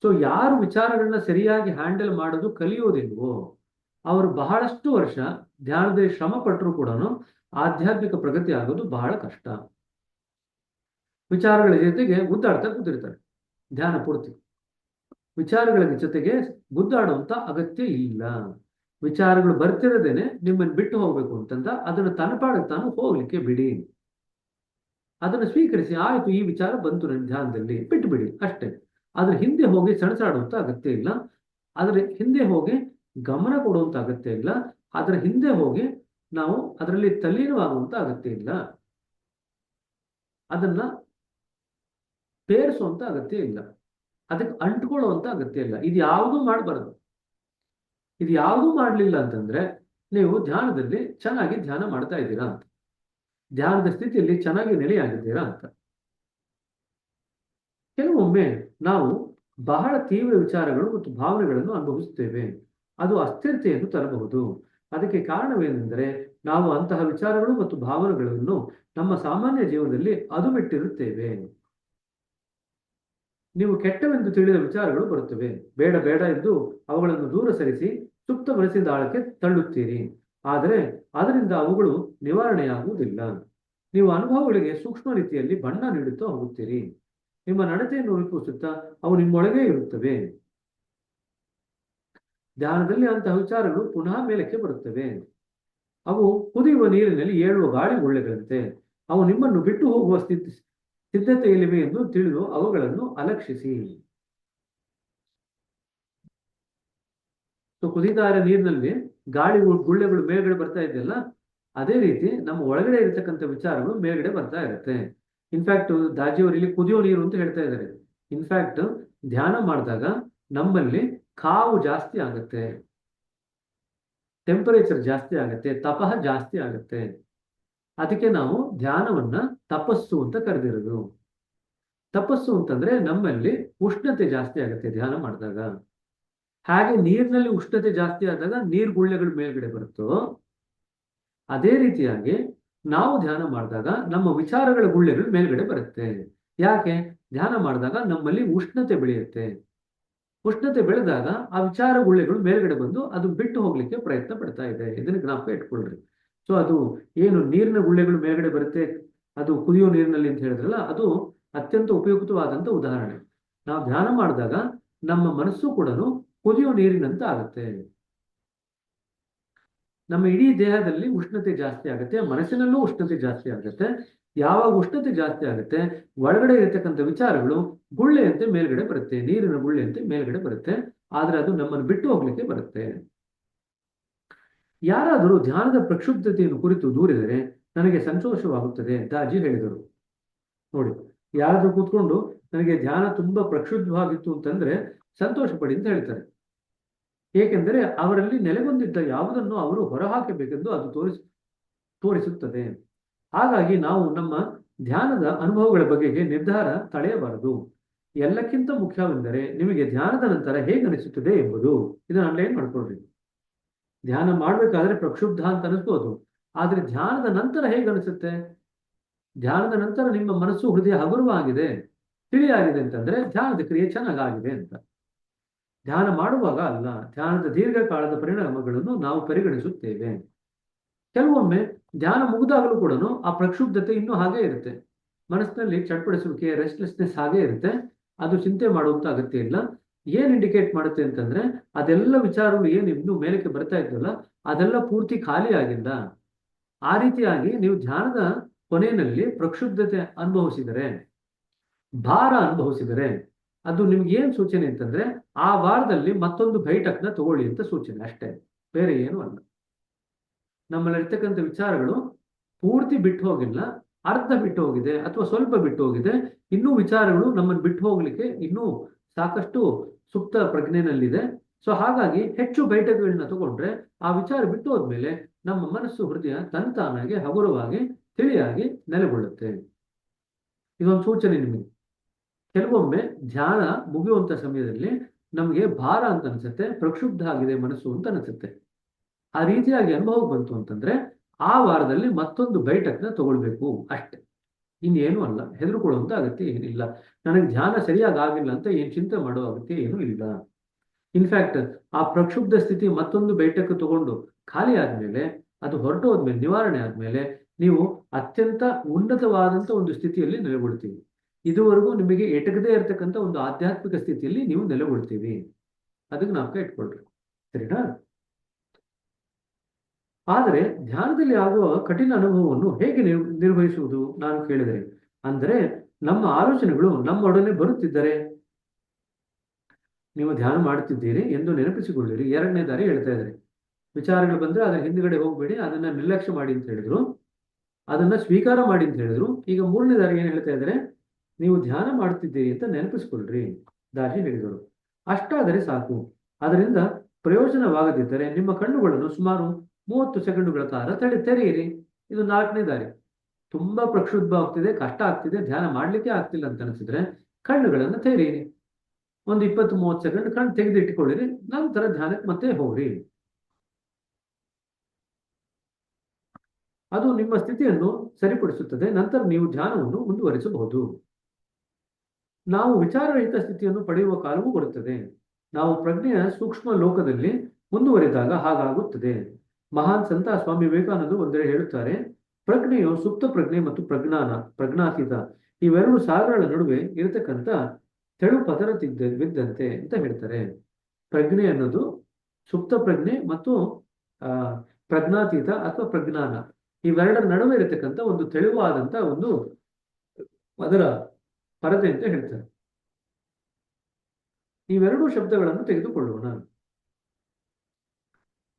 ಸೊ ಯಾರು ವಿಚಾರಗಳನ್ನ ಸರಿಯಾಗಿ ಹ್ಯಾಂಡಲ್ ಮಾಡೋದು ಕಲಿಯೋದಿಲ್ವೋ ಅವರು ಬಹಳಷ್ಟು ವರ್ಷ ಧ್ಯಾನದಲ್ಲಿ ಶ್ರಮ ಪಟ್ಟರು ಕೂಡ ಆಧ್ಯಾತ್ಮಿಕ ಪ್ರಗತಿ ಆಗೋದು ಬಹಳ ಕಷ್ಟ. ವಿಚಾರಗಳ ಜೊತೆಗೆ ಗುದ್ದಾಡ್ತಾ ಕೂತಿರ್ತಾರೆ ಧ್ಯಾನ ಪೂರ್ತಿ. ವಿಚಾರಗಳ ಜೊತೆಗೆ ಗುದ್ದಾಡುವಂತ ಅಗತ್ಯ ಇಲ್ಲ. ವಿಚಾರಗಳು ಬರ್ತಿರದೇನೆ ನಿಮ್ಮನ್ನು ಬಿಟ್ಟು ಹೋಗ್ಬೇಕು ಅಂತಂದ ಅದನ್ನು ತನ್ನಪಾಡಕ್ಕೆ ತಾನು ಹೋಗ್ಲಿಕ್ಕೆ ಬಿಡಿ. ಅದನ್ನು ಸ್ವೀಕರಿಸಿ, ಆಯ್ತು ಈ ವಿಚಾರ ಬಂತು ನನ್ನ ಧ್ಯಾನದಲ್ಲಿ, ಬಿಟ್ಟು ಬಿಡಿ ಅಷ್ಟೇ. ಅದ್ರ ಹಿಂದೆ ಹೋಗಿ ಸಣಸಾಡುವಂತ ಅಗತ್ಯ ಇಲ್ಲ. ಅದ್ರ ಹಿಂದೆ ಹೋಗಿ ಗಮನ ಕೊಡುವಂತ ಅಗತ್ಯ ಇಲ್ಲ. ಅದರ ಹಿಂದೆ ಹೋಗಿ ನಾವು ಅದರಲ್ಲಿ ತಲ್ಲೀನವಾಗುವಂತ ಅಗತ್ಯ ಇಲ್ಲ. ಅದನ್ನ ಪೇರಿಸುವಂತ ಅಗತ್ಯ ಇಲ್ಲ. ಅದಕ್ಕೆ ಅಂಟ್ಕೊಳ್ಳುವಂತ ಅಗತ್ಯ ಇಲ್ಲ. ಇದು ಯಾವುದೂ ಮಾಡಬಾರದು. ಇದು ಯಾವುದೂ ಮಾಡಲಿಲ್ಲ ಅಂತಂದ್ರೆ ನೀವು ಧ್ಯಾನದಲ್ಲಿ ಚೆನ್ನಾಗಿ ಧ್ಯಾನ ಮಾಡ್ತಾ ಇದ್ದೀರಾ ಅಂತ, ಧ್ಯಾನದ ಸ್ಥಿತಿಯಲ್ಲಿ ಚೆನ್ನಾಗಿ ನೆಲೆಯಾಗಿದ್ದೀರಾ ಅಂತ. ಕೆಲವೊಮ್ಮೆ ನಾವು ಬಹಳ ತೀವ್ರ ವಿಚಾರಗಳು ಮತ್ತು ಭಾವನೆಗಳನ್ನು ಅನುಭವಿಸುತ್ತೇವೆ. ಅದು ಅಸ್ಥಿರತೆಯನ್ನು ತರಬಹುದು. ಅದಕ್ಕೆ ಕಾರಣವೇನೆಂದರೆ ನಾವು ಅಂತಹ ವಿಚಾರಗಳು ಮತ್ತು ಭಾವನೆಗಳನ್ನು ನಮ್ಮ ಸಾಮಾನ್ಯ ಜೀವನದಲ್ಲಿ ಅದು ಬಿಟ್ಟಿರುತ್ತೇವೆ. ನೀವು ಕೆಟ್ಟವೆಂದು ತಿಳಿದ ವಿಚಾರಗಳು ಬರುತ್ತವೆ. ಬೇಡ ಬೇಡ ಎಂದು ಅವುಗಳನ್ನು ದೂರ ಸರಿಸಿ ಸುಪ್ತ ಮನಸ್ಸಿಂದ ಆಳಕ್ಕೆ ತಳ್ಳುತ್ತೀರಿ. ಆದರೆ ಅದರಿಂದ ಅವುಗಳು ನಿವಾರಣೆಯಾಗುವುದಿಲ್ಲ. ನೀವು ಅನುಭವಗಳಿಗೆ ಸೂಕ್ಷ್ಮ ರೀತಿಯಲ್ಲಿ ಬಣ್ಣ ನೀಡುತ್ತಾ ಹೋಗುತ್ತೀರಿ. ನಿಮ್ಮ ನಡತೆಯನ್ನು ರೂಪಿಸುತ್ತಾ ಅವು ನಿಮ್ಮೊಳಗೆ ಇರುತ್ತವೆ. ಧ್ಯಾನದಲ್ಲಿ ಅಂತಹ ವಿಚಾರಗಳು ಪುನಃ ಮೇಲಕ್ಕೆ ಬರುತ್ತವೆ. ಅವು ಕುದಿಯುವ ನೀರಿನಲ್ಲಿ ಏಳುವ ಗಾಳಿ ಗುಳ್ಳೆಗಳಂತೆ. ಅವು ನಿಮ್ಮನ್ನು ಬಿಟ್ಟು ಹೋಗುವ ಸಿದ್ಧತೆಯಲ್ಲಿವೆ ಎಂದು ತಿಳಿದು ಅವುಗಳನ್ನು ಅಲಕ್ಷಿಸಿ. ಸೊ ಕುದಿದಾರ ನೀರಿನಲ್ಲಿ ಗಾಳಿ ಗುಳ್ಳೆಗಳು ಮೇಲ್ಗಡೆ ಬರ್ತಾ ಇದೆಯಲ್ಲ, ಅದೇ ರೀತಿ ನಮ್ಮ ಒಳಗಡೆ ಇರತಕ್ಕಂಥ ವಿಚಾರಗಳು ಮೇಲ್ಗಡೆ ಬರ್ತಾ ಇರುತ್ತೆ. ಇನ್ಫ್ಯಾಕ್ಟ್ ದಾಜಿಯವರು ಇಲ್ಲಿ ಕುದಿಯೋ ನೀರು ಅಂತ ಹೇಳ್ತಾ ಇದ್ದಾರೆ. ಇನ್ಫ್ಯಾಕ್ಟ್ ಧ್ಯಾನ ಮಾಡಿದಾಗ ನಮ್ಮಲ್ಲಿ ಕಾವು ಜಾಸ್ತಿ ಆಗುತ್ತೆ, ಟೆಂಪರೇಚರ್ ಜಾಸ್ತಿ ಆಗುತ್ತೆ, ತಪಃ ಜಾಸ್ತಿ ಆಗುತ್ತೆ. ಅದಕ್ಕೆ ನಾವು ಧ್ಯಾನವನ್ನ ತಪಸ್ಸು ಅಂತ ಕರೆದಿರೋದು. ತಪಸ್ಸು ಅಂತಂದ್ರೆ ನಮ್ಮಲ್ಲಿ ಉಷ್ಣತೆ ಜಾಸ್ತಿ ಆಗುತ್ತೆ ಧ್ಯಾನ ಮಾಡಿದಾಗ. ಹಾಗೆ ನೀರಿನಲ್ಲಿ ಉಷ್ಣತೆ ಜಾಸ್ತಿ ಆದಾಗ ನೀರು ಗುಳ್ಳೆಗಳು ಮೇಲ್ಗಡೆ ಬರುತ್ತೋ, ಅದೇ ರೀತಿಯಾಗಿ ನಾವು ಧ್ಯಾನ ಮಾಡಿದಾಗ ನಮ್ಮ ವಿಚಾರಗಳ ಗುಳ್ಳೆಗಳು ಮೇಲ್ಗಡೆ ಬರುತ್ತೆ. ಯಾಕೆ? ಧ್ಯಾನ ಮಾಡಿದಾಗ ನಮ್ಮಲ್ಲಿ ಉಷ್ಣತೆ ಬೆಳೆಯುತ್ತೆ. ಉಷ್ಣತೆ ಬೆಳೆದಾಗ ಆ ವಿಚಾರ ಗುಳ್ಳೆಗಳು ಮೇಲ್ಗಡೆ ಬಂದು ಅದು ಬಿಟ್ಟು ಹೋಗ್ಲಿಕ್ಕೆ ಪ್ರಯತ್ನ ಪಡ್ತಾ ಇದೆ. ಇದನ್ನ ಜ್ಞಾಪಕ ಇಟ್ಕೊಳ್ರಿ. ಸೊ ಅದು ಏನು ನೀರಿನ ಗುಳ್ಳೆಗಳು ಮೇಲ್ಗಡೆ ಬರುತ್ತೆ, ಅದು ಕುದಿಯೋ ನೀರಿನಲ್ಲಿ ಅಂತ ಹೇಳಿದ್ರಲ್ಲ, ಅದು ಅತ್ಯಂತ ಉಪಯುಕ್ತವಾದಂತ ಉದಾಹರಣೆ. ನಾವು ಧ್ಯಾನ ಮಾಡಿದಾಗ ನಮ್ಮ ಮನಸ್ಸು ಕೂಡ ಕುದಿಯೋ ನೀರಿನಂತ ಆಗುತ್ತೆ. ನಮ್ಮ ಇಡೀ ದೇಹದಲ್ಲಿ ಉಷ್ಣತೆ ಜಾಸ್ತಿ ಆಗುತ್ತೆ, ಮನಸ್ಸಿನಲ್ಲೂ ಉಷ್ಣತೆ ಜಾಸ್ತಿ ಆಗುತ್ತೆ. ಯಾವಾಗ ಉಷ್ಣತೆ ಜಾಸ್ತಿ ಆಗುತ್ತೆ, ಒಳಗಡೆ ಇರತಕ್ಕಂಥ ವಿಚಾರಗಳು ಗುಳ್ಳೆಯಂತೆ ಮೇಲ್ಗಡೆ ಬರುತ್ತೆ, ನೀರಿನ ಗುಳ್ಳೆಯಂತೆ ಮೇಲ್ಗಡೆ ಬರುತ್ತೆ. ಆದ್ರೆ ಅದು ನಮ್ಮನ್ನು ಬಿಟ್ಟು ಹೋಗ್ಲಿಕ್ಕೆ ಬರುತ್ತೆ. ಯಾರಾದರೂ ಧ್ಯಾನದ ಪ್ರಕ್ಷುಬ್ಧತೆಯನ್ನು ಕುರಿತು ದೂರಿದರೆ ನನಗೆ ಸಂತೋಷವಾಗುತ್ತದೆ ದಾಜಿ ಹೇಳಿದರು. ನೋಡಿ, ಯಾರಾದ್ರೂ ಕೂತ್ಕೊಂಡು ನನಗೆ ಧ್ಯಾನ ತುಂಬಾ ಪ್ರಕ್ಷುಬ್ಧವಾಗಿತ್ತು ಅಂತಂದ್ರೆ ಸಂತೋಷ ಪಡಿ ಅಂತ ಹೇಳ್ತಾರೆ. ಏಕೆಂದರೆ ಅವರಲ್ಲಿ ನೆಲೆಗೊಂಡಿದ್ದ ಯಾವುದನ್ನು ಅವರು ಹೊರಹಾಕಬೇಕೆಂದು ಅದು ತೋರಿಸುತ್ತದೆ. ಹಾಗಾಗಿ ನಾವು ನಮ್ಮ ಧ್ಯಾನದ ಅನುಭವಗಳ ಬಗೆಗೆ ನಿರ್ಧಾರ ತಳೆಯಬಾರದು. ಎಲ್ಲಕ್ಕಿಂತ ಮುಖ್ಯವೆಂದರೆ ನಿಮಗೆ ಧ್ಯಾನದ ನಂತರ ಹೇಗೆ ಅನಿಸುತ್ತದೆ ಎಂಬುದು. ಇದನ್ನ ಅಂಡರ್ಲೈನ್ ಮಾಡ್ಕೊಳ್ರಿ. ಧ್ಯಾನ ಮಾಡ್ಬೇಕಾದ್ರೆ ಪ್ರಕ್ಷುಬ್ಧ ಅಂತ ಅನಿಸ್ಬೋದು, ಆದ್ರೆ ಧ್ಯಾನದ ನಂತರ ಹೇಗೆ ಅನಿಸುತ್ತೆ? ಧ್ಯಾನದ ನಂತರ ನಿಮ್ಮ ಮನಸ್ಸು ಹೃದಯ ಹಗುರವಾಗಿದೆ, ತಿಳಿಯಾಗಿದೆ ಅಂತಂದ್ರೆ ಧ್ಯಾನದ ಕ್ರಿಯೆ ಚೆನ್ನಾಗಾಗಿದೆ ಅಂತ. ಧ್ಯಾನ ಮಾಡುವಾಗ ಅಲ್ಲ, ಧ್ಯಾನದ ದೀರ್ಘಕಾಲದ ಪರಿಣಾಮಗಳನ್ನು ನಾವು ಪರಿಗಣಿಸುತ್ತೇವೆ. ಕೆಲವೊಮ್ಮೆ ಧ್ಯಾನ ಮುಗಿದಾಗಲೂ ಕೂಡ ಆ ಪ್ರಕ್ಷುಬ್ಧತೆ ಇನ್ನೂ ಹಾಗೆ ಇರುತ್ತೆ. ಮನಸ್ಸಿನಲ್ಲಿ ಚಡ್ಪಡಿಸುವಿಕೆ, ರೆಸ್ಟ್ಲೆಸ್ನೆಸ್ ಹಾಗೆ ಇರುತ್ತೆ. ಅದು ಚಿಂತೆ ಮಾಡುವಂತ ಅಗತ್ಯ ಇಲ್ಲ. ಏನ್ ಇಂಡಿಕೇಟ್ ಮಾಡುತ್ತೆ ಅಂತಂದ್ರೆ ಅದೆಲ್ಲ ವಿಚಾರಗಳು ಏನು ಇನ್ನೂ ಮೇಲಕ್ಕೆ ಬರ್ತಾ ಇದ್ದಲ್ಲ, ಅದೆಲ್ಲ ಪೂರ್ತಿ ಖಾಲಿ ಆಗಿಲ್ಲ. ಆ ರೀತಿಯಾಗಿ ನೀವು ಧ್ಯಾನದ ಕೊನೆಯಲ್ಲಿ ಪ್ರಕ್ಷುಬ್ಧತೆ ಅನುಭವಿಸಿದರೆ, ಭಾರ ಅನುಭವಿಸಿದರೆ, ಅದು ನಿಮ್ಗೆ ಏನ್ ಸೂಚನೆ ಅಂತಂದ್ರೆ ಆ ವಾರದಲ್ಲಿ ಮತ್ತೊಂದು ಬೈಠಕ್ನ ತಗೊಳ್ಳಿ ಅಂತ ಸೂಚನೆ ಅಷ್ಟೇ, ಬೇರೆ ಏನು ಅಲ್ಲ. ನಮ್ಮಲ್ಲಿರ್ತಕ್ಕಂಥ ವಿಚಾರಗಳು ಪೂರ್ತಿ ಬಿಟ್ಟು ಹೋಗಿಲ್ಲ, ಅರ್ಧ ಬಿಟ್ಟು ಹೋಗಿದೆ ಅಥವಾ ಸ್ವಲ್ಪ ಬಿಟ್ಟು ಹೋಗಿದೆ. ಇನ್ನೂ ವಿಚಾರಗಳು ನಮ್ಮನ್ನು ಬಿಟ್ಟು ಹೋಗ್ಲಿಕ್ಕೆ ಇನ್ನೂ ಸಾಕಷ್ಟು ಸುಪ್ತ ಪ್ರಜ್ಞೆನಲ್ಲಿದೆ. ಸೊ ಹಾಗಾಗಿ ಹೆಚ್ಚು ಬೈಠಕಗಳನ್ನ ತಗೊಂಡ್ರೆ ಆ ವಿಚಾರ ಬಿಟ್ಟು ಹೋದ್ಮೇಲೆ ನಮ್ಮ ಮನಸ್ಸು ಹೃದಯ ತಂತಾನಾಗಿ ಹಗುರವಾಗಿ ತಿಳಿಯಾಗಿ ನೆಲೆಗೊಳ್ಳುತ್ತೆ. ಇದೊಂದು ಸೂಚನೆ ನಿಮಗೆ. ಕೆಲವೊಮ್ಮೆ ಧ್ಯಾನ ಮುಗಿಯುವಂತ ಸಮಯದಲ್ಲಿ ನಮಗೆ ಭಾರ ಅಂತ ಅನ್ಸುತ್ತೆ, ಪ್ರಕ್ಷುಬ್ಧ ಆಗಿದೆ ಮನಸ್ಸು ಅಂತ ಅನ್ಸುತ್ತೆ. ಆ ರೀತಿಯಾಗಿ ಅನುಭವ ಬಂತು ಅಂತಂದ್ರೆ ಆ ವಾರದಲ್ಲಿ ಮತ್ತೊಂದು ಬೈಠಕ್ನ ತಗೊಳ್ಬೇಕು ಅಷ್ಟೇ, ಇನ್ನೇನು ಅಲ್ಲ. ಹೆದರ್ಕೊಳ್ಳುವಂತ ಅಗತ್ಯ ಏನಿಲ್ಲ. ನನಗೆ ಧ್ಯಾನ ಸರಿಯಾಗಿ ಆಗಿಲ್ಲ ಅಂತ ಏನ್ ಚಿಂತೆ ಮಾಡೋ ಅಗತ್ಯ ಏನೂ ಇಲ್ಲ. ಇನ್ಫ್ಯಾಕ್ಟ್ ಆ ಪ್ರಕ್ಷುಬ್ಧ ಸ್ಥಿತಿ ಮತ್ತೊಂದು ಬೈಠಕ್ ತಗೊಂಡು ಖಾಲಿ ಆದ್ಮೇಲೆ, ಅದು ಹೊರಟು ಹೋದ್ಮೇಲೆ, ನಿವಾರಣೆ ಆದ್ಮೇಲೆ ನೀವು ಅತ್ಯಂತ ಉನ್ನತವಾದಂತ ಒಂದು ಸ್ಥಿತಿಯಲ್ಲಿ ನೆಲೆಗೊಳ್ತೀವಿ. ಇದುವರೆಗೂ ನಿಮಗೆ ಎಟಕದೇ ಇರತಕ್ಕಂಥ ಒಂದು ಆಧ್ಯಾತ್ಮಿಕ ಸ್ಥಿತಿಯಲ್ಲಿ ನೀವು ನೆಲೆಗೊಳ್ತೀವಿ. ಅದಕ್ಕೆ ಜ್ಞಾಪಕ ಇಟ್ಕೊಳ್ರಿ, ಸರಿನಾ? ಆದರೆ ಧ್ಯಾನದಲ್ಲಿ ಆಗುವ ಕಠಿಣ ಅನುಭವವನ್ನು ಹೇಗೆ ನಿರ್ವಹಿಸುವುದು ನಾನು ಕೇಳಿದರೆ, ಅಂದರೆ ನಮ್ಮ ಆಲೋಚನೆಗಳು ನಮ್ಮೊಡನೆ ಬರುತ್ತಿದ್ದರೆ. ನೀವು ಧ್ಯಾನ ಮಾಡುತ್ತಿದ್ದೀರಿ ಎಂದು ನೆನಪಿಸಿಕೊಳ್ಳಿರಿ. ಎರಡನೇ ದಾರಿ ಹೇಳ್ತಾ ಇದ್ದಾರೆ. ವಿಚಾರಗಳು ಬಂದ್ರೆ ಅದರ ಹಿಂದ್ಗಡೆ ಹೋಗ್ಬೇಡಿ, ಅದನ್ನ ನಿರ್ಲಕ್ಷ್ಯ ಮಾಡಿ ಅಂತ ಹೇಳಿದ್ರು, ಅದನ್ನ ಸ್ವೀಕಾರ ಮಾಡಿ ಅಂತ ಹೇಳಿದ್ರು. ಈಗ ಮೂರನೇ ದಾರಿ ಏನ್ ಹೇಳ್ತಾ ಇದ್ದಾರೆ? ನೀವು ಧ್ಯಾನ ಮಾಡುತ್ತಿದ್ದೀರಿ ಅಂತ ನೆನಪಿಸ್ಕೊಳ್ರಿ, ದಾಜಿ ಹೇಳಿದರು. ಅಷ್ಟಾದರೆ ಸಾಕು. ಅದರಿಂದ ಪ್ರಯೋಜನವಾಗದಿದ್ದರೆ ನಿಮ್ಮ ಕಣ್ಣುಗಳನ್ನು ಸುಮಾರು 30 ಸೆಕೆಂಡುಗಳ ಕಾಲ ತೆರೆಯಿರಿ. ಇದು ನಾಲ್ಕನೇ ದಾರಿ. ತುಂಬಾ ಪ್ರಕ್ಷುಬ್ಧ ಆಗ್ತಿದೆ, ಕಷ್ಟ ಆಗ್ತಿದೆ, ಧ್ಯಾನ ಮಾಡ್ಲಿಕ್ಕೆ ಆಗ್ತಿಲ್ಲ ಅಂತ ಅನಿಸಿದ್ರೆ ಕಣ್ಣುಗಳನ್ನು ತೆರೆಯಿರಿ. ಒಂದು 20-30 ಸೆಕೆಂಡ್ ಕಣ್ಣು ತೆಗೆದಿಟ್ಟುಕೊಳ್ಳಿರಿ. ನಂತರ ಧ್ಯಾನಕ್ಕೆ ಮತ್ತೆ ಹೋಗ್ರಿ. ಅದು ನಿಮ್ಮ ಸ್ಥಿತಿಯನ್ನು ಸರಿಪಡಿಸುತ್ತದೆ. ನಂತರ ನೀವು ಧ್ಯಾನವನ್ನು ಮುಂದುವರಿಸಬಹುದು. ನಾವು ವಿಚಾರರಹಿತ ಸ್ಥಿತಿಯನ್ನು ಪಡೆಯುವ ಕಾಲವೂ ಬರುತ್ತದೆ. ನಾವು ಪ್ರಜ್ಞೆಯ ಸೂಕ್ಷ್ಮ ಲೋಕದಲ್ಲಿ ಮುಂದುವರಿದಾಗ ಹಾಗಾಗುತ್ತದೆ. ಮಹಾನ್ ಸಂತ ಸ್ವಾಮಿ ವಿವೇಕಾನಂದರು ಒಂದೆಡೆ ಹೇಳುತ್ತಾರೆ, ಪ್ರಜ್ಞೆಯು ಸುಪ್ತ ಪ್ರಜ್ಞೆ ಮತ್ತು ಪ್ರಜ್ಞಾತೀತ ಇವೆರಡು ಸಾಗರಗಳ ನಡುವೆ ಇರತಕ್ಕಂಥ ತೆಳು ಪದರ ಬಿದ್ದಂತೆ ಅಂತ ಹೇಳ್ತಾರೆ. ಪ್ರಜ್ಞೆ ಅನ್ನೋದು ಸುಪ್ತ ಪ್ರಜ್ಞೆ ಮತ್ತು ಪ್ರಜ್ಞಾತೀತ ಅಥವಾ ಪ್ರಜ್ಞಾನ ಇವೆರಡರ ನಡುವೆ ಇರತಕ್ಕಂಥ ಒಂದು ತೆಳುವಾದಂತ ಒಂದು ಅದರ ಪರದೆ ಅಂತ ಹೇಳ್ತಾರೆ. ಇವೆರಡೂ ಶಬ್ದಗಳನ್ನು ತೆಗೆದುಕೊಳ್ಳೋಣ.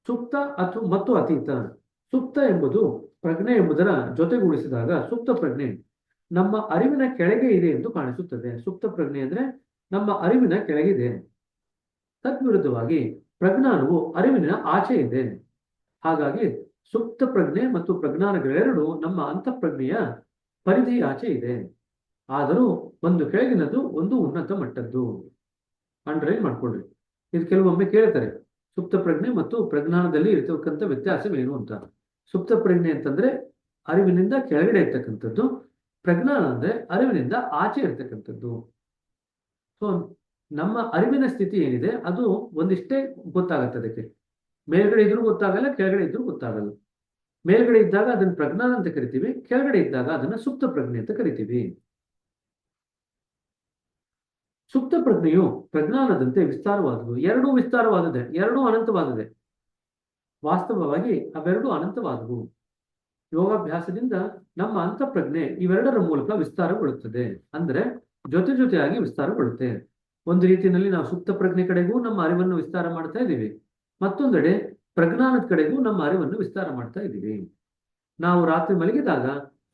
ಸುಪ್ತ ಮತ್ತು ಅತೀತ. ಸುಪ್ತ ಎಂಬುದು ಪ್ರಜ್ಞೆ ಎಂಬುದರ ಜೊತೆಗೂಡಿಸಿದಾಗ ಸುಪ್ತ ಪ್ರಜ್ಞೆ ನಮ್ಮ ಅರಿವಿನ ಕೆಳಗೆ ಇದೆ ಎಂದು ಕಾಣಿಸುತ್ತದೆ. ಸುಪ್ತ ಪ್ರಜ್ಞೆ ಅಂದ್ರೆ ನಮ್ಮ ಅರಿವಿನ ಕೆಳಗಿದೆ. ತದ್ವಿರುದ್ಧವಾಗಿ ಪ್ರಜ್ಞಾನವು ಅರಿವಿನ ಆಚೆ ಇದೆ. ಹಾಗಾಗಿ ಸುಪ್ತ ಪ್ರಜ್ಞೆ ಮತ್ತು ಪ್ರಜ್ಞಾನಗಳೆರಡು ನಮ್ಮ ಅಂತಃಪ್ರಜ್ಞೆಯ ಪರಿಧಿ ಆಚೆ ಇದೆ. ಆದರೂ ಒಂದು ಕೆಳಗಿನದು, ಒಂದು ಉನ್ನತ ಮಟ್ಟದ್ದು. ಅಂಡರ್ಲೈನ್ ಮಾಡ್ಕೊಳ್ರಿ. ಇದು ಕೆಲವೊಮ್ಮೆ ಕೇಳ್ತಾರೆ, ಸುಪ್ತ ಪ್ರಜ್ಞೆ ಮತ್ತು ಪ್ರಜ್ಞಾನದಲ್ಲಿ ಇರತಕ್ಕಂಥ ವ್ಯತ್ಯಾಸವೇನು ಅಂತ. ಸುಪ್ತ ಪ್ರಜ್ಞೆ ಅಂತಂದ್ರೆ ಅರಿವಿನಿಂದ ಕೆಳಗಡೆ ಇರ್ತಕ್ಕಂಥದ್ದು. ಪ್ರಜ್ಞಾನ ಅಂದ್ರೆ ಅರಿವಿನಿಂದ ಆಚೆ ಇರ್ತಕ್ಕಂಥದ್ದು. ಸೊ ನಮ್ಮ ಅರಿವಿನ ಸ್ಥಿತಿ ಏನಿದೆ ಅದು ಒಂದಿಷ್ಟೇ ಗೊತ್ತಾಗತ್ತೆ. ಅದಕ್ಕೆ ಮೇಲ್ಗಡೆ ಇದ್ರೂ ಗೊತ್ತಾಗಲ್ಲ, ಕೆಳಗಡೆ ಇದ್ರೂ ಗೊತ್ತಾಗಲ್ಲ. ಮೇಲ್ಗಡೆ ಇದ್ದಾಗ ಅದನ್ನ ಪ್ರಜ್ಞಾನ ಅಂತ ಕರಿತೀವಿ, ಕೆಳಗಡೆ ಇದ್ದಾಗ ಅದನ್ನ ಸುಪ್ತ ಪ್ರಜ್ಞೆ ಅಂತ ಕರಿತೀವಿ. ಸುಪ್ತ ಪ್ರಜ್ಞೆಯು ಪ್ರಜ್ಞಾನದಂತೆ ವಿಸ್ತಾರವಾದವು. ಎರಡೂ ವಿಸ್ತಾರವಾದದೆ, ಎರಡೂ ಅನಂತವಾದದೆ. ವಾಸ್ತವವಾಗಿ ಅವೆರಡೂ ಅನಂತವಾದವು. ಯೋಗಾಭ್ಯಾಸದಿಂದ ನಮ್ಮ ಅಂತಃಪ್ರಜ್ಞೆ ಇವೆರಡರ ಮೂಲಕ ವಿಸ್ತಾರಗೊಳ್ಳುತ್ತದೆ. ಅಂದ್ರೆ ಜೊತೆ ಜೊತೆಯಾಗಿ ವಿಸ್ತಾರಗೊಳ್ಳುತ್ತೆ. ಒಂದು ರೀತಿಯಲ್ಲಿ ನಾವು ಸುಪ್ತ ಪ್ರಜ್ಞೆ ಕಡೆಗೂ ನಮ್ಮ ಅರಿವನ್ನು ವಿಸ್ತಾರ ಮಾಡ್ತಾ ಇದ್ದೀವಿ, ಮತ್ತೊಂದೆಡೆ ಪ್ರಜ್ಞಾನದ ಕಡೆಗೂ ನಮ್ಮ ಅರಿವನ್ನು ವಿಸ್ತಾರ ಮಾಡ್ತಾ ಇದ್ದೀವಿ. ನಾವು ರಾತ್ರಿ ಮಲಗಿದಾಗ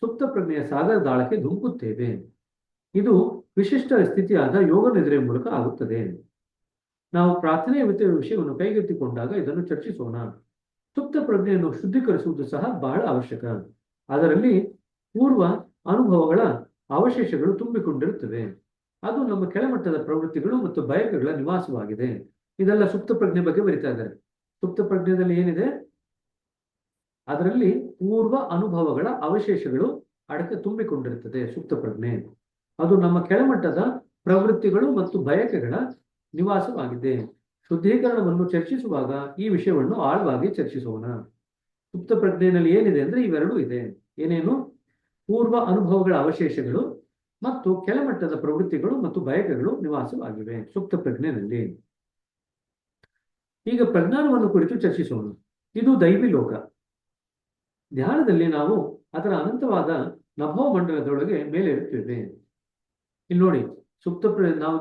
ಸುಪ್ತ ಪ್ರಜ್ಞೆಯ ಸಾಗರದ ಆಳಕ್ಕೆ ಧುಮುಕುತ್ತೇವೆ. ಇದು ವಿಶಿಷ್ಟ ಸ್ಥಿತಿಯಾದ ಯೋಗ ನಿದ್ರೆಯ ಮೂಲಕ ಆಗುತ್ತದೆ. ನಾವು ಪ್ರಾರ್ಥನೆಯ ವಿಷಯವನ್ನು ಕೈಗೆತ್ತಿಕೊಂಡಾಗ ಇದನ್ನು ಚರ್ಚಿಸೋಣ. ಸುಪ್ತ ಪ್ರಜ್ಞೆಯನ್ನು ಶುದ್ಧೀಕರಿಸುವುದು ಸಹ ಬಹಳ ಅವಶ್ಯಕ. ಅದರಲ್ಲಿ ಪೂರ್ವ ಅನುಭವಗಳ ಅವಶೇಷಗಳು ತುಂಬಿಕೊಂಡಿರುತ್ತವೆ. ಅದು ನಮ್ಮ ಕೆಳಮಟ್ಟದ ಪ್ರವೃತ್ತಿಗಳು ಮತ್ತು ಬಯಕೆಗಳ ನಿವಾಸವಾಗಿದೆ. ಇದೆಲ್ಲ ಸುಪ್ತ ಪ್ರಜ್ಞೆ ಬಗ್ಗೆ ಬರಿತಾ ಇದ್ದಾರೆ. ಸುಪ್ತ ಪ್ರಜ್ಞೆಯಲ್ಲಿ ಏನಿದೆ, ಅದರಲ್ಲಿ ಪೂರ್ವ ಅನುಭವಗಳ ಅವಶೇಷಗಳು ಅಡಕೆ ತುಂಬಿಕೊಂಡಿರುತ್ತದೆ. ಸುಪ್ತ ಪ್ರಜ್ಞೆ ಅದು ನಮ್ಮ ಕೆಳಮಟ್ಟದ ಪ್ರವೃತ್ತಿಗಳು ಮತ್ತು ಬಯಕೆಗಳ ನಿವಾಸವಾಗಿದೆ. ಶುದ್ಧೀಕರಣವನ್ನು ಚರ್ಚಿಸುವಾಗ ಈ ವಿಷಯವನ್ನು ಆಳವಾಗಿ ಚರ್ಚಿಸೋಣ. ಸುಪ್ತ ಪ್ರಜ್ಞೆಯಲ್ಲಿ ಏನಿದೆ ಅಂದ್ರೆ ಇವೆರಡೂ ಇದೆ. ಏನೇನು? ಪೂರ್ವ ಅನುಭವಗಳ ಅವಶೇಷಗಳು ಮತ್ತು ಕೆಳಮಟ್ಟದ ಪ್ರವೃತ್ತಿಗಳು ಮತ್ತು ಬಯಕೆಗಳು ನಿವಾಸವಾಗಿವೆ ಸುಪ್ತ ಪ್ರಜ್ಞೆಯಲ್ಲಿ. ಈಗ ಪ್ರಜ್ಞಾನವನ್ನು ಕುರಿತು ಚರ್ಚಿಸೋಣ. ಇದು ದೈವಿ ಲೋಕ. ಧ್ಯಾನದಲ್ಲಿ ನಾವು ಅದರ ಅನಂತವಾದ ನಭೋ ಮಂಡಲದೊಳಗೆ ಮೇಲೆ ಇರುತ್ತೇವೆ. ಇಲ್ಲಿ ನೋಡಿ, ನಾವು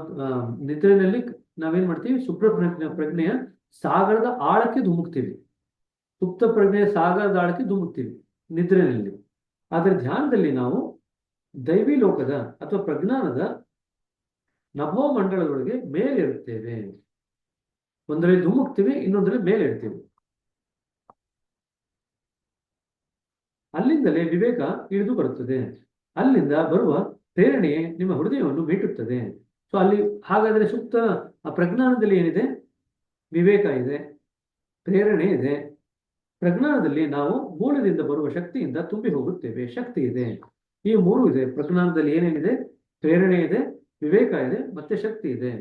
ನಿದ್ರೆಯಲ್ಲಿ ನಾವೇನ್ ಮಾಡ್ತೀವಿ? ಪ್ರಜ್ಞೆಯ ಸಾಗರದ ಆಳಕ್ಕೆ ಧುಮುಕ್ತೀವಿ. ಸುಪ್ತ ಪ್ರಜ್ಞೆಯ ಸಾಗರದ ಆಳಕ್ಕೆ ಧುಮುಕ್ತೀವಿ ನಿದ್ರೆಯಲ್ಲಿ. ಆದರೆ ಧ್ಯಾನದಲ್ಲಿ ನಾವು ದೈವಿ ಲೋಕದ ಅಥವಾ ಪ್ರಜ್ಞಾನದ ನಭೋ ಮಂಡಲದೊಳಗೆ ಮೇಲೆ ಇರುತ್ತೇವೆ. ಒಂದರಲ್ಲಿ ಧುಮುಕ್ತೀವಿ, ಇನ್ನೊಂದರಲ್ಲಿ ಮೇಲೆ ಇರ್ತೀವಿ. ಅಲ್ಲಿಂದಲೇ ವಿವೇಕ ಇಳಿದು ಬರುತ್ತದೆ. ಅಲ್ಲಿಂದ ಬರುವ ಪ್ರೇರಣೆ ನಿಮ್ಮ ಹೃದಯವನ್ನು ಮೀಟುತ್ತದೆ. ಸೊ ಅಲ್ಲಿ ಹಾಗಾದ್ರೆ ಸುಪ್ತ ಪ್ರಜ್ಞಾನದಲ್ಲಿ ಏನಿದೆ? ವಿವೇಕ ಇದೆ, ಪ್ರೇರಣೆ ಇದೆ. ಪ್ರಜ್ಞಾನದಲ್ಲಿ ನಾವು ಮೂಲದಿಂದ ಬರುವ ಶಕ್ತಿಯಿಂದ ತುಂಬಿ ಹೋಗುತ್ತೇವೆ. ಶಕ್ತಿ ಇದೆ. ಈ ಮೂರು ಇದೆ ಪ್ರಜ್ಞಾನದಲ್ಲಿ. ಏನೇನಿದೆ? ಪ್ರೇರಣೆ ಇದೆ, ವಿವೇಕ ಇದೆ, ಮತ್ತೆ ಶಕ್ತಿ ಇದೆ.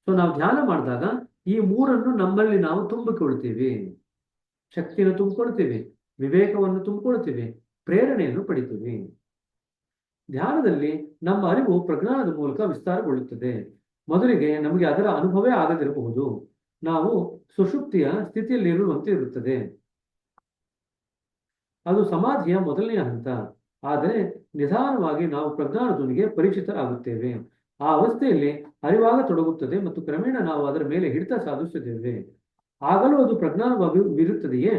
ಸೊ ನಾವು ಧ್ಯಾನ ಮಾಡಿದಾಗ ಈ ಮೂರನ್ನು ನಮ್ಮಲ್ಲಿ ನಾವು ತುಂಬಿಕೊಳ್ತೀವಿ. ಶಕ್ತಿಯನ್ನು ತುಂಬಿಕೊಳ್ತೀವಿ, ವಿವೇಕವನ್ನು ತುಂಬಿಕೊಳ್ತೀವಿ, ಪ್ರೇರಣೆಯನ್ನು ಪಡಿತೀವಿ. ಧ್ಯಾನದಲ್ಲಿ ನಮ್ಮ ಅರಿವು ಪ್ರಜ್ಞಾನದ ಮೂಲಕ ವಿಸ್ತಾರಗೊಳ್ಳುತ್ತದೆ. ಮೊದಲಿಗೆ ನಮಗೆ ಅದರ ಅನುಭವವೇ ಆಗದಿರಬಹುದು. ನಾವು ಸುಷುಪ್ತಿಯ ಸ್ಥಿತಿಯಲ್ಲಿರುವಂತೆ ಇರುತ್ತದೆ. ಅದು ಸಮಾಧಿಯ ಮೊದಲನೆಯ ಹಂತ. ಆದರೆ ನಿಧಾನವಾಗಿ ನಾವು ಪ್ರಜ್ಞಾನದೊಂದಿಗೆ ಪರಿಚಿತರಾಗುತ್ತೇವೆ. ಆ ಅವಸ್ಥೆಯಲ್ಲಿ ಅರಿವಾಗ ತೊಡಗುತ್ತದೆ ಮತ್ತು ಕ್ರಮೇಣ ನಾವು ಅದರ ಮೇಲೆ ಹಿಡಿತ ಸಾಧಿಸುತ್ತೇವೆ. ಆಗಲೂ ಅದು ಪ್ರಜ್ಞಾನವಾಗಿ ಇರುತ್ತದೆಯೇ?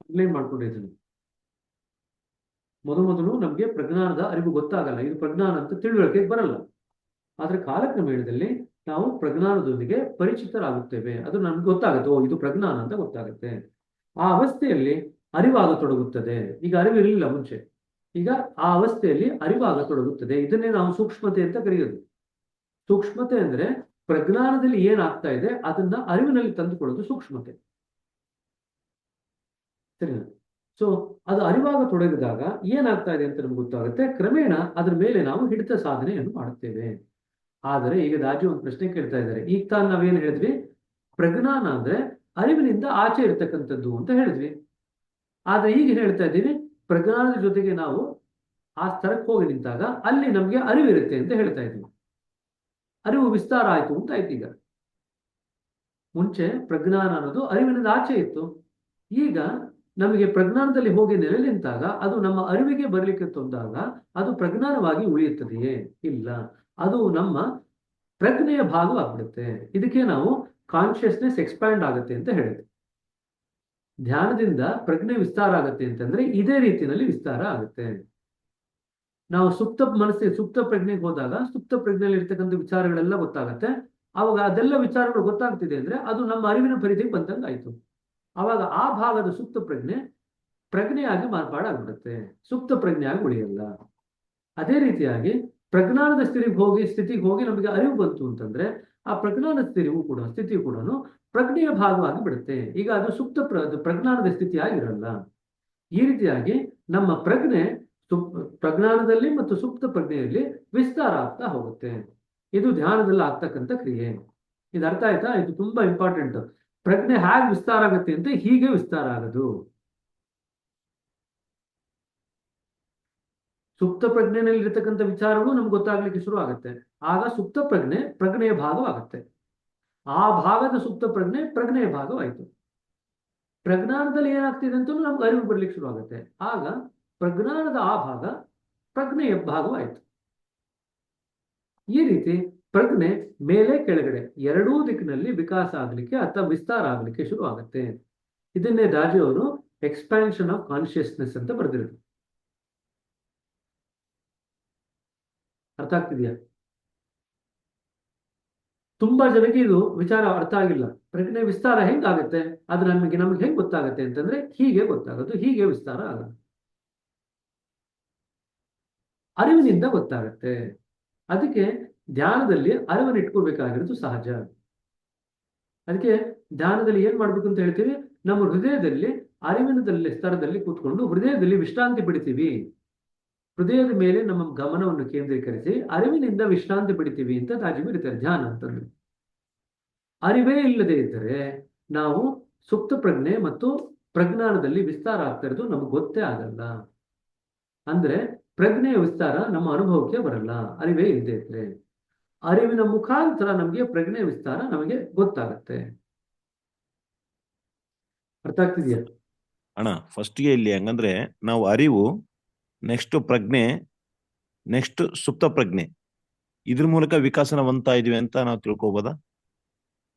ಅನ್ಲೈನ್ ಮಾಡ್ಕೊಂಡಿದ್ದೀನಿ. ಮೊದಲು ನಮಗೆ ಪ್ರಜ್ಞಾನದ ಅರಿವು ಗೊತ್ತಾಗಲ್ಲ, ಇದು ಪ್ರಜ್ಞಾನ ಅಂತ ತಿಳುವಳಿಕೆ ಬರಲ್ಲ. ಆದ್ರೆ ಕಾಲಕ್ರಮೇಣದಲ್ಲಿ ನಾವು ಪ್ರಜ್ಞಾನದೊಂದಿಗೆ ಪರಿಚಿತರಾಗುತ್ತೇವೆ. ಅದು ನಮ್ಗೆ ಗೊತ್ತಾಗುತ್ತೆ, ಓ ಇದು ಪ್ರಜ್ಞಾನ ಅಂತ ಗೊತ್ತಾಗುತ್ತೆ. ಆ ಅವಸ್ಥೆಯಲ್ಲಿ ಅರಿವಾಗ ತೊಡಗುತ್ತದೆ. ಈಗ ಅರಿವಿರಲಿಲ್ಲ ಮುಂಚೆ, ಈಗ ಆ ಅವಸ್ಥೆಯಲ್ಲಿ ಅರಿವಾಗ ತೊಡಗುತ್ತದೆ. ಇದನ್ನೇ ನಾವು ಸೂಕ್ಷ್ಮತೆ ಅಂತ ಕರೆಯೋದು. ಸೂಕ್ಷ್ಮತೆ ಅಂದ್ರೆ ಪ್ರಜ್ಞಾನದಲ್ಲಿ ಏನಾಗ್ತಾ ಇದೆ ಅದನ್ನ ಅರಿವಿನಲ್ಲಿ ತಂದುಕೊಳ್ಳೋದು ಸೂಕ್ಷ್ಮತೆ. ಸರಿನಾ? ಸೊ ಅದು ಅರಿವಾಗ ತೊಡಗಿದಾಗ ಏನಾಗ್ತಾ ಇದೆ ಅಂತ ನಮ್ಗೆ ಗೊತ್ತಾಗುತ್ತೆ. ಕ್ರಮೇಣ ಅದ್ರ ಮೇಲೆ ನಾವು ಹಿಡಿತ ಸಾಧನೆಯನ್ನು ಮಾಡುತ್ತೇವೆ. ಆದರೆ ಈಗ ದಾಜಿ ಒಂದು ಪ್ರಶ್ನೆ ಕೇಳ್ತಾ ಇದ್ದಾರೆ. ಈಗ ತಾನು ನಾವೇನು ಹೇಳಿದ್ವಿ? ಪ್ರಜ್ಞಾನ ಅಂದ್ರೆ ಅರಿವಿನಿಂದ ಆಚೆ ಇರ್ತಕ್ಕಂಥದ್ದು ಅಂತ ಹೇಳಿದ್ವಿ. ಆದ್ರೆ ಈಗ ಹೇಳ್ತಾ ಇದ್ದೀವಿ ಪ್ರಜ್ಞಾನದ ಜೊತೆಗೆ ನಾವು ಆ ಸ್ತರಕ್ಕೆ ಹೋಗಿ ನಿಂತಾಗ ಅಲ್ಲಿ ನಮ್ಗೆ ಅರಿವಿರುತ್ತೆ ಅಂತ ಹೇಳ್ತಾ ಇದ್ವಿ. ಅರಿವು ವಿಸ್ತಾರ ಆಯ್ತು ಅಂತ ಆಯ್ತು. ಈಗ ಮುಂಚೆ ಪ್ರಜ್ಞಾನ ಅನ್ನೋದು ಅರಿವಿನಿಂದ ಆಚೆ ಇತ್ತು. ಈಗ ನಮಗೆ ಪ್ರಜ್ಞಾನದಲ್ಲಿ ಹೋಗಿ ನೆಲೆ ನಿಂತಾಗ ಅದು ನಮ್ಮ ಅರಿವಿಗೆ ಬರಲಿಕ್ಕೆ ತಂದಾಗ ಅದು ಪ್ರಜ್ಞಾನವಾಗಿ ಉಳಿಯುತ್ತದೆಯೇ? ಇಲ್ಲ, ಅದು ನಮ್ಮ ಪ್ರಜ್ಞೆಯ ಭಾಗವಾಗ್ಬಿಡುತ್ತೆ. ಇದಕ್ಕೆ ನಾವು ಕಾನ್ಶಿಯಸ್ನೆಸ್ ಎಕ್ಸ್ಪ್ಯಾಂಡ್ ಆಗುತ್ತೆ ಅಂತ ಹೇಳಿದ್ವಿ. ಧ್ಯಾನದಿಂದ ಪ್ರಜ್ಞೆ ವಿಸ್ತಾರ ಆಗುತ್ತೆ ಅಂತಂದ್ರೆ ಇದೇ ರೀತಿಯಲ್ಲಿ ವಿಸ್ತಾರ ಆಗುತ್ತೆ. ನಾವು ಸುಪ್ತ ಪ್ರಜ್ಞೆಗೆ ಹೋದಾಗ ಸುಪ್ತ ಪ್ರಜ್ಞೆಯಲ್ಲಿ ಇರ್ತಕ್ಕಂಥ ವಿಚಾರಗಳೆಲ್ಲ ಗೊತ್ತಾಗತ್ತೆ. ಅವಾಗ ಅದೆಲ್ಲ ವಿಚಾರಗಳು ಗೊತ್ತಾಗ್ತಿದೆ ಅಂದ್ರೆ ಅದು ನಮ್ಮ ಅರಿವಿನ ಪರಿಧಿಗೆ ಬಂದಂಗೆ ಆಯ್ತು. ಅವಾಗ ಆ ಭಾಗದ ಸುಪ್ತ ಪ್ರಜ್ಞೆಯಾಗಿ ಮಾರ್ಪಾಡಾಗ್ಬಿಡುತ್ತೆ, ಸುಪ್ತ ಪ್ರಜ್ಞೆಯಾಗಿ ಉಳಿಯಲ್ಲ. ಅದೇ ರೀತಿಯಾಗಿ ಪ್ರಜ್ಞಾನದ ಸ್ಥಿತಿಗೆ ಹೋಗಿ ನಮಗೆ ಅರಿವು ಬಂತು ಅಂತಂದ್ರೆ ಆ ಪ್ರಜ್ಞಾನದ ಸ್ಥಿತಿಯು ಕೂಡ ಪ್ರಜ್ಞೆಯ ಭಾಗವಾಗಿ ಬಿಡುತ್ತೆ. ಈಗ ಅದು ಪ್ರಜ್ಞಾನದ ಸ್ಥಿತಿಯಾಗಿರಲ್ಲ. ಈ ರೀತಿಯಾಗಿ ನಮ್ಮ ಪ್ರಜ್ಞೆ ಪ್ರಜ್ಞಾನದಲ್ಲಿ ಮತ್ತು ಸುಪ್ತ ಪ್ರಜ್ಞೆಯಲ್ಲಿ ವಿಸ್ತಾರ ಆಗ್ತಾ ಹೋಗುತ್ತೆ. ಇದು ಧ್ಯಾನದಲ್ಲಿ ಆಗ್ತಕ್ಕಂಥ ಕ್ರಿಯೆ. ಇದು ಅರ್ಥ ಆಯ್ತಾ? ಇದು ತುಂಬಾ ಇಂಪಾರ್ಟೆಂಟ್. ಪ್ರಜ್ಞೆ ಹೇಗೆ ವಿಸ್ತಾರ ಆಗುತ್ತೆ ಅಂತ ಹೀಗೆ ವಿಸ್ತಾರ ಆಗೋದು. ಸುಪ್ತ ಪ್ರಜ್ಞೆಯಲ್ಲಿ ಇರತಕ್ಕಂಥ ವಿಚಾರಗಳು ನಮ್ಗೆ ಗೊತ್ತಾಗ್ಲಿಕ್ಕೆ ಶುರು ಆಗುತ್ತೆ. ಆಗ ಸುಪ್ತ ಪ್ರಜ್ಞೆಯ ಭಾಗವಾಗುತ್ತೆ. ಆ ಭಾಗದ ಸುಪ್ತ ಪ್ರಜ್ಞೆಯ ಭಾಗವಾಯಿತು. ಪ್ರಜ್ಞಾನದಲ್ಲಿ ಏನಾಗ್ತಿದೆ ಅಂತ ನಮ್ಗೆ ಅರಿವು ಬರ್ಲಿಕ್ಕೆ ಶುರು ಆಗುತ್ತೆ. ಆಗ ಪ್ರಜ್ಞಾನದ ಆ ಭಾಗ ಪ್ರಜ್ಞೆಯ ಭಾಗವಾಯಿತು. ಈ ರೀತಿ ಪ್ರಜ್ಞೆ ಮೇಲೆ ಕೆಳಗಡೆ ಎರಡೂ ದಿಕ್ಕಿನಲ್ಲಿ ವಿಕಾಸ ಆಗ್ಲಿಕ್ಕೆ ಅಥವಾ ವಿಸ್ತಾರ ಆಗ್ಲಿಕ್ಕೆ ಶುರು ಆಗುತ್ತೆ. ಇದನ್ನೇ ದಾಜಿ ಅವರು ಎಕ್ಸ್ಪ್ಯಾನ್ಷನ್ ಆಫ್ ಕಾನ್ಶಿಯಸ್ನೆಸ್ ಅಂತ ಬರೆದಿರೋದು. ಅರ್ಥ ಆಗ್ತಿದೆಯಾ? ತುಂಬಾ ಜನಕ್ಕೆ ಇದು ವಿಚಾರ ಅರ್ಥ ಆಗಿಲ್ಲ. ಪ್ರಜ್ಞೆ ವಿಸ್ತಾರ ಹೆಂಗಾಗತ್ತೆ, ಅದು ನಮಗೆ ಹೆಂಗ್ ಗೊತ್ತಾಗತ್ತೆ ಅಂತಂದ್ರೆ ಹೀಗೆ ಗೊತ್ತಾಗೋದು, ಹೀಗೆ ವಿಸ್ತಾರ ಆಗೋದು. ಅರಿವಿನಿಂದ ಗೊತ್ತಾಗತ್ತೆ. ಅದಕ್ಕೆ ಧ್ಯಾನದಲ್ಲಿ ಅರಿವನ್ನು ಇಟ್ಕೋಬೇಕಾಗಿರೋದು ಸಹಜ. ಅದಕ್ಕೆ ಧ್ಯಾನದಲ್ಲಿ ಏನ್ ಮಾಡ್ಬೇಕು ಅಂತ ಹೇಳ್ತೀವಿ, ನಮ್ಮ ಹೃದಯದಲ್ಲಿ ಅರಿವಿನದಲ್ಲಿ ಸ್ತರದಲ್ಲಿ ಕೂತ್ಕೊಂಡು ಹೃದಯದಲ್ಲಿ ವಿಶ್ರಾಂತಿ ಪಡಿತೀವಿ. ಹೃದಯದ ಮೇಲೆ ನಮ್ಮ ಗಮನವನ್ನು ಕೇಂದ್ರೀಕರಿಸಿ ಅರಿವಿನಿಂದ ವಿಶ್ರಾಂತಿ ಪಡಿತೀವಿ ಅಂತ ದಾಜಿ ಬರೀತಾರೆ ಧ್ಯಾನ ಅಂತಂದ್ರೆ. ಅರಿವೇ ಇಲ್ಲದೆ ಇದ್ದರೆ ನಾವು ಸುಪ್ತ ಪ್ರಜ್ಞೆ ಮತ್ತು ಪ್ರಜ್ಞಾನದಲ್ಲಿ ವಿಸ್ತಾರ ಆಗ್ತಾ ಇರೋದು ನಮ್ಗೆ ಗೊತ್ತೇ ಆಗಲ್ಲ. ಅಂದ್ರೆ ಪ್ರಜ್ಞೆಯ ವಿಸ್ತಾರ ನಮ್ಮ ಅನುಭವಕ್ಕೆ ಬರಲ್ಲ ಅರಿವೇ ಇಲ್ಲದೆ ಇದ್ರೆ. ಅರಿವಿನ ಮುಖಾಂತರ ನಮಗೆ ಪ್ರಜ್ಞೆಯ ವಿಸ್ತಾರ ನಮಗೆ ಗೊತ್ತಾಗತ್ತೆ. ಅರ್ಥ ಆಗ್ತಿದ್ಯಾ ಅಣ್ಣ? ಫಸ್ಟ್ಗೆ ಇಲ್ಲಿ ಹಂಗಂದ್ರೆ ನಾವು ಅರಿವು, ನೆಕ್ಸ್ಟ್ ಪ್ರಜ್ಞೆ, ನೆಕ್ಸ್ಟ್ ಸುಪ್ತ ಪ್ರಜ್ಞೆ, ಇದ್ರ ಮೂಲಕ ವಿಕಾಸನವಂತ ಇದೀವಿ ಅಂತ ನಾವು ತಿಳ್ಕೊಬೋದಾ?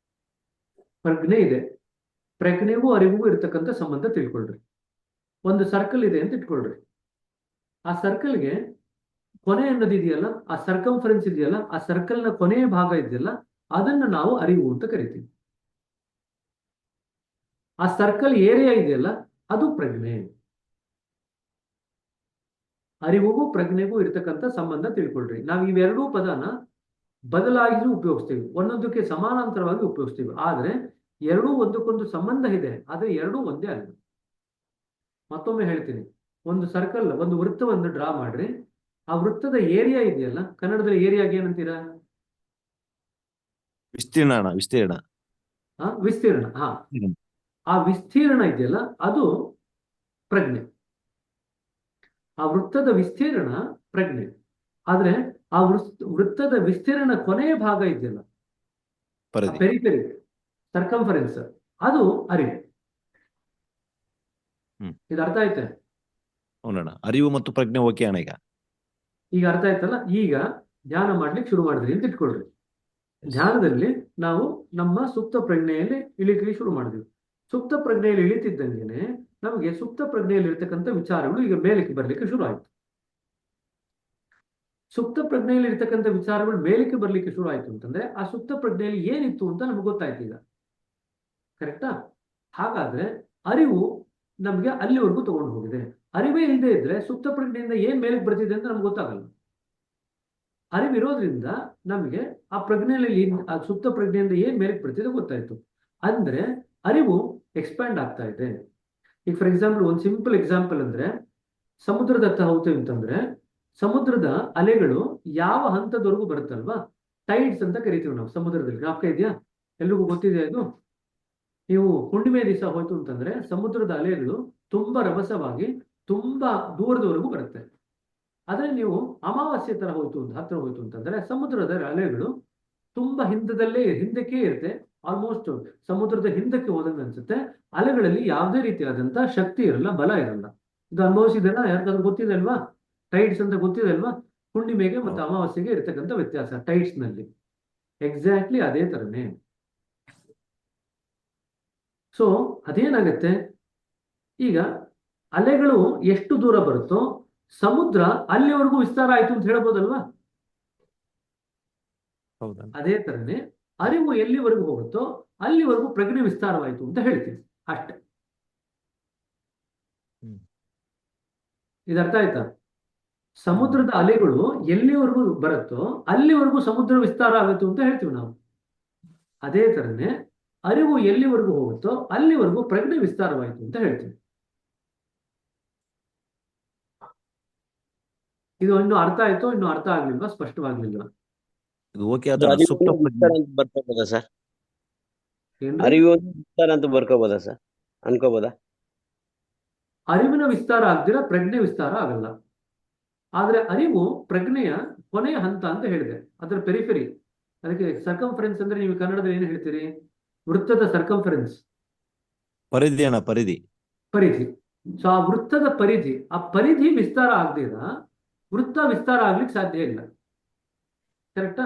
ಪ್ರಜ್ಞೆ ಇದೆ, ಪ್ರಜ್ಞೆಗೂ ಅರಿವಿಗೂ ಇರತಕ್ಕಂಥ ಸಂಬಂಧ ತಿಳ್ಕೊಳ್ರಿ. ಒಂದು ಸರ್ಕಲ್ ಇದೆ ಅಂತ ಇಟ್ಕೊಳ್ರಿ. ಆ ಸರ್ಕಲ್ಗೆ ಕೊನೆ ಅನ್ನೋದು ಇದೆಯಲ್ಲ, ಆ ಸರ್ಕಂಫರೆನ್ಸ್ ಇದೆಯಲ್ಲ, ಆ ಸರ್ಕಲ್ನ ಕೊನೆಯ ಭಾಗ ಇದೆಯಲ್ಲ, ಅದನ್ನ ನಾವು ಅರಿವು ಅಂತ ಕರಿತೀವಿ. ಆ ಸರ್ಕಲ್ ಏರಿಯಾ ಇದೆಯಲ್ಲ, ಅದು ಪ್ರಜ್ಞೆ. ಅರಿವಿಗೂ ಪ್ರಜ್ಞೆಗೂ ಇರತಕ್ಕಂಥ ಸಂಬಂಧ ತಿಳ್ಕೊಳ್ರಿ. ನಾವು ಇವೆರಡೂ ಪದನ ಬದಲಾಗಿ ಉಪಯೋಗಿಸ್ತೀವಿ, ಒಂದೊಂದಕ್ಕೆ ಸಮಾನಾಂತರವಾಗಿ ಉಪಯೋಗಿಸ್ತೀವಿ. ಆದ್ರೆ ಎರಡೂ ಒಂದಕ್ಕೊಂದು ಸಂಬಂಧ ಇದೆ, ಆದ್ರೆ ಎರಡೂ ಒಂದೇ ಅಲ್ಲ. ಮತ್ತೊಮ್ಮೆ ಹೇಳ್ತೀನಿ, ಒಂದು ಸರ್ಕಲ್, ಒಂದು ವೃತ್ತವನ್ನು ಡ್ರಾ ಮಾಡ್ರಿ. ಆ ವೃತ್ತದ ಏರಿಯಾ ಇದೆಯಲ್ಲ, ಕನ್ನಡದಲ್ಲಿ ಏರಿಯಾಗೆ ಏನಂತೀರಾ? ವಿಸ್ತೀರ್ಣ. ವಿಸ್ತೀರ್ಣ. ವಿಸ್ತೀರ್ಣ. ಆ ವಿಸ್ತೀರ್ಣ ಇದೆಯಲ್ಲ, ಅದು ಪ್ರಜ್ಞೆ. ಆ ವೃತ್ತದ ವಿಸ್ತೀರ್ಣ ಪ್ರಜ್ಞೆ. ಆದ್ರೆ ಆ ವೃತ್ತದ ವಿಸ್ತೀರ್ಣ ಕೊನೆಯ ಭಾಗ ಇದೆಯಲ್ಲ, ಪೆರಿಫೆರಿ, ಸರ್ಕಂಫರೆನ್ಸ್, ಅದು ಅರಿವು. ಇದು ಅರ್ಥ ಆಯ್ತಾ? ಹೌದಣ್ಣ, ಅರಿವು ಮತ್ತು ಪ್ರಜ್ಞೆ ಓಕೆ ಅಣ್ಣ. ಈಗ ಅರ್ಥ ಆಯ್ತಲ್ಲ? ಈಗ ಧ್ಯಾನ ಮಾಡ್ಲಿಕ್ಕೆ ಶುರು ಮಾಡಿದ್ರಿ ಅಂತ ಇಟ್ಕೊಳ್ರಿ. ಧ್ಯಾನದಲ್ಲಿ ನಾವು ನಮ್ಮ ಸುಪ್ತ ಪ್ರಜ್ಞೆಯಲ್ಲಿ ಇಳಿಲಿಕ್ಕೆ ಶುರು ಮಾಡಿದ್ವಿ. ಸುಪ್ತ ಪ್ರಜ್ಞೆಯಲ್ಲಿ ಇಳಿತಿದ್ದಂಗೆನೆ ನಮಗೆ ಸುಪ್ತ ಪ್ರಜ್ಞೆಯಲ್ಲಿ ಇರ್ತಕ್ಕಂಥ ವಿಚಾರಗಳು ಈಗ ಮೇಲಕ್ಕೆ ಬರ್ಲಿಕ್ಕೆ ಶುರು ಆಯ್ತು. ಸುಪ್ತ ಪ್ರಜ್ಞೆಯಲ್ಲಿ ಇರ್ತಕ್ಕಂಥ ವಿಚಾರಗಳು ಮೇಲಕ್ಕೆ ಬರ್ಲಿಕ್ಕೆ ಶುರು ಆಯ್ತು ಅಂತಂದ್ರೆ ಆ ಸುಪ್ತ ಪ್ರಜ್ಞೆಯಲ್ಲಿ ಏನಿತ್ತು ಅಂತ ನಮ್ಗೆ ಗೊತ್ತಾಯ್ತು ಈಗ. ಕರೆಕ್ಟಾ? ಹಾಗಾದ್ರೆ ಅರಿವು ನಮ್ಗೆ ಅಲ್ಲಿವರೆಗೂ ತಗೊಂಡು ಹೋಗಿದೆ. ಅರಿವೇ ಇಲ್ಲದೆ ಇದ್ರೆ ಸುಪ್ತ ಪ್ರಜ್ಞೆಯಿಂದ ಏನ್ ಮೇಲಕ್ಕೆ ಬರ್ತಿದೆ ಅಂತ ನಮ್ಗೆ ಗೊತ್ತಾಗಲ್ಲ. ಅರಿವಿರೋದ್ರಿಂದ ನಮಗೆ ಆ ಪ್ರಜ್ಞೆಯಲ್ಲಿ ಆ ಸುಪ್ತ ಪ್ರಜ್ಞೆಯಿಂದ ಏನ್ ಮೇಲಕ್ಕೆ ಬರ್ತಿದೆ ಗೊತ್ತಾಯ್ತು. ಅಂದ್ರೆ ಅರಿವು ಎಕ್ಸ್ಪ್ಯಾಂಡ್ ಆಗ್ತಾ ಇದೆ. ಈಗ ಫಾರ್ ಎಕ್ಸಾಂಪಲ್, ಒಂದು ಸಿಂಪಲ್ ಎಕ್ಸಾಂಪಲ್ ಅಂದ್ರೆ, ಸಮುದ್ರದ ಹತ್ತ ಹೋಗ್ತೇವೆ ಅಂತಂದ್ರೆ ಸಮುದ್ರದ ಅಲೆಗಳು ಯಾವ ಹಂತದವರೆಗೂ ಬರುತ್ತಲ್ವಾ, ಟೈಡ್ಸ್ ಅಂತ ಕರಿತೀವಿ ನಾವು ಸಮುದ್ರದಲ್ಲಿ. ಜ್ಞಾಪಕ ಇದೆಯಾ? ಎಲ್ರಿಗೂ ಗೊತ್ತಿದೆ ಅದು. ನೀವು ಹುಣ್ಣಿಮೆ ದಿವಸ ಹೋಯ್ತು ಅಂತಂದ್ರೆ ಸಮುದ್ರದ ಅಲೆಗಳು ತುಂಬಾ ರಭಸವಾಗಿ ತುಂಬಾ ದೂರದವರೆಗೂ ಬರುತ್ತೆ. ಆದ್ರೆ ನೀವು ಅಮಾವಾಸ್ಯೆ ತರ ಹತ್ರ ಹೋಯ್ತು ಅಂತಂದ್ರೆ ಸಮುದ್ರದ ಅಲೆಗಳು ತುಂಬಾ ಹಿಂದಕ್ಕೆ ಇರುತ್ತೆ. ಆಲ್ಮೋಸ್ಟ್ ಸಮುದ್ರದ ಹಿಂದಕ್ಕೆ ಹೋದಂಗೆ ಅನ್ಸುತ್ತೆ. ಅಲೆಗಳಲ್ಲಿ ಯಾವುದೇ ರೀತಿಯಾದಂತ ಶಕ್ತಿ ಇರಲ್ಲ, ಬಲ ಇರಲ್ಲ. ಇದು ಅನುಭವಿಸಿದೆಲ್ಲ ಯಾರಿಗಾದ್ರೂ ಗೊತ್ತಿದೆ ಅಲ್ವಾ? ಟೈಡ್ಸ್ ಅಂತ ಗೊತ್ತಿದೆ ಅಲ್ವಾ? ಹುಣ್ಣಿಮೆಗೆ ಮತ್ತು ಅಮಾವಾಸ್ಯೆಗೆ ಇರತಕ್ಕಂಥ ವ್ಯತ್ಯಾಸ ಟೈಡ್ಸ್ ನಲ್ಲಿ. ಎಕ್ಸಾಕ್ಟ್ಲಿ ಅದೇ ತರನೇ. ಸೊ ಅದೇನಾಗತ್ತೆ, ಈಗ ಅಲೆಗಳು ಎಷ್ಟು ದೂರ ಬರುತ್ತೋ ಸಮುದ್ರ ಅಲ್ಲಿವರೆಗೂ ವಿಸ್ತಾರ ಆಯ್ತು ಅಂತ ಹೇಳ್ಬೋದಲ್ವಾ? ಅದೇ ತರನೇ ಅರಿವು ಎಲ್ಲಿವರೆಗೂ ಹೋಗುತ್ತೋ ಅಲ್ಲಿವರೆಗೂ ಪ್ರಜ್ಞೆ ವಿಸ್ತಾರವಾಯಿತು ಅಂತ ಹೇಳ್ತೀವಿ ಅಷ್ಟೆ. ಇದರ್ಥ ಆಯ್ತಾ? ಸಮುದ್ರದ ಅಲೆಗಳು ಎಲ್ಲಿವರೆಗೂ ಬರುತ್ತೋ ಅಲ್ಲಿವರೆಗೂ ಸಮುದ್ರ ವಿಸ್ತಾರ ಆಗುತ್ತೆ ಅಂತ ಹೇಳ್ತೀವಿ ನಾವು. ಅದೇ ತರನೇ ಅರಿವು ಎಲ್ಲಿವರೆಗೂ ಹೋಗುತ್ತೋ ಅಲ್ಲಿವರೆಗೂ ಪ್ರಜ್ಞೆ ವಿಸ್ತಾರವಾಯಿತು ಅಂತ ಹೇಳ್ತೀವಿ. ಇದು ಇನ್ನು ಅರ್ಥ ಆಯ್ತೋ ಇನ್ನು ಅರ್ಥ ಆಗ್ಲಿಲ್ವಾ, ಸ್ಪಷ್ಟವಾಗ್ಲಿಲ್ವಾ? ಇದು ಓಕೆ ಅದು ಆತಣ್ಣ. ಅರಿವು ಸುಪ್ತ ಪ್ರಜ್ಞೆ ವಿಸ್ತಾರ ಅಂತ ಬರ್ಕೋಬೋದಾ ಸರ್? ಏನ್ರಿ? ಅರಿವು ವಿಸ್ತಾರ ಅಂತ ಬರ್ಕೋಬೋದಾ ಸರ್? ಅನ್ಕೋಬೋದಾ? ಅರಿವಿನ ವಿಸ್ತಾರ ಆಗ್ದಿರ ಪ್ರಜ್ಞೆ ವಿಸ್ತಾರ ಆಗಲ್ಲ. ಆದ್ರೆ ಅರಿವು ಪ್ರಜ್ಞೆಯ ಕೊನೆಯ ಹಂತ ಅಂತ ಹೇಳಿದೆ, ಅದರ ಪೆರಿಫೆರಿ. ಅದಕ್ಕೆ ಸರ್ಕಂಫರೆನ್ಸ್ ಅಂದ್ರೆ ನೀವು ಕನ್ನಡದಲ್ಲಿ ಏನು ಹೇಳ್ತೀರಿ? ವೃತ್ತದ ಸರ್ಕಂಫರೆನ್ಸ್, ಪರಿಧಿ ಅಣ್ಣ, ಪರಿಧಿ. ಪರಿಧಿ. ಸೊ ಆ ವೃತ್ತದ ಪರಿಧಿ, ಆ ಪರಿಧಿ ವಿಸ್ತಾರ ಆಗದಿರ ವೃತ್ತ ವಿಸ್ತಾರ ಆಗ್ಲಿಕ್ಕೆ ಸಾಧ್ಯ ಇಲ್ಲ. ಕರೆಕ್ಟಾ?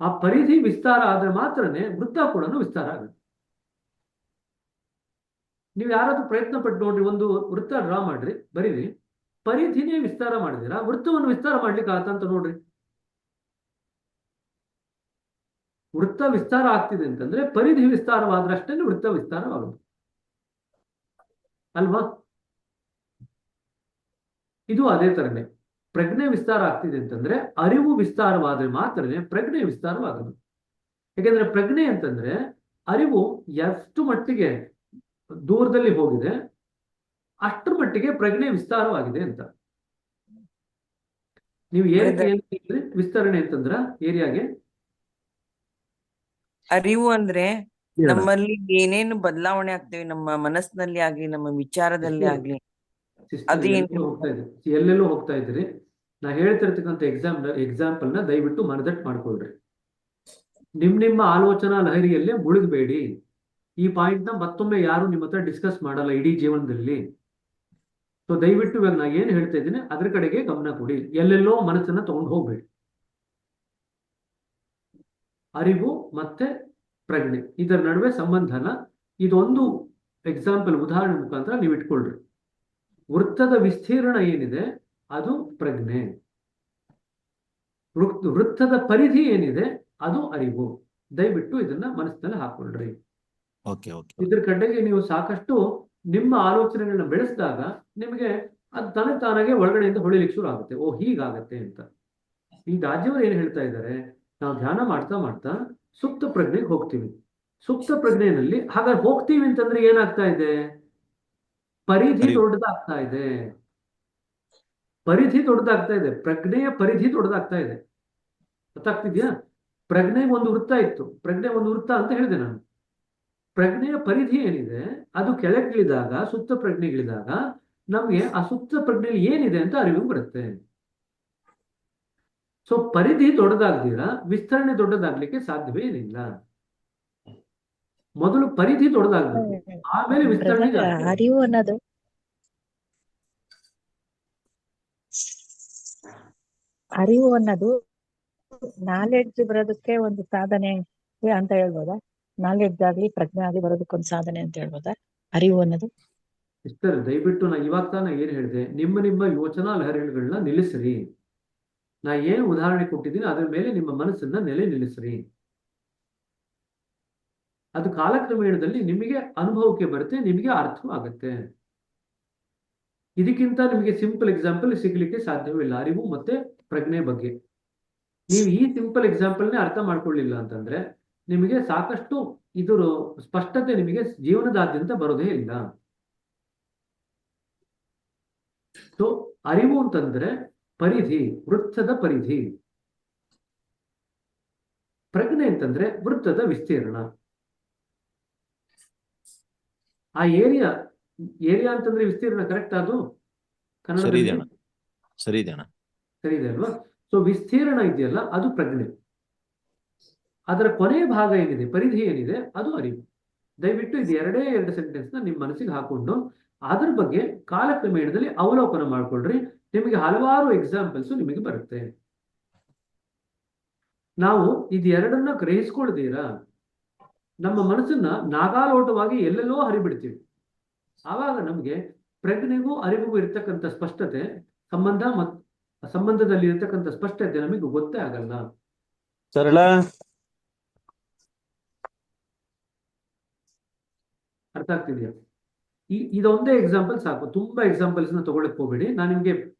ಆ ಪರಿಧಿ ವಿಸ್ತಾರ ಆದ್ರೆ ಮಾತ್ರನೇ ವೃತ್ತ ಕೂಡ ವಿಸ್ತಾರ ಆಗುತ್ತೆ. ನೀವು ಯಾರಾದ್ರೂ ಪ್ರಯತ್ನ ಪಟ್ಟು ನೋಡ್ರಿ, ಒಂದು ವೃತ್ತ ಡ್ರಾ ಮಾಡ್ರಿ, ಬರೀರಿ, ಪರಿಧಿನೇ ವಿಸ್ತಾರ ಮಾಡಿದಿರಾ ವೃತ್ತವನ್ನು ವಿಸ್ತಾರ ಮಾಡ್ಲಿಕ್ಕೆ ಆಗತ್ತ ಅಂತ ನೋಡ್ರಿ. ವೃತ್ತ ವಿಸ್ತಾರ ಆಗ್ತಿದೆ ಅಂತಂದ್ರೆ ಪರಿಧಿ ವಿಸ್ತಾರವಾದ್ರಷ್ಟೇ ವೃತ್ತ ವಿಸ್ತಾರವಾಗುತ್ತೆ ಅಲ್ವಾ? ಇದು ಅದೇ ತರನೇ ಪ್ರಜ್ಞೆ ವಿಸ್ತಾರ ಆಗ್ತಿದೆ ಅಂತಂದ್ರೆ ಅರಿವು ವಿಸ್ತಾರವಾದ್ರೆ ಮಾತ್ರನೇ ಪ್ರಜ್ಞೆ ವಿಸ್ತಾರವಾಗದು. ಯಾಕೆಂದ್ರೆ ಪ್ರಜ್ಞೆ ಅಂತಂದ್ರೆ ಅರಿವು ಎಷ್ಟು ಮಟ್ಟಿಗೆ ದೂರದಲ್ಲಿ ಹೋಗಿದೆ ಅಷ್ಟರ ಮಟ್ಟಿಗೆ ಪ್ರಜ್ಞೆ ವಿಸ್ತಾರವಾಗಿದೆ ಅಂತ. ನೀವು ಏನಕ್ಕೆ ಏನ್ ವಿಸ್ತರಣೆ ಅಂತಂದ್ರ ಏರಿಯಾಗೆ ಅರಿವು ಅಂದ್ರೆ ನಮ್ಮಲ್ಲಿ ಏನೇನು ಬದಲಾವಣೆ ಆಗ್ತೇವೆ ನಮ್ಮ ಮನಸ್ಸಿನಲ್ಲಿ ಆಗ್ಲಿ ನಮ್ಮ ವಿಚಾರದಲ್ಲಿ ಆಗ್ಲಿ ಅದೇನು ಹೋಗ್ತಾ ಇದೆ, ಎಲ್ಲೆಲ್ಲೂ ಹೋಗ್ತಾ ಇದ್ರಿ. ನಾ ಹೇಳ್ತಿರ್ತಕ್ಕಂಥ ಎಕ್ಸಾಂಪಲ್ನ ದಯವಿಟ್ಟು ಮನದಟ್ಟು ಮಾಡ್ಕೊಳ್ರಿ. ನಿಮ್ಮ ಆಲೋಚನಾ ಲಹರಿಯಲ್ಲೇ ಮುಳುಗಬೇಡಿ. ಈ ಪಾಯಿಂಟ್ ನ ಮತ್ತೊಮ್ಮೆ ಯಾರು ನಿಮ್ಮ ಹತ್ರ ಡಿಸ್ಕಸ್ ಮಾಡಲ್ಲ ಇಡೀ ಜೀವನದಲ್ಲಿ. ಸೊ ದಯವಿಟ್ಟು ಇವಾಗ ನಾ ಏನ್ ಹೇಳ್ತಾ ಇದ್ದೀನಿ ಅದ್ರ ಕಡೆಗೆ ಗಮನ ಕೊಡಿ, ಎಲ್ಲೆಲ್ಲೋ ಮನಸ್ಸನ್ನ ತಗೊಂಡು ಹೋಗ್ಬೇಡಿ. ಅರಿವು ಮತ್ತೆ ಪ್ರಜ್ಞೆ ಇದರ ನಡುವೆ ಸಂಬಂಧನ ಇದೊಂದು ಎಕ್ಸಾಂಪಲ್ ಉದಾಹರಣೆ ಮುಖಾಂತರ ನೀವು ಇಟ್ಕೊಳ್ರಿ. ವೃತ್ತದ ವಿಸ್ತೀರ್ಣ ಏನಿದೆ ಅದು ಪ್ರಜ್ಞೆ, ವೃತ್ತದ ಪರಿಧಿ ಏನಿದೆ ಅದು ಅರಿವು. ದಯವಿಟ್ಟು ಇದನ್ನ ಮನಸ್ಸಿನಲ್ಲಿ ಹಾಕೊಳ್ರಿ. ಇದ್ರ ಕಡೆಗೆ ನೀವು ಸಾಕಷ್ಟು ನಿಮ್ಮ ಆಲೋಚನೆಗಳನ್ನ ಬೆಳೆಸಿದಾಗ ನಿಮಗೆ ಅದು ತಾನಾಗೆ ಒಳಗಡೆಯಿಂದ ಹೊಳಿಲಿಕ್ಕೆ ಶುರು ಆಗುತ್ತೆ. ಓ ಹೀಗಾಗತ್ತೆ ಅಂತ. ಈ ರಾಜ್ಯವರು ಏನ್ ಹೇಳ್ತಾ ಇದ್ದಾರೆ, ನಾವು ಧ್ಯಾನ ಮಾಡ್ತಾ ಮಾಡ್ತಾ ಸುಪ್ತ ಪ್ರಜ್ಞೆಗೆ ಹೋಗ್ತೀವಿ. ಸುಪ್ತ ಪ್ರಜ್ಞೆಯಲ್ಲಿ ಹಾಗಾದ್ರೆ ಹೋಗ್ತೀವಿ ಅಂತಂದ್ರೆ ಏನಾಗ್ತಾ ಇದೆ? ಪರಿಧಿ ದೊಡ್ಡದಾಗ್ತಾ ಇದೆ. ಪರಿಧಿ ದೊಡ್ಡದಾಗ್ತಾ ಇದೆ, ಪ್ರಜ್ಞೆಯ ಪರಿಧಿ ದೊಡ್ಡದಾಗ್ತಾ ಇದೆ. ಗೊತ್ತಾಗ್ತಿದ್ಯಾ? ಪ್ರಜ್ಞೆಗೆ ಒಂದು ವೃತ್ತ ಇತ್ತು, ಪ್ರಜ್ಞೆ ಒಂದು ವೃತ್ತ ಅಂತ ಹೇಳಿದೆ ನಾನು. ಪ್ರಜ್ಞೆಯ ಪರಿಧಿ ಏನಿದೆ ಅದು ಕೆಳಗಿಳಿದಾಗ, ಸುಪ್ತ ಪ್ರಜ್ಞೆಗಿಳಿದಾಗ ನಮ್ಗೆ ಆ ಸುಪ್ತ ಪ್ರಜ್ಞೆಯಲ್ಲಿ ಏನಿದೆ ಅಂತ ಅರಿವು ಬರುತ್ತೆ. ಸೊ ಪರಿಧಿ ದೊಡ್ಡದಾಗ್ದಿರಾ ವಿಸ್ತರಣೆ ದೊಡ್ಡದಾಗ್ಲಿಕ್ಕೆ ಸಾಧ್ಯವೇ ಏನಿಲ್ಲ. ಮೊದಲು ಪರಿಧಿ ದೊಡ್ಡದಾಗ್ಬೇಕು, ಆಮೇಲೆ ವಿಸ್ತರಣೆ. ಅರಿವು ಅನ್ನೋದು ನಾಲೆಡ್ಜ್ ಬರೋದಕ್ಕೆ ಒಂದು ಸಾಧನೆ ಅಂತ ಹೇಳ್ಬೋದಾ? ನಾಲೆಡ್ಜ್ ಆಗ್ಲಿ ಪ್ರಜ್ಞೆ ಆಗ್ಲಿ ಬರೋದಕ್ಕೆ ಒಂದು ಸಾಧನೆ ಅಂತ ಹೇಳ್ಬೋದಾ ಅರಿವು ಅನ್ನೋದು? ಸಿಸ್ಟರ್ ದಯವಿಟ್ಟು ನಾ ಇವಾಗ ತಾನ ಏನ್ ಹೇಳಿದೆ, ನಿಮ್ಮ ಯೋಚನಾ ಲಹರಿಗಳನ್ನ ನಿಲ್ಲಿಸ್ರಿ. ನಾ ಏನು ಉದಾಹರಣೆ ಕೊಟ್ಟಿದ್ದೀನಿ ಅದ್ರ ಮೇಲೆ ನಿಮ್ಮ ಮನಸ್ಸನ್ನ ನಿಲ್ಲಿಸ್ರಿ. ಅದು ಕಾಲಕ್ರಮೇಣದಲ್ಲಿ ನಿಮಗೆ ಅನುಭವಕ್ಕೆ ಬರುತ್ತೆ, ನಿಮಗೆ ಅರ್ಥವಾಗುತ್ತೆ. ಇದಕ್ಕಿಂತ ನಿಮಗೆ ಸಿಂಪಲ್ ಎಕ್ಸಾಂಪಲ್ ಸಿಗ್ಲಿಕ್ಕೆ ಸಾಧ್ಯವಿಲ್ಲ ಅರಿವು ಮತ್ತೆ ಪ್ರಜ್ಞೆ ಬಗ್ಗೆ. ನೀವು ಈ ಸಿಂಪಲ್ ಎಕ್ಸಾಂಪಲ್ನೇ ಅರ್ಥ ಮಾಡ್ಕೊಳ್ಳಿಲ್ಲ ಅಂತಂದ್ರೆ ನಿಮಗೆ ಸಾಕಷ್ಟು ಇದರ ಸ್ಪಷ್ಟತೆ ನಿಮಗೆ ಜೀವನದಾದ್ಯಂತ ಬರೋದೇ ಇಲ್ಲ. ಸೊ ಅರಿವು ಅಂತಂದ್ರೆ ಪರಿಧಿ, ವೃತ್ತದ ಪರಿಧಿ. ಪ್ರಜ್ಞೆ ಅಂತಂದ್ರೆ ವೃತ್ತದ ವಿಸ್ತೀರ್ಣ. ಆ ಏರಿಯಾ ಅಂತಂದ್ರೆ ವಿಸ್ತೀರ್ಣ, ಕರೆಕ್ಟ್? ಅದು ಕನ್ನಡದಲ್ಲಿ ಸರಿ ಇದೆ ಅಲ್ವಾ? ಸೊ ವಿಸ್ತೀರ್ಣ ಇದೆಯಲ್ಲ ಅದು ಪ್ರಜ್ಞೆ. ಅದರ ಕೊನೆಯ ಭಾಗ ಏನಿದೆ, ಪರಿಧಿ ಏನಿದೆ ಅದು ಅರಿವು. ದಯವಿಟ್ಟು ಇದು ಎರಡು ಸೆಂಟೆನ್ಸ್ ನ ನಿಮ್ಮ ಮನಸ್ಸಿಗೆ ಹಾಕೊಂಡು ಅದ್ರ ಬಗ್ಗೆ ಕಾಲಕ್ರಮೇಣದಲ್ಲಿ ಅವಲೋಕನ ಮಾಡ್ಕೊಳ್ರಿ. ನಿಮಗೆ ಹಲವಾರು ಎಕ್ಸಾಂಪಲ್ಸ್ ನಿಮಗೆ ಬರುತ್ತೆ. ನಾವು ಇದೆರಡನ್ನ ಗ್ರಹಿಸ್ಕೊಳ್ದೀರಾ ನಮ್ಮ ಮನಸ್ಸನ್ನ ನಾಗಾಲೋಟವಾಗಿ ಎಲ್ಲೆಲ್ಲೋ ಹರಿಬಿಡ್ತೀವಿ. ಆವಾಗ ನಮ್ಗೆ ಪ್ರಜ್ಞೆಗೂ ಅರಿವಿಗೂ ಇರ್ತಕ್ಕಂಥ ಸ್ಪಷ್ಟತೆ, ಸಂಬಂಧದಲ್ಲಿ ಇರ್ತಕ್ಕಂಥ ಸ್ಪಷ್ಟತೆ ನಮಗೆ ಗೊತ್ತೇ ಆಗಲ್ಲ. ಸರಳ ಅರ್ಥ ಆಗ್ತಿದ್ಯಾ? ಇದೊಂದೇ ಎಕ್ಸಾಂಪಲ್ ಸಾಕು, ತುಂಬಾ ಎಕ್ಸಾಂಪಲ್ಸ್ ನ ತಗೊಳಕ್ ಹೋಗ್ಬೇಡಿ. ನಾನು ನಿಮ್ಗೆ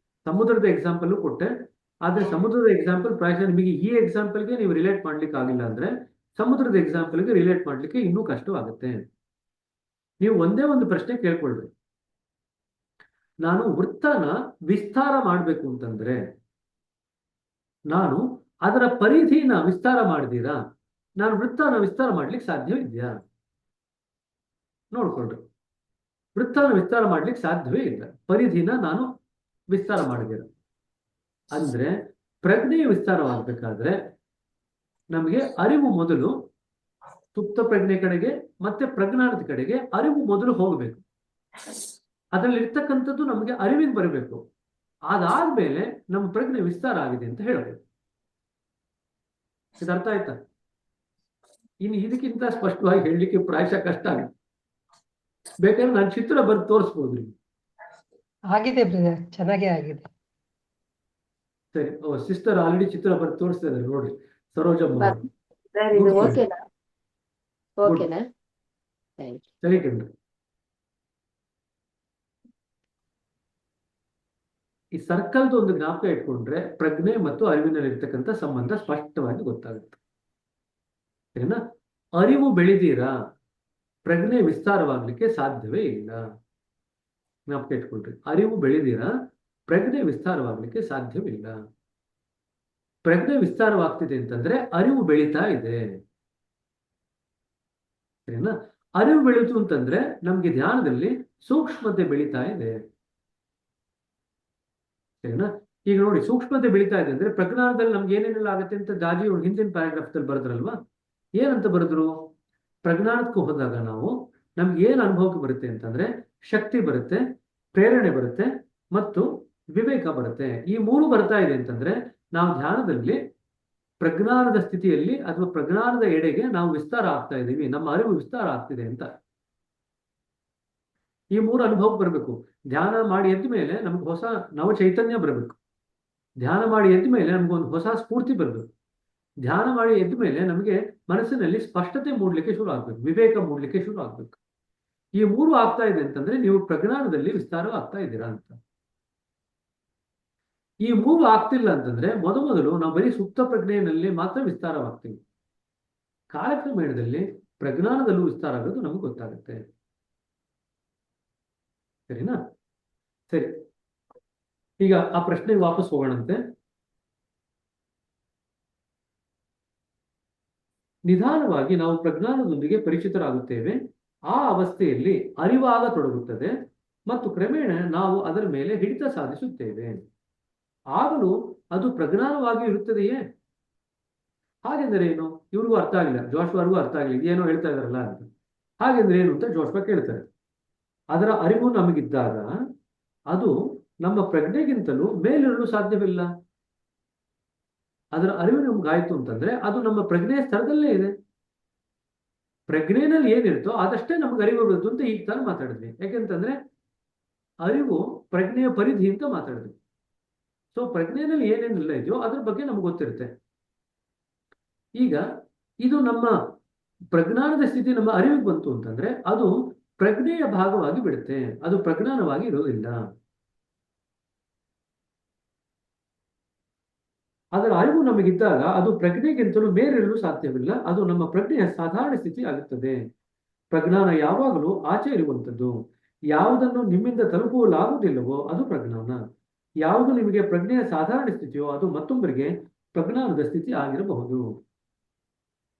ಸಮುದ್ರದ ಎಕ್ಸಾಂಪಲ್ ಕೊಟ್ಟೆ, ಆದ್ರೆ ಸಮುದ್ರದ ಎಕ್ಸಾಂಪಲ್ ಪ್ರಾಯಶಃ ನಿಮಗೆ ಈ ಎಕ್ಸಾಂಪಲ್ಗೆ ನೀವು ರಿಲೇಟ್ ಮಾಡ್ಲಿಕ್ಕೆ ಆಗಿಲ್ಲ ಅಂದ್ರೆ ಸಮುದ್ರದ ಎಕ್ಸಾಂಪಲ್ಗೆ ರಿಲೇಟ್ ಮಾಡ್ಲಿಕ್ಕೆ ಇನ್ನೂ ಕಷ್ಟವಾಗುತ್ತೆ. ನೀವು ಒಂದೇ ಒಂದು ಪ್ರಶ್ನೆ ಕೇಳ್ಕೊಳ್ರಿ, ನಾನು ವೃತ್ತನ ವಿಸ್ತಾರ ಮಾಡ್ಬೇಕು ಅಂತಂದ್ರೆ ನಾನು ಅದರ ಪರಿಧಿನ ವಿಸ್ತಾರ ಮಾಡಿದೀರಾ? ನಾನು ವೃತ್ತನ ವಿಸ್ತಾರ ಮಾಡ್ಲಿಕ್ಕೆ ಸಾಧ್ಯವಿದ್ಯಾ? ನೋಡ್ಕೊಳ್ರಿ, ವೃತ್ತನ ವಿಸ್ತಾರ ಮಾಡ್ಲಿಕ್ಕೆ ಸಾಧ್ಯವೇ ಇಲ್ಲ. ಪರಿಧಿನ ನಾನು ವಿಸ್ತಾರ ಮಾಡಿದ್ದೀರ ಅಂದ್ರೆ ಪ್ರಜ್ಞೆಯ ವಿಸ್ತಾರವಾಗಬೇಕಾದ್ರೆ ನಮಗೆ ಅರಿವು ಮೊದಲು ಸುಪ್ತ ಪ್ರಜ್ಞೆ ಕಡೆಗೆ ಮತ್ತೆ ಪ್ರಜ್ಞಾನದ ಕಡೆಗೆ ಅರಿವು ಮೊದಲು ಹೋಗಬೇಕು. ಅದರಲ್ಲಿ ಇರ್ತಕ್ಕಂಥದ್ದು ನಮಗೆ ಅರಿವಿಗೆ ಬರಬೇಕು. ಅದಾದ್ಮೇಲೆ ನಮ್ಮ ಪ್ರಜ್ಞೆ ವಿಸ್ತಾರ ಆಗಿದೆ ಅಂತ ಹೇಳಬೇಕು. ಇದು ಅರ್ಥ ಆಯ್ತಾ? ಇನ್ನು ಇದಕ್ಕಿಂತ ಸ್ಪಷ್ಟವಾಗಿ ಹೇಳಲಿಕ್ಕೆ ಪ್ರಾಯಶಃ ಕಷ್ಟ ಆಗುತ್ತೆ. ಬೇಕಾದ್ರೆ ನಾನು ಚಿತ್ರ ಬರೆದು ತೋರಿಸ್ಬೋದ್ರಿ. ಆಗಿದೆ ಬ್ರದರ್, ಚೆನ್ನಾಗೇ ಆಗಿದೆ. ಸರಿ, ಸಿಸ್ಟರ್ ಆಲ್ರೆಡಿ ಚಿತ್ರ ಬರೆದು ತೋರಿಸ್ತಾ ಇದ್ದಾರೆ ನೋಡ್ರಿ, ಸರೋಜಮ್ಮ ಅವರು. ಸರ್ ಇದು Good, good. ಓಕೆನಾ? ಓಕೆನಾ? Thank you. ಸರಿ ಕಣ್ರಿ. ಈ ಸರ್ಕಲ್ದು ಒಂದು ಜ್ಞಾಪಕ ಇಟ್ಕೊಂಡ್ರೆ ಪ್ರಜ್ಞೆ ಮತ್ತು ಅರಿವಿನಲ್ಲಿ ಇರ್ತಕ್ಕಂಥ ಸಂಬಂಧ ಸ್ಪಷ್ಟವಾಗಿ ಗೊತ್ತಾಗುತ್ತೆ. ಸರಿನಾ? ಅರಿವು ಬೆಳೆದೀರಾ, ಪ್ರಜ್ಞೆ ವಿಸ್ತಾರವಾಗ್ಲಿಕ್ಕೆ ಸಾಧ್ಯವೇ ಇಲ್ಲ. ಜ್ಞಾಪಕ ಇಟ್ಕೊಳ್ರಿ, ಅರಿವು ಬೆಳೆದೀರಾ, ಪ್ರಜ್ಞೆ ವಿಸ್ತಾರವಾಗ್ಲಿಕ್ಕೆ ಸಾಧ್ಯವಿಲ್ಲ. ಪ್ರಜ್ಞೆ ವಿಸ್ತಾರವಾಗ್ತಿದೆ ಅಂತಂದ್ರೆ ಅರಿವು ಬೆಳೀತಾ ಇದೆ. ಸರಿನಾ? ಅರಿವು ಬೆಳೀತು ಅಂತಂದ್ರೆ ನಮ್ಗೆ ಧ್ಯಾನದಲ್ಲಿ ಸೂಕ್ಷ್ಮತೆ ಬೆಳೀತಾ ಇದೆ. ಸರಿನಾ? ಈಗ ನೋಡಿ, ಸೂಕ್ಷ್ಮತೆ ಬೆಳೀತಾ ಇದೆ ಅಂದ್ರೆ ಪ್ರಜ್ಞಾನದಲ್ಲಿ ನಮ್ಗೆ ಏನೇನೆಲ್ಲ ಆಗುತ್ತೆ ಅಂತ ದಾಜಿ ಹಿಂದಿನ ಪ್ಯಾರಾಗ್ರಾಫ್ ದಲ್ಲಿ ಬರೆದ್ರಲ್ವಾ? ಏನಂತ ಬರೆದ್ರು? ಪ್ರಜ್ಞಾನಕ್ಕೂ ಹೋದಾಗ ನಾವು ನಮ್ಗೆ ಏನ್ ಅನುಭವಕ್ಕೆ ಬರುತ್ತೆ ಅಂತಂದ್ರೆ ಶಕ್ತಿ ಬರುತ್ತೆ, ಪ್ರೇರಣೆ ಬರುತ್ತೆ ಮತ್ತು ವಿವೇಕ ಬರುತ್ತೆ. ಈ ಮೂರು ಬರ್ತಾ ಇದೆ ಅಂತಂದ್ರೆ ನಾವು ಧ್ಯಾನದಲ್ಲಿ ಪ್ರಜ್ಞಾನದ ಸ್ಥಿತಿಯಲ್ಲಿ ಅಥವಾ ಪ್ರಜ್ಞಾನದ ಎಡೆಗೆ ನಾವು ವಿಸ್ತಾರ ಆಗ್ತಾ ಇದ್ದೀವಿ, ನಮ್ಮ ಅರಿವು ವಿಸ್ತಾರ ಆಗ್ತಿದೆ ಅಂತ. ಈ ಮೂರು ಅನುಭವಕ್ಕೆ ಬರಬೇಕು. ಧ್ಯಾನ ಮಾಡಿ ಎದ್ದ ಮೇಲೆ ನಮ್ಗೆ ಹೊಸ ನವ ಚೈತನ್ಯ ಬರಬೇಕು. ಧ್ಯಾನ ಮಾಡಿ ಎದ್ದ ಮೇಲೆ ನಮ್ಗೊಂದು ಹೊಸ ಸ್ಫೂರ್ತಿ ಬರಬೇಕು. ಧ್ಯಾನ ಮಾಡಿ ಎದ್ದ ಮೇಲೆ ನಮಗೆ ಮನಸ್ಸಿನಲ್ಲಿ ಸ್ಪಷ್ಟತೆ ಮೂಡ್ಲಿಕ್ಕೆ ಶುರು ಆಗ್ಬೇಕು, ವಿವೇಕ ಮೂಡ್ಲಿಕ್ಕೆ ಶುರು ಆಗ್ಬೇಕು. ಈ ಮೂರು ಆಗ್ತಾ ಇದೆ ಅಂತಂದ್ರೆ ನೀವು ಪ್ರಜ್ಞಾನದಲ್ಲಿ ವಿಸ್ತಾರ ಆಗ್ತಾ ಇದ್ದೀರಾ ಅಂತ. ಈ ಮೂರು ಆಗ್ತಿಲ್ಲ ಅಂತಂದ್ರೆ ಮೊದಲು ನಾವು ಬರೀ ಸುಪ್ತ ಪ್ರಜ್ಞೆಯಲ್ಲಿ ಮಾತ್ರ ವಿಸ್ತಾರವಾಗ್ತೀವಿ. ಕಾಲಕ್ರಮೇಣದಲ್ಲಿ ಪ್ರಜ್ಞಾನದಲ್ಲೂ ವಿಸ್ತಾರ ಆಗೋದು ನಮ್ಗೆ ಗೊತ್ತಾಗುತ್ತೆ. ಸರಿನಾ? ಸರಿ, ಈಗ ಆ ಪ್ರಶ್ನೆಗೆ ವಾಪಸ್ ಹೋಗೋಣಂತೆ. ನಿಧಾನವಾಗಿ ನಾವು ಪ್ರಜ್ಞಾನದೊಂದಿಗೆ ಪರಿಚಿತರಾಗುತ್ತೇವೆ. ಆ ಅವಸ್ಥೆಯಲ್ಲಿ ಅರಿವಾಗತೊಡಗುತ್ತದೆ ಮತ್ತು ಕ್ರಮೇಣ ನಾವು ಅದರ ಮೇಲೆ ಹಿಡಿತ ಸಾಧಿಸುತ್ತೇವೆ. ಆಗಲೂ ಅದು ಪ್ರಜ್ಞಾನವಾಗಿ ಇರುತ್ತದೆಯೇ? ಹಾಗೆಂದರೆ ಏನು? ಇವ್ರಿಗೂ ಅರ್ಥ ಆಗಿಲ್ಲ, ಜೋಶ್ವಾರ್ಗೂ ಅರ್ಥ ಆಗಿಲ್ಲ, ಇದೇನೋ ಹೇಳ್ತಾ ಇದಾರಲ್ಲ ಅಂತ. ಹಾಗೆಂದ್ರೆ ಏನು ಅಂತ ಜೋಶ್ವಾ ಕೇಳ್ತಾರೆ. ಅದರ ಅರಿವು ನಮಗಿದ್ದಾಗ ಅದು ನಮ್ಮ ಪ್ರಜ್ಞೆಗಿಂತಲೂ ಮೇಲಿರಲು ಸಾಧ್ಯವಿಲ್ಲ. ಅದರ ಅರಿವು ನಮ್ಗಾಯ್ತು ಅಂತಂದ್ರೆ ಅದು ನಮ್ಮ ಪ್ರಜ್ಞೆಯ ಸ್ಥಳದಲ್ಲೇ ಇದೆ. ಪ್ರಜ್ಞೆನಲ್ಲಿ ಏನಿರುತ್ತೋ ಅದಷ್ಟೇ ನಮ್ಗೆ ಅರಿವು ಬರುತ್ತೆ ಅಂತ ಈಗ ತಾನು ಮಾತಾಡಿದ್ವಿ. ಯಾಕೆಂತಂದ್ರೆ ಅರಿವು ಪ್ರಜ್ಞೆಯ ಪರಿಧಿ ಅಂತ ಮಾತಾಡಿದ್ವಿ. ಸೊ ಪ್ರಜ್ಞೆನಲ್ಲಿ ಏನೇನೆಲ್ಲ ಇದೆಯೋ ಅದ್ರ ಬಗ್ಗೆ ನಮ್ಗೆ ಗೊತ್ತಿರುತ್ತೆ. ಈಗ ಇದು ನಮ್ಮ ಪ್ರಜ್ಞಾನದ ಸ್ಥಿತಿ ನಮ್ಮ ಅರಿವಿಗೆ ಬಂತು ಅಂತಂದ್ರೆ ಅದು ಪ್ರಜ್ಞೆಯ ಭಾಗವಾಗಿ ಬಿಡುತ್ತೆ, ಅದು ಪ್ರಜ್ಞಾನವಾಗಿ ಇರೋದಿಲ್ಲ. ಅದರ ಅರಿವು ನಮಗಿದ್ದಾಗ ಅದು ಪ್ರಜ್ಞೆಗಿಂತಲೂ ಮೇಲಿರಲು ಸಾಧ್ಯವಿಲ್ಲ. ಅದು ನಮ್ಮ ಪ್ರಜ್ಞೆಯ ಸಾಧಾರಣ ಸ್ಥಿತಿ ಆಗುತ್ತದೆ. ಪ್ರಜ್ಞಾನ ಯಾವಾಗಲೂ ಆಚೆ ಇರುವಂಥದ್ದು. ಯಾವುದನ್ನು ನಿಮ್ಮಿಂದ ತಲುಪಲಾಗುವುದಿಲ್ಲವೋ ಅದು ಪ್ರಜ್ಞಾನ. ಯಾವುದು ನಿಮಗೆ ಪ್ರಜ್ಞೆಯ ಸಾಧಾರಣ ಸ್ಥಿತಿಯೋ ಅದು ಮತ್ತೊಬ್ಬರಿಗೆ ಪ್ರಜ್ಞಾನದ ಸ್ಥಿತಿ ಆಗಿರಬಹುದು.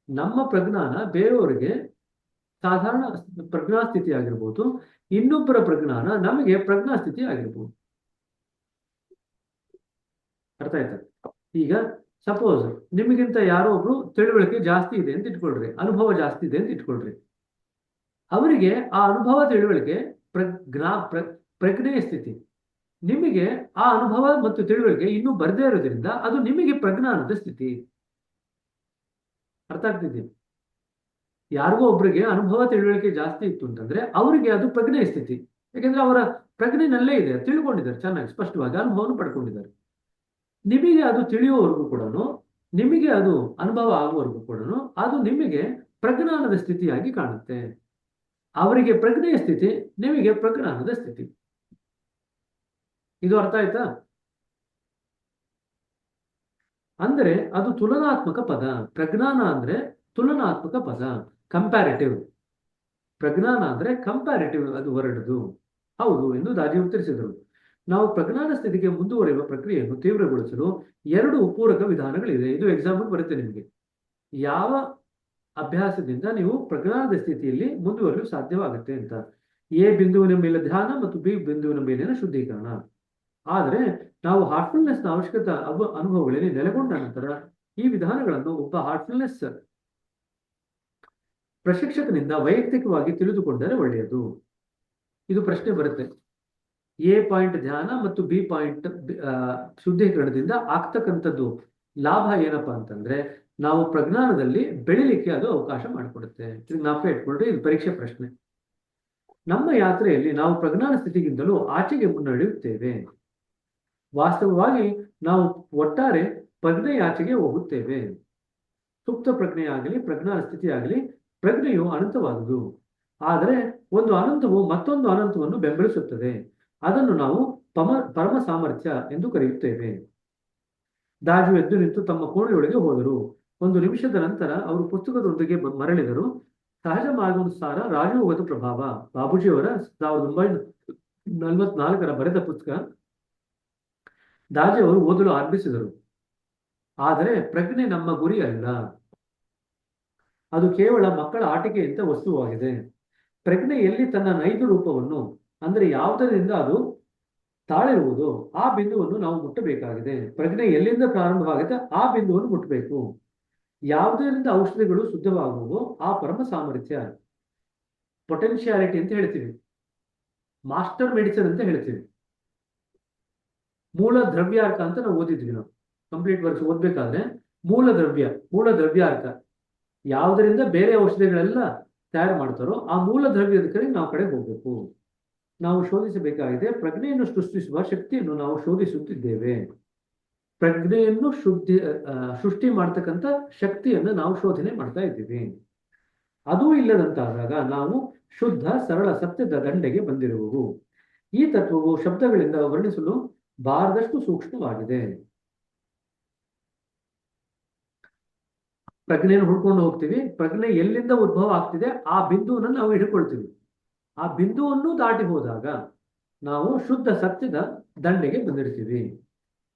ನಮ್ಮ ಪ್ರಜ್ಞಾನ ಬೇರೆಯವರಿಗೆ ಸಾಧಾರಣ ಪ್ರಜ್ಞಾ ಸ್ಥಿತಿ ಆಗಿರ್ಬೋದು, ಇನ್ನೊಬ್ಬರ ಪ್ರಜ್ಞಾನ ನಮಗೆ ಪ್ರಜ್ಞಾ ಸ್ಥಿತಿ ಆಗಿರ್ಬೋದು. ಅರ್ಥ ಆಯ್ತಾ? ಈಗ ಸಪೋಸ್ ನಿಮಗಿಂತ ಯಾರೋ ಒಬ್ರು ತಿಳುವಳಿಕೆ ಜಾಸ್ತಿ ಇದೆ ಅಂತ ಇಟ್ಕೊಳ್ರಿ, ಅನುಭವ ಜಾಸ್ತಿ ಇದೆ ಅಂತ ಇಟ್ಕೊಳ್ರಿ. ಅವರಿಗೆ ಆ ಅನುಭವ ತಿಳುವಳಿಕೆ ಪ್ರಜ್ಞೆಯ ಸ್ಥಿತಿ. ನಿಮಗೆ ಆ ಅನುಭವ ಮತ್ತು ತಿಳುವಳಿಕೆ ಇನ್ನೂ ಬರದೇ ಇರೋದ್ರಿಂದ ಅದು ನಿಮಗೆ ಪ್ರಜ್ಞಾನದ ಸ್ಥಿತಿ. ಅರ್ಥ ಆಗ್ತಿದೆ? ಯಾರಿಗೋ ಒಬ್ರಿಗೆ ಅನುಭವ ತಿಳುವಳಿಕೆ ಜಾಸ್ತಿ ಇತ್ತು ಅಂತಂದ್ರೆ ಅವರಿಗೆ ಅದು ಪ್ರಜ್ಞೆಯ ಸ್ಥಿತಿ. ಯಾಕೆಂದ್ರೆ ಅವರ ಪ್ರಜ್ಞೆನಲ್ಲೇ ಇದೆ, ತಿಳ್ಕೊಂಡಿದ್ದಾರೆ, ಚೆನ್ನಾಗಿ ಸ್ಪಷ್ಟವಾಗಿ ಅನುಭವವನ್ನು ಪಡ್ಕೊಂಡಿದ್ದಾರೆ. ನಿಮಗೆ ಅದು ತಿಳಿಯುವವರೆಗೂ ಕೂಡ, ನಿಮಗೆ ಅದು ಅನುಭವ ಆಗುವವರೆಗೂ ಕೂಡ ಅದು ನಿಮಗೆ ಪ್ರಜ್ಞಾನದ ಸ್ಥಿತಿಯಾಗಿ ಕಾಣುತ್ತೆ. ಅವರಿಗೆ ಪ್ರಜ್ಞೆಯ ಸ್ಥಿತಿ, ನಿಮಗೆ ಪ್ರಜ್ಞಾನದ ಸ್ಥಿತಿ. ಇದು ಅರ್ಥ ಆಯ್ತಾ? ಅಂದರೆ ಅದು ತುಲನಾತ್ಮಕ ಪದ. ಪ್ರಜ್ಞಾನ ಅಂದ್ರೆ ತುಲನಾತ್ಮಕ ಪದ, ಕಂಪ್ಯಾರಿಟಿವ್. ಪ್ರಜ್ಞಾನ ಅಂದ್ರೆ ಕಂಪ್ಯಾರಿಟಿವ್ ಅದು ವರ್ಡ್ದು. ಹೌದು ಎಂದು ದಾಜಿ ಉತ್ತರಿಸಿದರು. ನಾವು ಪ್ರಜ್ಞಾನ ಸ್ಥಿತಿಗೆ ಮುಂದುವರಿಯುವ ಪ್ರಕ್ರಿಯೆಯನ್ನು ತೀವ್ರಗೊಳಿಸಲು 2 ಪೂರಕ ವಿಧಾನಗಳಿದೆ. ಇದು ಎಕ್ಸಾಂಪಲ್ ಬರುತ್ತೆ ನಿಮಗೆ. ಯಾವ ಅಭ್ಯಾಸದಿಂದ ನೀವು ಪ್ರಜ್ಞಾನದ ಸ್ಥಿತಿಯಲ್ಲಿ ಮುಂದುವರಿಯಲು ಸಾಧ್ಯವಾಗುತ್ತೆ ಅಂತ. ಎ ಬಿಂದುವಿನ ಮೇಲೆ ಧ್ಯಾನ ಮತ್ತು ಬಿ ಬಿಂದುವಿನ ಮೇಲಿನ ಶುದ್ಧೀಕರಣ. ಆದರೆ ನಾವು ಹಾರ್ಟ್ಫುಲ್ನೆಸ್ನ ಅವಶ್ಯಕತೆ ಅನುಭವಗಳಲ್ಲಿ ನೆಲೆಗೊಂಡ ನಂತರ ಈ ವಿಧಾನಗಳನ್ನು ಒಬ್ಬ ಹಾರ್ಟ್ಫುಲ್ನೆಸ್ ಪ್ರಶಿಕ್ಷಕನಿಂದ ವೈಯಕ್ತಿಕವಾಗಿ ತಿಳಿದುಕೊಂಡರೆ ಒಳ್ಳೆಯದು. ಇದು ಪ್ರಶ್ನೆ ಬರುತ್ತೆ. ಎ ಪಾಯಿಂಟ್ ಧ್ಯಾನ ಮತ್ತು ಬಿ ಪಾಯಿಂಟ್ ಶುದ್ಧೀಕರಣದಿಂದ ಆಗ್ತಕ್ಕಂಥದ್ದು ಲಾಭ ಏನಪ್ಪಾ ಅಂತಂದ್ರೆ, ನಾವು ಪ್ರಜ್ಞಾನದಲ್ಲಿ ಬೆಳಿಲಿಕ್ಕೆ ಅದು ಅವಕಾಶ ಮಾಡಿಕೊಡುತ್ತೆ. ಇದು ಜ್ಞಾಪಕ ಇಟ್ಕೊಂಡ್ರೆ ಇದು ಪರೀಕ್ಷೆ ಪ್ರಶ್ನೆ. ನಮ್ಮ ಯಾತ್ರೆಯಲ್ಲಿ ನಾವು ಪ್ರಜ್ಞಾನ ಸ್ಥಿತಿಗಿಂತಲೂ ಆಚೆಗೆ ಮುನ್ನಡೆಯುತ್ತೇವೆ. ವಾಸ್ತವವಾಗಿ ನಾವು ಒಟ್ಟಾರೆ ಪ್ರಜ್ಞೆಯಾಚೆಗೆ ಹೋಗುತ್ತೇವೆ. ಸುಪ್ತ ಪ್ರಜ್ಞೆಯಾಗಲಿ ಪ್ರಜ್ಞಾನ ಸ್ಥಿತಿಯಾಗಲಿ ಪ್ರಜ್ಞೆಯು ಅನಂತವಾದುದು. ಆದರೆ ಒಂದು ಅನಂತವು ಮತ್ತೊಂದು ಅನಂತವನ್ನು ಬೆಂಬಲಿಸುತ್ತದೆ. ಅದನ್ನು ನಾವು ಪರಮ ಸಾಮರ್ಥ್ಯ ಎಂದು ಕರೆಯುತ್ತೇವೆ. ದಾಜು ಎದ್ದು ನಿಂತು ತಮ್ಮ ಕೋಣೆಯೊಳಗೆ ಹೋದರು. 1 ನಿಮಿಷದ ನಂತರ ಅವರು ಪುಸ್ತಕದೊಂದಿಗೆ ಮರಳಿದರು. ಸಹಜ ಮಾರ್ಗಾನುಸಾರ ರಾಜಯೋಗದ ಪ್ರಭಾವ, ಬಾಬೂಜಿಯವರ 1944 ಬರೆದ ಪುಸ್ತಕ. ದಾಜಿ ಅವರು ಓದಲು ಆರಂಭಿಸಿದರು. ಆದರೆ ಪ್ರಜ್ಞೆ ನಮ್ಮ ಗುರಿ ಅಲ್ಲ. ಅದು ಕೇವಲ ಮಕ್ಕಳ ಆಟಿಕೆಯಂತ ವಸ್ತುವಾಗಿದೆ. ಪ್ರಜ್ಞೆ ಎಲ್ಲಿ ತನ್ನ ನೈಜ ರೂಪವನ್ನು, ಅಂದರೆ ಯಾವುದರಿಂದ ಅದು ತಾಳಿರುವುದು, ಆ ಬಿಂದುವನ್ನು ನಾವು ಮುಟ್ಟಬೇಕಾಗಿದೆ. ಪ್ರಜ್ಞೆ ಎಲ್ಲಿಂದ ಪ್ರಾರಂಭವಾಗುತ್ತೆ ಆ ಬಿಂದುವನ್ನು ಮುಟ್ಟಬೇಕು. ಯಾವುದರಿಂದ ಔಷಧಿಗಳು ಶುದ್ಧವಾಗುವೋ ಆ ಪರಮ ಸಾಮರ್ಥ್ಯ, ಪೊಟೆನ್ಶಿಯಾಲಿಟಿ ಅಂತ ಹೇಳ್ತೀವಿ, ಮಾಸ್ಟರ್ ಮೆಡಿಸಿನ್ ಅಂತ ಹೇಳ್ತೀವಿ. ಮೂಲ ದ್ರವ್ಯಾರ್ಕ ಅಂತ ನಾವು ಓದಿದ್ವಿ. ನಾವು ಕಂಪ್ಲೀಟ್ ವರ್ಕ್ಸ್ ಓದ್ಬೇಕಾದ್ರೆ ಮೂಲ ದ್ರವ್ಯಾರ್ಕ ಯಾವುದರಿಂದ ಬೇರೆ ಔಷಧಿಗಳೆಲ್ಲ ತಯಾರು ಮಾಡ್ತಾರೋ ಆ ಮೂಲ ದ್ರವ್ಯದ ಕಡೆ ನಾವು ಹೋಗ್ಬೇಕು. ನಾವು ಶೋಧಿಸಬೇಕಾಗಿದೆ. ಪ್ರಜ್ಞೆಯನ್ನು ಸೃಷ್ಟಿಸುವ ಶಕ್ತಿಯನ್ನು ನಾವು ಶೋಧಿಸುತ್ತಿದ್ದೇವೆ. ಪ್ರಜ್ಞೆಯನ್ನು ಸೃಷ್ಟಿ ಮಾಡ್ತಕ್ಕಂಥ ಶಕ್ತಿಯನ್ನು ನಾವು ಶೋಧನೆ ಮಾಡ್ತಾ ಇದ್ದೀವಿ. ಅದೂ ಇಲ್ಲದಂತಾದಾಗ ನಾವು ಶುದ್ಧ ಸರಳ ಸತ್ಯದ ದಂಡೆಗೆ ಬಂದಿರುವುದು. ಈ ತತ್ವವು ಶಬ್ದಗಳಿಂದ ವರ್ಣಿಸಲು ಬಾರದಷ್ಟು ಸೂಕ್ಷ್ಮವಾಗಿದೆ. ಪ್ರಜ್ಞೆಯನ್ನು ಹುಡ್ಕೊಂಡು ಹೋಗ್ತೀವಿ. ಪ್ರಜ್ಞೆ ಎಲ್ಲಿಂದ ಉದ್ಭವ ಆಗ್ತಿದೆ ಆ ಬಿಂದುವನ್ನು ನಾವು ಹಿಡ್ಕೊಳ್ತೀವಿ. ಆ ಬಿಂದುವನ್ನು ದಾಟಿ ಹೋದಾಗ ನಾವು ಶುದ್ಧ ಸತ್ಯದ ದಂಡೆಗೆ ಬಂದಿರ್ತೀವಿ.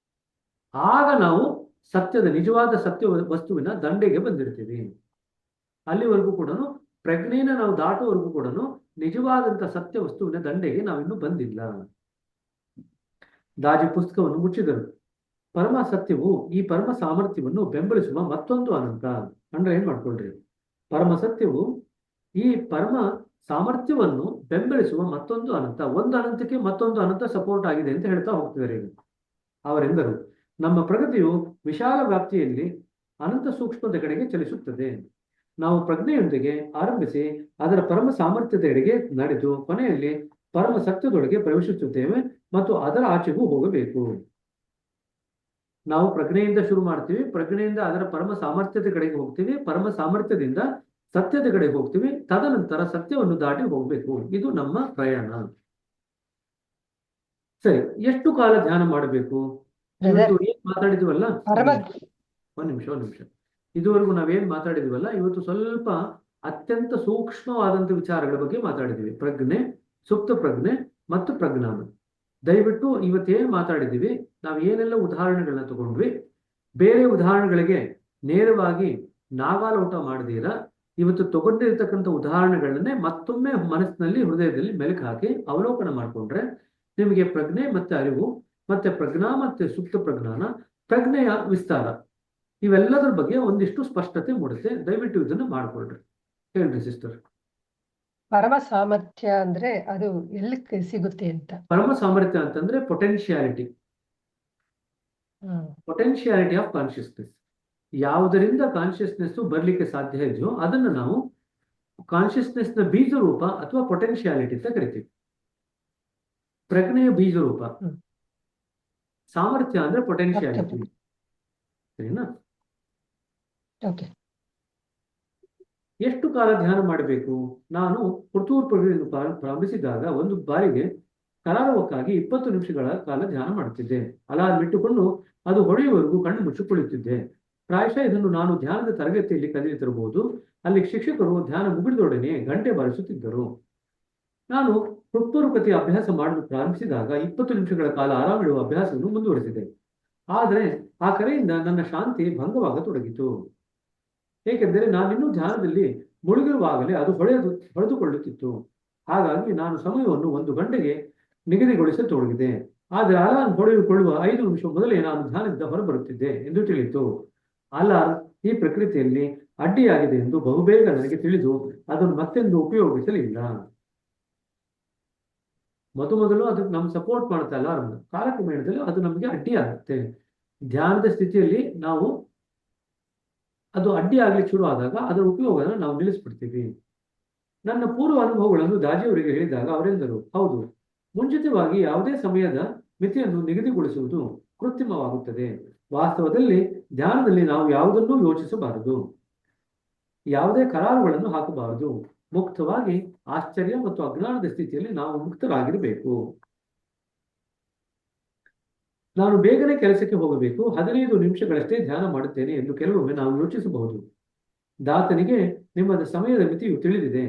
ಆಗ ನಾವು ಸತ್ಯದ ನಿಜವಾದ ಸತ್ಯ ವಸ್ತುವಿನ ದಂಡೆಗೆ ಬಂದಿರ್ತೀವಿ. ಅಲ್ಲಿವರೆಗೂ ಕೂಡ ಪ್ರಜ್ಞೆನ ನಾವು ದಾಟುವವರೆಗೂ ಕೂಡ ನಿಜವಾದಂತ ಸತ್ಯ ವಸ್ತುವಿನ ದಂಡೆಗೆ ನಾವಿನ್ನೂ ಬಂದಿಲ್ಲ. ದಾಜಿ ಪುಸ್ತಕವನ್ನು ಮುಚ್ಚಿದರು. ಪರಮ ಸತ್ಯವು ಈ ಪರಮ ಸಾಮರ್ಥ್ಯವನ್ನು ಬೆಂಬಲಿಸುವ ಮತ್ತೊಂದು ಅನಂತ. ಅಂದ್ರೆ ಏನ್ ಮಾಡ್ಕೊಳ್ರಿ, ಪರಮ ಸತ್ಯವು ಈ ಪರಮ ಸಾಮರ್ಥ್ಯವನ್ನು ಬೆಂಬಲಿಸುವ ಮತ್ತೊಂದು ಅನಂತ. ಒಂದು ಅನಂತಕ್ಕೆ ಮತ್ತೊಂದು ಅನಂತ ಸಪೋರ್ಟ್ ಆಗಿದೆ ಅಂತ ಹೇಳ್ತಾ ಹೋಗ್ತಿದ್ದಾರೆ. ಅವರೆಂದರು, ನಮ್ಮ ಪ್ರಗತಿಯು ವಿಶಾಲ ವ್ಯಾಪ್ತಿಯಲ್ಲಿ ಅನಂತ ಸೂಕ್ಷ್ಮದ ಕಡೆಗೆ ಚಲಿಸುತ್ತದೆ. ನಾವು ಪ್ರಜ್ಞೆಯೊಂದಿಗೆ ಆರಂಭಿಸಿ ಅದರ ಪರಮ ಸಾಮರ್ಥ್ಯದೆಡೆಗೆ ನಡೆದು ಕೊನೆಯಲ್ಲಿ ಪರಮ ಸತ್ಯದೊಳಗೆ ಪ್ರವೇಶಿಸುತ್ತೇವೆ ಮತ್ತು ಅದರ ಆಚೆಗೂ ಹೋಗಬೇಕು. ನಾವು ಪ್ರಜ್ಞೆಯಿಂದ ಶುರು ಮಾಡ್ತೀವಿ. ಪ್ರಜ್ಞೆಯಿಂದ ಅದರ ಪರಮ ಸಾಮರ್ಥ್ಯದ ಕಡೆಗೆ ಹೋಗ್ತೀವಿ. ಪರಮ ಸಾಮರ್ಥ್ಯದಿಂದ ಸತ್ಯದ ಕಡೆಗೆ ಹೋಗ್ತೀವಿ. ತದನಂತರ ಸತ್ಯವನ್ನು ದಾಟಿ ಹೋಗ್ಬೇಕು. ಇದು ನಮ್ಮ ಪ್ರಯಾಣ. ಸರಿ, ಎಷ್ಟು ಕಾಲ ಧ್ಯಾನ ಮಾಡಬೇಕು? ಇವತ್ತು ಏನ್ ಮಾತಾಡಿದ್ವಲ್ಲ, ಒಂದ್ ನಿಮಿಷ. ಇದುವರೆಗೂ ನಾವೇನ್ ಮಾತಾಡಿದ್ವಲ್ಲ, ಇವತ್ತು ಸ್ವಲ್ಪ ಅತ್ಯಂತ ಸೂಕ್ಷ್ಮವಾದಂತ ವಿಚಾರಗಳ ಬಗ್ಗೆ ಮಾತಾಡಿದ್ವಿ. ಪ್ರಜ್ಞೆ, ಸುಪ್ತ ಪ್ರಜ್ಞೆ ಮತ್ತು ಪ್ರಜ್ಞಾನ. ದಯವಿಟ್ಟು ಇವತ್ತೇನ್ ಮಾತಾಡಿದೀವಿ, ನಾವು ಏನೆಲ್ಲ ಉದಾಹರಣೆಗಳನ್ನ ತಗೊಂಡ್ವಿ, ಬೇರೆ ಉದಾಹರಣೆಗಳಿಗೆ ನೇರವಾಗಿ ನಾಗಾಲೋಟ ಮಾಡದಿರ ಇವತ್ತು ತಗೊಂಡಿರ್ತಕ್ಕಂಥ ಉದಾಹರಣೆಗಳನ್ನೇ ಮತ್ತೊಮ್ಮೆ ಮನಸ್ಸಿನಲ್ಲಿ ಹೃದಯದಲ್ಲಿ ಮೆಲುಕು ಹಾಕಿ ಅವಲೋಕನ ಮಾಡಿಕೊಂಡ್ರೆ ನಿಮಗೆ ಪ್ರಜ್ಞೆ ಮತ್ತೆ ಅರಿವು ಮತ್ತೆ ಪ್ರಜ್ಞಾ ಮತ್ತೆ ಸುಪ್ತ ಪ್ರಜ್ಞಾನ, ಪ್ರಜ್ಞೆಯ ವಿಸ್ತಾರ ಇವೆಲ್ಲದರ ಬಗ್ಗೆ ಒಂದಿಷ್ಟು ಸ್ಪಷ್ಟತೆ ಮೂಡುತ್ತೆ. ದಯವಿಟ್ಟು ಇದನ್ನು ಮಾಡ್ಕೊಳ್ರಿ. ಹೇಳ್ರಿ ಸಿಸ್ಟರ್. ಪರಮ ಸಾಮರ್ಥ್ಯ ಅಂದ್ರೆ ಅದು ಎಲ್ಲಿ ಸಿಗುತ್ತೆ ಅಂತ? ಪರಮ ಸಾಮರ್ಥ್ಯ ಅಂತಂದ್ರೆ ಪೊಟೆನ್ಶಿಯಾಲಿಟಿ ಆಫ್ ಕಾನ್ಶಿಯಸ್ನೆಸ್. ಯಾವುದರಿಂದ ಕಾನ್ಶಿಯಸ್ನೆಸ್ ಬರ್ಲಿಕ್ಕೆ ಸಾಧ್ಯ ಇದೆಯೋ ಅದನ್ನು ನಾವು ಕಾನ್ಶಿಯಸ್ನೆಸ್ ನ ಬೀಜ ರೂಪ ಅಥವಾ ಪೊಟೆನ್ಶಿಯಾಲಿಟಿ ಅಂತ ಕರಿತೀವಿ. ಪ್ರಜ್ಞೆಯ ಬೀಜ ರೂಪ, ಸಾಮರ್ಥ್ಯ ಅಂದ್ರೆ ಪೊಟೆನ್ಶಿಯಾಲಿಟಿ. ಸರಿನಾ? ಎಷ್ಟು ಕಾಲ ಧ್ಯಾನ ಮಾಡಬೇಕು? ನಾನು ಪುರ್ತೂರ್ ಪ್ರಾರಂಭಿಸಿದಾಗ ಒಂದು ಬಾರಿಗೆ ಕರಾರುವಕ್ಕಾಗಿ 20 ನಿಮಿಷಗಳ ಕಾಲ ಧ್ಯಾನ ಮಾಡುತ್ತಿದ್ದೆ. ಅಲಾರ್ಮ್ ಇಟ್ಟುಕೊಂಡು ಅದು ಹೊಡೆಯುವವರೆಗೂ ಕಣ್ಣು ಮುಚ್ಚಿಕೊಳ್ಳುತ್ತಿದ್ದೆ. ಪ್ರಾಯಶಃ ಇದನ್ನು ನಾನು ಧ್ಯಾನದ ತರಗತಿಯಲ್ಲಿ ಕಲಿಯುತ್ತಿರಬಹುದು. ಅಲ್ಲಿ ಶಿಕ್ಷಕರು ಧ್ಯಾನ ಮುಗಿದೊಡನೆ ಗಂಟೆ ಬಾರಿಸುತ್ತಿದ್ದರು. ನಾನು ಹೃತ್ಪೂರ್ವಕತೆಯ ಅಭ್ಯಾಸ ಮಾಡಲು ಪ್ರಾರಂಭಿಸಿದಾಗ 20 ನಿಮಿಷಗಳ ಕಾಲ ಆರಾಮಿಡುವ ಅಭ್ಯಾಸವನ್ನು ಮುಂದುವರೆಸಿದೆ. ಆದರೆ ಆ ಕರೆಯಿಂದ ನನ್ನ ಶಾಂತಿ ಭಂಗವಾಗತೊಡಗಿತು. ಏಕೆಂದರೆ ನಾನಿನ್ನೂ ಧ್ಯಾನದಲ್ಲಿ ಮುಳುಗಿರುವಾಗಲೇ ಅದು ಹೊಳೆದುಕೊಳ್ಳುತ್ತಿತ್ತು. ಹಾಗಾಗಿ ನಾನು ಸಮಯವನ್ನು 1 ಗಂಟೆಗೆ ನಿಗದಿಗೊಳಿಸತೊಡಗಿದೆ. ಆದರೆ ಅಲಾರ್ಮ್ ಹೊಡೆದುಕೊಳ್ಳುವ 5 ನಿಮಿಷ ಮೊದಲೇ ನಾನು ಧ್ಯಾನದಿಂದ ಹೊರಬರುತ್ತಿದ್ದೆ ಎಂದು ತಿಳಿಯಿತು. ಅಲಾರ್ಮ್ ಈ ಪ್ರಕೃತಿಯಲ್ಲಿ ಅಡ್ಡಿಯಾಗಿದೆ ಎಂದು ಬಹುಬೇಗ ನನಗೆ ತಿಳಿದು ಅದನ್ನು ಮತ್ತೆಂದು ಉಪಯೋಗಿಸಲಿಲ್ಲ. ಮೊದಲು ಅದು ನಮ್ಗೆ ಸಪೋರ್ಟ್ ಮಾಡುತ್ತೆ ಅಲಾರ್ಮ್, ಕಾಲಕ್ರಮೇಣದಲ್ಲಿ ಅದು ನಮಗೆ ಅಡ್ಡಿ ಆಗುತ್ತೆ. ಧ್ಯಾನದ ಸ್ಥಿತಿಯಲ್ಲಿ ನಾವು ಅದು ಅಡ್ಡಿ ಆಗ್ಲಿಕ್ಕೆ ಶುರು ಆದಾಗ ಅದರ ಉಪಯೋಗನ ನಾವು ನಿಲ್ಲಿಸ್ಬಿಡ್ತೀವಿ. ನನ್ನ ಪೂರ್ವ ಅನುಭವಗಳನ್ನು ದಾಜಿಯವರಿಗೆ ಹೇಳಿದಾಗ ಅವರೆಂದರು, ಹೌದು, ಮುಂಚಿತವಾಗಿ ಯಾವುದೇ ಸಮಯದ ಮಿತಿಯನ್ನು ನಿಗದಿಗೊಳಿಸುವುದು ಕೃತ್ರಿಮವಾಗುತ್ತದೆ. ವಾಸ್ತವದಲ್ಲಿ ಧ್ಯಾನದಲ್ಲಿ ನಾವು ಯಾವುದನ್ನೂ ಯೋಚಿಸಬಾರದು, ಯಾವುದೇ ಕರಾರುಗಳನ್ನು ಹಾಕಬಾರದು. ಮುಕ್ತವಾಗಿ ಆಶ್ಚರ್ಯ ಮತ್ತು ಅಜ್ಞಾನದ ಸ್ಥಿತಿಯಲ್ಲಿ ನಾವು ಮುಕ್ತರಾಗಿರಬೇಕು. ನಾನು ಬೇಗನೆ ಕೆಲಸಕ್ಕೆ ಹೋಗಬೇಕು, 15 ನಿಮಿಷಗಳಷ್ಟೇ ಧ್ಯಾನ ಮಾಡುತ್ತೇನೆ ಎಂದು ಕೆಲವೊಮ್ಮೆ ನಾವು ಯೋಚಿಸಬಹುದು. ದಾತನಿಗೆ ನಿಮ್ಮ ಸಮಯದ ಮಿತಿಯು ತಿಳಿದಿದೆ.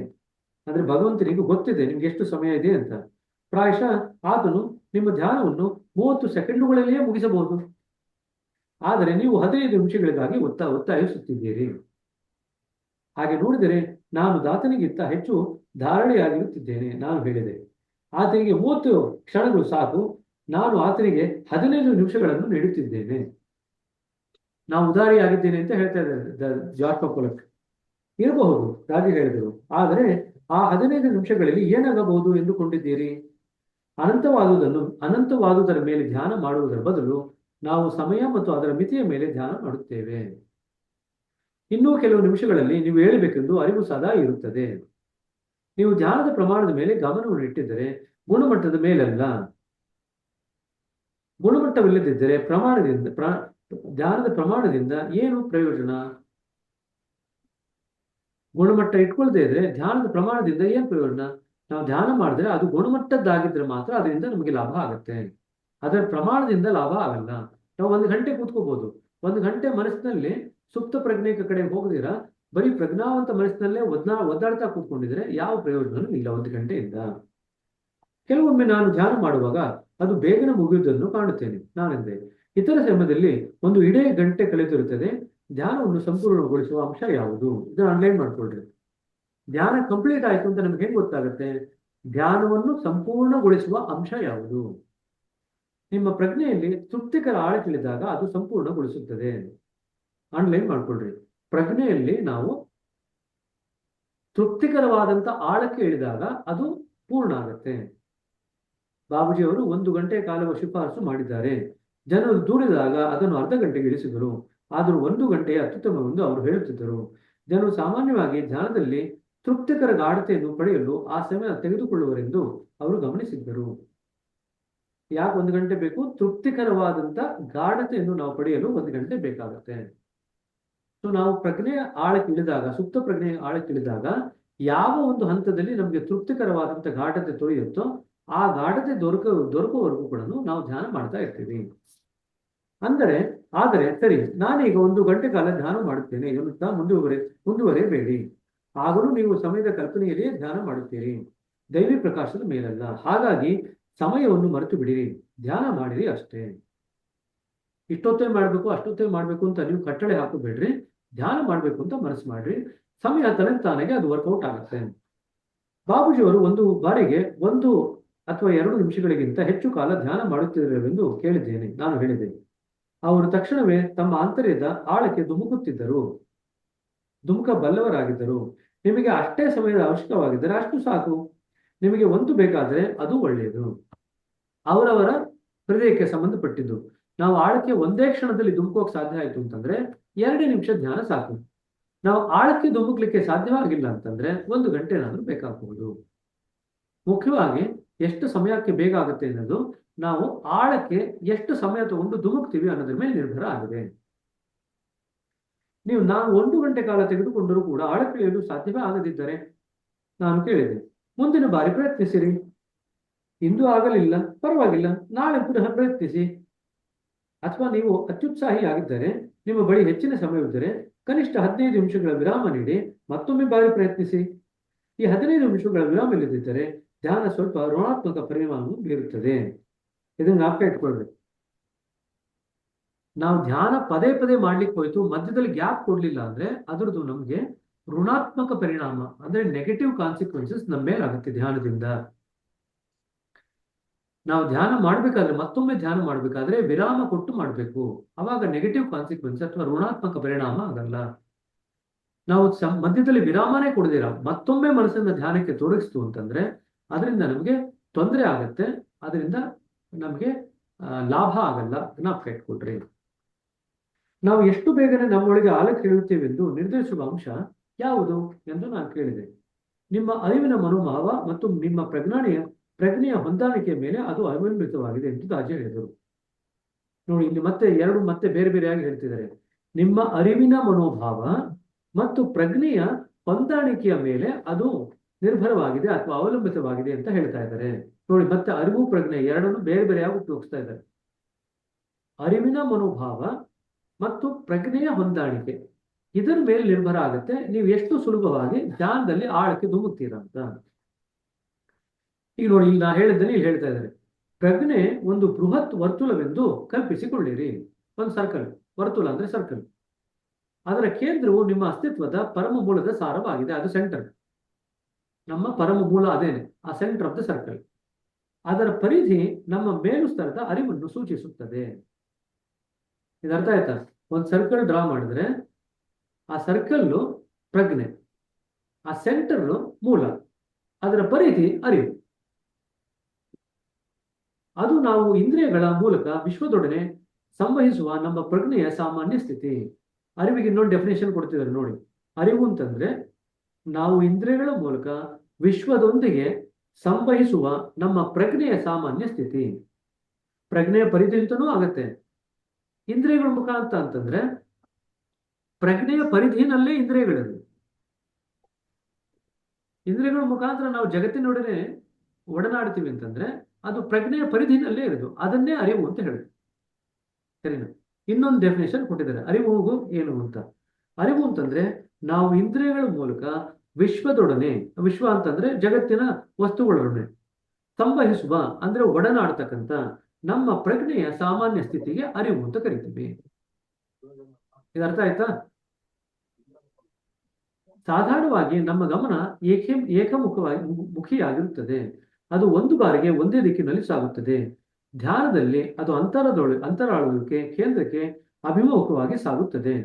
ಅಂದ್ರೆ ಭಗವಂತನಿಗೆ ಗೊತ್ತಿದೆ ನಿಮ್ಗೆ ಎಷ್ಟು ಸಮಯ ಇದೆ ಅಂತ. ಪ್ರಾಯಶಃ ಆತನು ನಿಮ್ಮ ಧ್ಯಾನವನ್ನು 30 ಸೆಕೆಂಡುಗಳಲ್ಲಿಯೇ ಮುಗಿಸಬಹುದು. ಆದರೆ ನೀವು 15 ನಿಮಿಷಗಳಿಗಾಗಿ ಒತ್ತಾಯಿಸುತ್ತಿದ್ದೀರಿ. ಹಾಗೆ ನೋಡಿದರೆ ನಾನು ದಾತನಿಗಿಂತ ಹೆಚ್ಚು ಧಾರಣೆಯಾಗಿರುತ್ತಿದ್ದೇನೆ. ನಾನು ಹೇಳಿದೆ, ಆತನಿಗೆ 30 ಕ್ಷಣಗಳು ಸಾಕು, ನಾನು ಆತನಿಗೆ 15 ನಿಮಿಷಗಳನ್ನು ನೀಡುತ್ತಿದ್ದೇನೆ. ನಾವು ಉದಾರಿಯಾಗಿದ್ದೇನೆ ಅಂತ ಹೇಳ್ತಾ ಇದ್ದಾರೆ ಜಾರ್ಜ್ ಪೊಲಕ್. ಇರಬಹುದು, ರಾಜಿ ಹೇಳಿದರು. ಆದರೆ ಆ 15 ನಿಮಿಷಗಳಲ್ಲಿ ಏನಾಗಬಹುದು ಎಂದುಕೊಂಡಿದ್ದೀರಿ? ಅನಂತವಾದುದರ ಮೇಲೆ ಧ್ಯಾನ ಮಾಡುವುದರ ಬದಲು ನಾವು ಸಮಯ ಮತ್ತು ಅದರ ಮಿತಿಯ ಮೇಲೆ ಧ್ಯಾನ ಮಾಡುತ್ತೇವೆ. ಇನ್ನೂ ಕೆಲವು ನಿಮಿಷಗಳಲ್ಲಿ ನೀವು ಹೇಳಬೇಕೆಂದು ಅರಿವು ಸದಾ ಇರುತ್ತದೆ. ನೀವು ಧ್ಯಾನದ ಪ್ರಮಾಣದ ಮೇಲೆ ಗಮನವನ್ನು ಇಟ್ಟಿದ್ದರೆ ಗುಣಮಟ್ಟದ ಮೇಲಲ್ಲ. ಗುಣಮಟ್ಟವಿಲ್ಲದಿದ್ದರೆ ಧ್ಯಾನದ ಪ್ರಮಾಣದಿಂದ ಏನು ಪ್ರಯೋಜನ? ಗುಣಮಟ್ಟ ಇಟ್ಕೊಳ್ದೇ ಇದ್ರೆ ಧ್ಯಾನದ ಪ್ರಮಾಣದಿಂದ ಏನ್ ಪ್ರಯೋಜನ? ನಾವು ಧ್ಯಾನ ಮಾಡಿದ್ರೆ ಅದು ಗುಣಮಟ್ಟದ್ದಾಗಿದ್ರೆ ಮಾತ್ರ ಅದರಿಂದ ನಮಗೆ ಲಾಭ ಆಗುತ್ತೆ. ಅದರ ಪ್ರಮಾಣದಿಂದ ಲಾಭ ಆಗಲ್ಲ. ನಾವು 1 ಗಂಟೆ ಕೂತ್ಕೋಬಹುದು. 1 ಗಂಟೆ ಮನಸ್ಸಿನಲ್ಲಿ ಸುಪ್ತ ಪ್ರಜ್ಞೆ ಕಡೆ ಹೋಗದಿರ ಬರೀ ಪ್ರಜ್ಞಾವಂತ ಮನಸ್ಸಿನಲ್ಲೇ ಒದ್ದಾಡ್ತಾ ಕೂತ್ಕೊಂಡಿದ್ರೆ ಯಾವ ಪ್ರಯೋಜನವೂ ಇಲ್ಲ 1 ಗಂಟೆಯಿಂದ. ಕೆಲವೊಮ್ಮೆ ನಾನು ಧ್ಯಾನ ಮಾಡುವಾಗ ಅದು ಬೇಗನೆ ಮುಗಿಯುವುದನ್ನು ಕಾಣುತ್ತೇನೆ. ನಾನೆಂದೆ, ಇತರ ಸಮಯದಲ್ಲಿ 1 ಇಡೀ ಗಂಟೆ ಕಳೆದಿರುತ್ತದೆ. ಧ್ಯಾನವನ್ನು ಸಂಪೂರ್ಣಗೊಳಿಸುವ ಅಂಶ ಯಾವುದು? ಇದನ್ನು ಅನ್ಲೈನ್ ಮಾಡ್ಕೊಳ್ರಿ. ಧ್ಯಾನ ಕಂಪ್ಲೀಟ್ ಆಯ್ತು ಅಂತ ನಮ್ಗೆ ಹೆಂಗ್ ಗೊತ್ತಾಗುತ್ತೆ? ಧ್ಯಾನವನ್ನು ಸಂಪೂರ್ಣಗೊಳಿಸುವ ಅಂಶ ಯಾವುದು? ನಿಮ್ಮ ಪ್ರಜ್ಞೆಯಲ್ಲಿ ತೃಪ್ತಿಕರ ಆಳಕ್ಕಿಳಿದಾಗ ಅದು ಸಂಪೂರ್ಣಗೊಳಿಸುತ್ತದೆ. ಅನ್ಲೈನ್ ಮಾಡ್ಕೊಳ್ರಿ. ಪ್ರಜ್ಞೆಯಲ್ಲಿ ನಾವು ತೃಪ್ತಿಕರವಾದಂತ ಆಳಕ್ಕೆ ಇಳಿದಾಗ ಅದು ಪೂರ್ಣ ಆಗುತ್ತೆ. ಬಾಬುಜಿಯವರು 1 ಗಂಟೆ ಕಾಲವ ಶಿಫಾರಸು ಮಾಡಿದ್ದಾರೆ. ಜನರು ದೂಡಿದಾಗ ಅದನ್ನು ಅರ್ಧ ಗಂಟೆಗೆ ಇಳಿಸಿದರು. ಆದರೂ 1 ಗಂಟೆಯ ಅತ್ಯುತ್ತಮವೆಂದು ಅವರು ಹೇಳುತ್ತಿದ್ದರು. ಜನರು ಸಾಮಾನ್ಯವಾಗಿ ಧ್ಯಾನದಲ್ಲಿ ತೃಪ್ತಿಕರ ಗಾಢತೆಯನ್ನು ಪಡೆಯಲು ಆ ಸಮಯ ತೆಗೆದುಕೊಳ್ಳುವರೆಂದು ಅವರು ಗಮನಿಸಿದ್ದರು. ಯಾಕೆ 1 ಗಂಟೆ ಬೇಕು? ತೃಪ್ತಿಕರವಾದಂತ ಗಾಢತೆಯನ್ನು ನಾವು ಪಡೆಯಲು 1 ಗಂಟೆ ಬೇಕಾಗುತ್ತೆ. ಸೊ ನಾವು ಪ್ರಜ್ಞೆಯ ಆಳಕ್ಕೆ ಇಳಿದಾಗ, ಸುಪ್ತ ಪ್ರಜ್ಞೆಯ ಆಳಕ್ಕೆ ಇಳಿದಾಗ ಯಾವ ಒಂದು ಹಂತದಲ್ಲಿ ನಮಗೆ ತೃಪ್ತಿಕರವಾದಂತ ಗಾಢತೆ ತೊರೆಯುತ್ತೋ ಆ ಗಾಢತೆ ದೊರಕುವವರೆಗೂ ಕೂಡ ನಾವು ಧ್ಯಾನ ಮಾಡ್ತಾ ಇರ್ತೀವಿ. ಆದರೆ ಸರಿ, ನಾನೀಗ 1 ಗಂಟೆ ಕಾಲ ಧ್ಯಾನ ಮಾಡುತ್ತೇನೆ ಎನ್ನುತ್ತಾ ಮುಂದುವರೆಯಬೇಡಿ. ಆಗಲೂ ನೀವು ಸಮಯದ ಕಲ್ಪನೆಯಲ್ಲಿಯೇ ಧ್ಯಾನ ಮಾಡುತ್ತೀರಿ, ದೈವಿ ಪ್ರಕಾಶದ ಮೇಲಲ್ಲ. ಹಾಗಾಗಿ ಸಮಯವನ್ನು ಮರೆತು ಬಿಡಿರಿ, ಧ್ಯಾನ ಮಾಡಿರಿ ಅಷ್ಟೇ. ಇಷ್ಟೊತ್ತೇ ಮಾಡ್ಬೇಕು ಅಷ್ಟೊತ್ತೇ ಮಾಡ್ಬೇಕು ಅಂತ ನೀವು ಕಟ್ಟಳೆ ಹಾಕಬೇಡ್ರಿ. ಧ್ಯಾನ ಮಾಡ್ಬೇಕು ಅಂತ ಮನಸ್ಸು ಮಾಡ್ರಿ. ಸಮಯ ತಾನಾಗೆ ಅದು ವರ್ಕೌಟ್ ಆಗುತ್ತೆ. ಬಾಬುಜಿಯವರು ಒಂದು ಬಾರಿಗೆ 1 ಅಥವಾ 2 ನಿಮಿಷಗಳಿಗಿಂತ ಹೆಚ್ಚು ಕಾಲ ಧ್ಯಾನ ಮಾಡುತ್ತಿರುವೆಂದು ಕೇಳಿದ್ದೇನೆ. ನಾನು ಹೇಳಿದೆ. ಅವರು ತಕ್ಷಣವೇ ತಮ್ಮ ಆಂತರ್ಯದ ಆಳಕ್ಕೆ ಧುಮುಕಬಲ್ಲವರಾಗಿದ್ದರು. ನಿಮಗೆ ಅಷ್ಟೇ ಸಮಯದ ಅವಶ್ಯಕವಾಗಿದ್ದರೆ ಅಷ್ಟು ಸಾಕು. ನಿಮಗೆ 1 ಬೇಕಾದರೆ ಅದು ಒಳ್ಳೆಯದು. ಅವರವರ ಹೃದಯಕ್ಕೆ ಸಂಬಂಧಪಟ್ಟಿದ್ದು. ನಾವು ಆಳಕ್ಕೆ ಒಂದೇ ಕ್ಷಣದಲ್ಲಿ ಧುಮುಕೋಕ್ ಸಾಧ್ಯ ಆಯ್ತು ಅಂತಂದ್ರೆ 2 ನಿಮಿಷ ಧ್ಯಾನ ಸಾಕು. ನಾವು ಆಳಕ್ಕೆ ಧುಮುಕ್ಲಿಕ್ಕೆ ಸಾಧ್ಯವಾಗಿಲ್ಲ ಅಂತಂದ್ರೆ 1 ಗಂಟೆ ಏನಾದ್ರೂ ಬೇಕಾಗಬಹುದು. ಮುಖ್ಯವಾಗಿ ಎಷ್ಟು ಸಮಯಕ್ಕೆ ಬೇಕಾಗುತ್ತೆ ಅನ್ನೋದು ನಾವು ಆಳಕ್ಕೆ ಎಷ್ಟು ಸಮಯ ತಗೊಂಡು ಧುಮುಕ್ತೀವಿ ಅನ್ನೋದ್ರ ಮೇಲೆ ನಿರ್ಭರ ಆಗಿದೆ. ನಾನು 1 ಗಂಟೆ ಕಾಲ ತೆಗೆದುಕೊಂಡರೂ ಕೂಡ ಆಳಕ್ಕೆ ಇಳಿಯಲು ಸಾಧ್ಯವೇ ಆಗದಿದ್ದರೆ ನಾನು ಕೇಳಿದೆ, ಮುಂದಿನ ಬಾರಿ ಪ್ರಯತ್ನಿಸಿರಿ. ಇಂದು ಆಗಲಿಲ್ಲ, ಪರವಾಗಿಲ್ಲ, ನಾಳೆ ಪುನಃ ಪ್ರಯತ್ನಿಸಿ. ಅಥವಾ ನೀವು ಅತ್ಯುತ್ಸಾಹಿ ಆಗಿದ್ದರೆ, ನಿಮ್ಮ ಬಳಿ ಹೆಚ್ಚಿನ ಸಮಯವಿದ್ದರೆ ಕನಿಷ್ಠ 15 ನಿಮಿಷಗಳ ವಿರಾಮ ನೀಡಿ ಮತ್ತೊಮ್ಮೆ ಬಾರಿ ಪ್ರಯತ್ನಿಸಿ. ಈ 15 ನಿಮಿಷಗಳ ವಿರಾಮ ಇಲ್ಲದಿದ್ದರೆ ಧ್ಯಾನ ಸ್ವಲ್ಪ ಋಣಾತ್ಮಕ ಪರಿಣಾಮ ಬೀರುತ್ತದೆ. ಇದನ್ನ ಜ್ಞಾಪಕ ಇಟ್ಕೊಳ್ರಿ. ನಾವು ಧ್ಯಾನ ಪದೇ ಪದೇ ಮಾಡ್ಲಿಕ್ಕೆ ಹೋಯ್ತು, ಮಧ್ಯದಲ್ಲಿ ಗ್ಯಾಪ್ ಕೊಡ್ಲಿಲ್ಲ ಅಂದ್ರೆ ಅದ್ರದ್ದು ನಮ್ಗೆ ಋಣಾತ್ಮಕ ಪರಿಣಾಮ ಅಂದ್ರೆ ನೆಗೆಟಿವ್ ಕಾನ್ಸಿಕ್ವೆನ್ಸಸ್ ನಮ್ಮ ಮೇಲಾಗುತ್ತೆ ಧ್ಯಾನದಿಂದ. ನಾವು ಧ್ಯಾನ ಮಾಡ್ಬೇಕಾದ್ರೆ, ಮತ್ತೊಮ್ಮೆ ಧ್ಯಾನ ಮಾಡ್ಬೇಕಾದ್ರೆ ವಿರಾಮ ಕೊಟ್ಟು ಮಾಡ್ಬೇಕು. ಅವಾಗ ನೆಗೆಟಿವ್ ಕಾನ್ಸಿಕ್ವೆನ್ಸ್ ಅಥವಾ ಋಣಾತ್ಮಕ ಪರಿಣಾಮ ಆಗಲ್ಲ. ನಾವು ಮಧ್ಯದಲ್ಲಿ ವಿರಾಮನೇ ಕೊಡದಿರ ಮತ್ತೊಮ್ಮೆ ಮನಸ್ಸನ್ನ ಧ್ಯಾನಕ್ಕೆ ತೊಡಗಿಸ್ತು ಅಂತಂದ್ರೆ ಅದರಿಂದ ನಮಗೆ ತೊಂದರೆ ಆಗತ್ತೆ, ಅದರಿಂದ ನಮಗೆ ಲಾಭ ಆಗಲ್ಲ. ಜ್ಞಾಪಕ ಇಟ್ಕೊಳ್ರಿ. ನಾವು ಎಷ್ಟು ಬೇಗನೆ ನಮ್ಮೊಳಗೆ ಆಲಕ್ಕೆ ಇಳುತ್ತೇವೆಂದು ನಿರ್ಧರಿಸುವ ಅಂಶ ಯಾವುದು ಎಂದು ನಾನು ಕೇಳಿದೆ. ನಿಮ್ಮ ಅರಿವಿನ ಮನೋಭಾವ ಮತ್ತು ನಿಮ್ಮ ಪ್ರಜ್ಞೆಯ ಹೊಂದಾಣಿಕೆಯ ಮೇಲೆ ಅದು ಅವಲಂಬಿತವಾಗಿದೆ ಎಂದು ದಾಜಿ ಹೇಳಿದರು. ನೋಡಿ, ಇಲ್ಲಿ ಮತ್ತೆ ಬೇರೆ ಬೇರೆಯಾಗಿ ಹೇಳ್ತಿದ್ದಾರೆ. ನಿಮ್ಮ ಅರಿವಿನ ಮನೋಭಾವ ಮತ್ತು ಪ್ರಜ್ಞೆಯ ಹೊಂದಾಣಿಕೆಯ ಮೇಲೆ ಅದು ನಿರ್ಭರವಾಗಿದೆ ಅಥವಾ ಅವಲಂಬಿತವಾಗಿದೆ ಅಂತ ಹೇಳ್ತಾ ಇದ್ದಾರೆ. ನೋಡಿ, ಮತ್ತೆ ಅರಿವು ಪ್ರಜ್ಞೆ ಎರಡನ್ನು ಬೇರೆ ಬೇರೆಯಾಗಿ ಉಪಯೋಗಿಸ್ತಾ ಇದ್ದಾರೆ. ಅರಿವಿನ ಮನೋಭಾವ ಮತ್ತು ಪ್ರಜ್ಞೆಯ ಹೊಂದಾಣಿಕೆ ಇದರ ಮೇಲೆ ನಿರ್ಭರ ಆಗುತ್ತೆ ನೀವು ಎಷ್ಟು ಸುಲಭವಾಗಿ ಧ್ಯಾನದಲ್ಲಿ ಆಳಕ್ಕೆ ಧುಮುಕ್ತೀರಾ ಅಂತ. ಈಗ ನೋಡಿ, ಇಲ್ಲಿ ನಾ ಹೇಳಿದ್ದೇನೆ, ಇಲ್ಲಿ ಹೇಳ್ತಾ ಇದ್ದಾರೆ. ಪ್ರಜ್ಞೆ ಒಂದು ಬೃಹತ್ ವರ್ತುಲವೆಂದು ಕಲ್ಪಿಸಿಕೊಳ್ಳಿರಿ. ಒಂದು ಸರ್ಕಲ್, ವರ್ತುಲ ಅಂದ್ರೆ ಸರ್ಕಲ್. ಅದರ ಕೇಂದ್ರವು ನಿಮ್ಮ ಅಸ್ತಿತ್ವದ ಪರಮ ಮೂಲದ ಸಾರವಾಗಿದೆ. ಅದು ಸೆಂಟರ್, ನಮ್ಮ ಪರಮ ಮೂಲ ಅದೇನೆ, ಆ ಸೆಂಟರ್ ಆಫ್ ದ ಸರ್ಕಲ್. ಅದರ ಪರಿಧಿ ನಮ್ಮ ಮೇಲು ಸ್ತರದ ಅರಿವನ್ನು ಸೂಚಿಸುತ್ತದೆ. ಇದರ್ಥ ಆಯ್ತಾ? ಒಂದು ಸರ್ಕಲ್ ಡ್ರಾ ಮಾಡಿದ್ರೆ ಆ ಸರ್ಕಲ್ಲು ಪ್ರಜ್ಞೆ, ಆ ಸೆಂಟರ್ ಮೂಲ, ಅದರ ಪರಿಧಿ ಅರಿವು. ಅದು ನಾವು ಇಂದ್ರಿಯಗಳ ಮೂಲಕ ವಿಶ್ವದೊಡನೆ ಸಂವಹಿಸುವ ನಮ್ಮ ಪ್ರಜ್ಞೆಯ ಸಾಮಾನ್ಯ ಸ್ಥಿತಿ. ಅರಿವಿಗೆ ಇನ್ನೊಂದು ಡೆಫಿನೇಷನ್ ಕೊಡ್ತಿದ್ದಾರೆ ನೋಡಿ. ಅರಿವು ಅಂತಂದ್ರೆ ನಾವು ಇಂದ್ರಿಯಗಳ ಮೂಲಕ ವಿಶ್ವದೊಂದಿಗೆ ಸಂವಹಿಸುವ ನಮ್ಮ ಪ್ರಜ್ಞೆಯ ಸಾಮಾನ್ಯ ಸ್ಥಿತಿ. ಪ್ರಜ್ಞೆಯ ಪರಿಧಿ ಅಂತನೂ ಆಗತ್ತೆ. ಇಂದ್ರಿಯಗಳ ಮುಖಾಂತರ ಅಂತಂದ್ರೆ ಪ್ರಜ್ಞೆಯ ಪರಿಧಿನಲ್ಲೇ ಇಂದ್ರಿಯಗಳಿವೆ. ಇಂದ್ರಿಯಗಳ ಮುಖಾಂತರ ನಾವು ಜಗತ್ತಿನೊಡನೆ ಒಡನಾಡ್ತೀವಿ ಅಂತಂದ್ರೆ ಅದು ಪ್ರಜ್ಞೆಯ ಪರಿಧಿನಲ್ಲೇ ಇರೋದು, ಅದನ್ನೇ ಅರಿವು ಅಂತ ಹೇಳುದು. ಸರಿನಾ? ಇನ್ನೊಂದು ಡೆಫಿನೇಷನ್ ಕೊಟ್ಟಿದ್ದಾರೆ ಅರಿವು ಏನು ಅಂತ. ಅರಿವು ಅಂತಂದ್ರೆ ನಾವು ಇಂದ್ರಿಯಗಳ ಮೂಲಕ ವಿಶ್ವದೊಡನೆ, ವಿಶ್ವ ಅಂತಂದ್ರೆ ಜಗತ್ತಿನ ವಸ್ತುಗಳೊಡನೆ ಸಂವಹಿಸುವ ಅಂದ್ರೆ ಒಡನಾಡ್ತಕ್ಕಂಥ ನಮ್ಮ ಪ್ರಜ್ಞೆಯ ಸಾಮಾನ್ಯ ಸ್ಥಿತಿಗೆ ಅರಿವು ಅಂತ ಕರಿತೀವಿ. ಇದರ್ಥ ಆಯ್ತಾ? ಸಾಧಾರಣವಾಗಿ ನಮ್ಮ ಗಮನ ಮುಖಿಯಾಗಿರುತ್ತದೆ. ಅದು ಒಂದು ಬಾರಿಗೆ ಒಂದೇ ದಿಕ್ಕಿನಲ್ಲಿ ಸಾಗುತ್ತದೆ. ಧ್ಯಾನದಲ್ಲಿ ಅದು ಅಂತರಾಳಕ್ಕೆ ಕೇಂದ್ರಕ್ಕೆ ಅಭಿಮುಖವಾಗಿ ಸಾಗುತ್ತದೆ.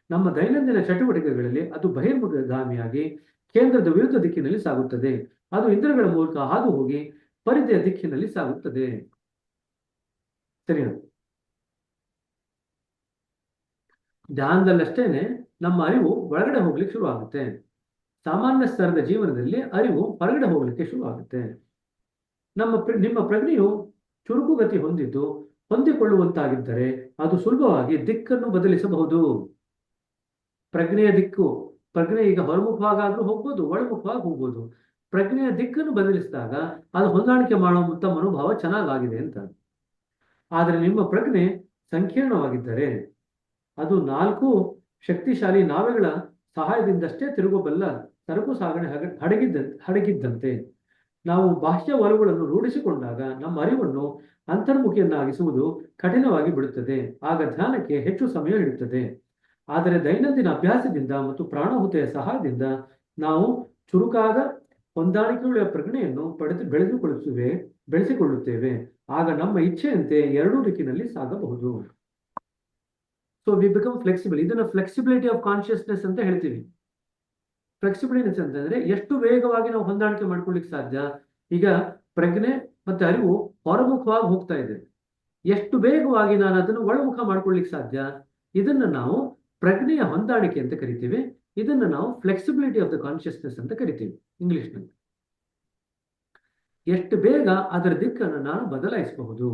ನಮ್ಮ ದೈನಂದಿನ ಚಟುವಟಿಕೆಗಳಲ್ಲಿ ಅದು ಬಹಿರ್ಮುಖಗಾಮಿಯಾಗಿ ಕೇಂದ್ರದ ವಿರುದ್ಧ ದಿಕ್ಕಿನಲ್ಲಿ ಸಾಗುತ್ತದೆ. ಅದು ಇಂದ್ರಿಯಗಳ ಮೂಲಕ ಹಾದು ಹೋಗಿ ಪರಿಧಿಯ ದಿಕ್ಕಿನಲ್ಲಿ ಸಾಗುತ್ತದೆ. ಸರಿನಾ? ಧ್ಯಾನದಲ್ಲಷ್ಟೇನೆ ನಮ್ಮ ಅರಿವು ಒಳಗಡೆ ಹೋಗ್ಲಿಕ್ಕೆ ಶುರು ಆಗುತ್ತೆ. ಸಾಮಾನ್ಯ ಸ್ತರದ ಜೀವನದಲ್ಲಿ ಅರಿವು ಹೊರಗಡೆ ಹೋಗ್ಲಿಕ್ಕೆ ಶುರು ಆಗುತ್ತೆ. ನಿಮ್ಮ ಪ್ರಜ್ಞೆಯು ಚುರುಕುಗತಿ ಹೊಂದಿಕೊಳ್ಳುವಂತಾಗಿದ್ದರೆ ಅದು ಸುಲಭವಾಗಿ ದಿಕ್ಕನ್ನು ಬದಲಿಸಬಹುದು. ಪ್ರಜ್ಞೆಯ ದಿಕ್ಕು, ಪ್ರಜ್ಞೆ ಈಗ ಹೊರಮುಖವಾಗಾದ್ರೂ ಹೋಗ್ಬೋದು, ಒಳಮುಖವಾಗಿ ಹೋಗ್ಬೋದು. ಪ್ರಜ್ಞೆಯ ದಿಕ್ಕನ್ನು ಬದಲಿಸಿದಾಗ ಅದು ಹೊಂದಾಣಿಕೆ ಮಾಡುವಂತ ಮನೋಭಾವ ಚೆನ್ನಾಗಾಗಿದೆ ಅಂತ. ಆದರೆ ನಿಮ್ಮ ಪ್ರಜ್ಞೆ ಸಂಕೀರ್ಣವಾಗಿದ್ದರೆ ಅದು 4 ಶಕ್ತಿಶಾಲಿ ನಾವೆಗಳ ಸಹಾಯದಿಂದಷ್ಟೇ ತಿರುಗಬಲ್ಲ ಸರಕು ಸಾಗಣೆ ಹಡಗಿದ್ದಂತೆ. ನಾವು ಬಾಹ್ಯ ಒಲವುಗಳನ್ನು ರೂಢಿಸಿಕೊಂಡಾಗ ನಮ್ಮ ಅರಿವನ್ನು ಅಂತರ್ಮುಖಿಯನ್ನಾಗಿಸುವುದು ಕಠಿಣವಾಗಿ ಬಿಡುತ್ತದೆ. ಆಗ ಧ್ಯಾನಕ್ಕೆ ಹೆಚ್ಚು ಸಮಯ ಹಿಡಿಯುತ್ತದೆ. ಆದರೆ ದೈನಂದಿನ ಅಭ್ಯಾಸದಿಂದ ಮತ್ತು ಪ್ರಾಣಹುತೆಯ ಸಹಾಯದಿಂದ ನಾವು ಚುರುಕಾದ ಹೊಂದಾಣಿಕೆಯುಳ್ಳ ಪ್ರಜ್ಞೆಯನ್ನು ಬೆಳೆಸಿಕೊಳ್ಳುತ್ತೇವೆ. ಆಗ ನಮ್ಮ ಇಚ್ಛೆಯಂತೆ ಎರಡೂ ದಿಕ್ಕಿನಲ್ಲಿ ಸಾಗಬಹುದು. So we become flexible. ಇದನ್ನ ಫ್ಲೆಕ್ಸಿಬಿಲಿಟಿ ಆಫ್ ಕಾನ್ಶಿಯಸ್ನೆಸ್ ಅಂತ ಹೇಳ್ತೀವಿ. ಫ್ಲೆಕ್ಸಿಬಿಲಿಟಿ ಅಂತಂದ್ರೆ ಎಷ್ಟು ವೇಗವಾಗಿ ನಾವು ಹೊಂದಾಣಿಕೆ ಮಾಡ್ಕೊಳ್ಳಿಕ್ಕೆ ಸಾಧ್ಯ. ಈಗ ಪ್ರಜ್ಞೆ ಮತ್ತೆ ಅರಿವು ಹೊರಮುಖವಾಗಿ ಹೋಗ್ತಾ ಇದೆ, ಎಷ್ಟು ವೇಗವಾಗಿ ನಾನು ಅದನ್ನು ಒಳಮುಖ ಮಾಡ್ಕೊಳ್ಳಿಕ್ಕೆ ಸಾಧ್ಯ. ಇದನ್ನ ನಾವು ಪ್ರಜ್ಞೆಯ ಹೊಂದಾಣಿಕೆ ಅಂತ ಕರಿತೀವಿ. ಇದನ್ನ ನಾವು ಫ್ಲೆಕ್ಸಿಬಿಲಿಟಿ ಆಫ್ ದ ಕಾನ್ಶಿಯಸ್ನೆಸ್ ಅಂತ ಕರಿತೀವಿ ಇಂಗ್ಲಿಷ್ನಲ್ಲಿ. ಎಷ್ಟು ಬೇಗ ಅದರ ದಿಕ್ಕನ್ನು ನಾನು ಬದಲಾಯಿಸಬಹುದು.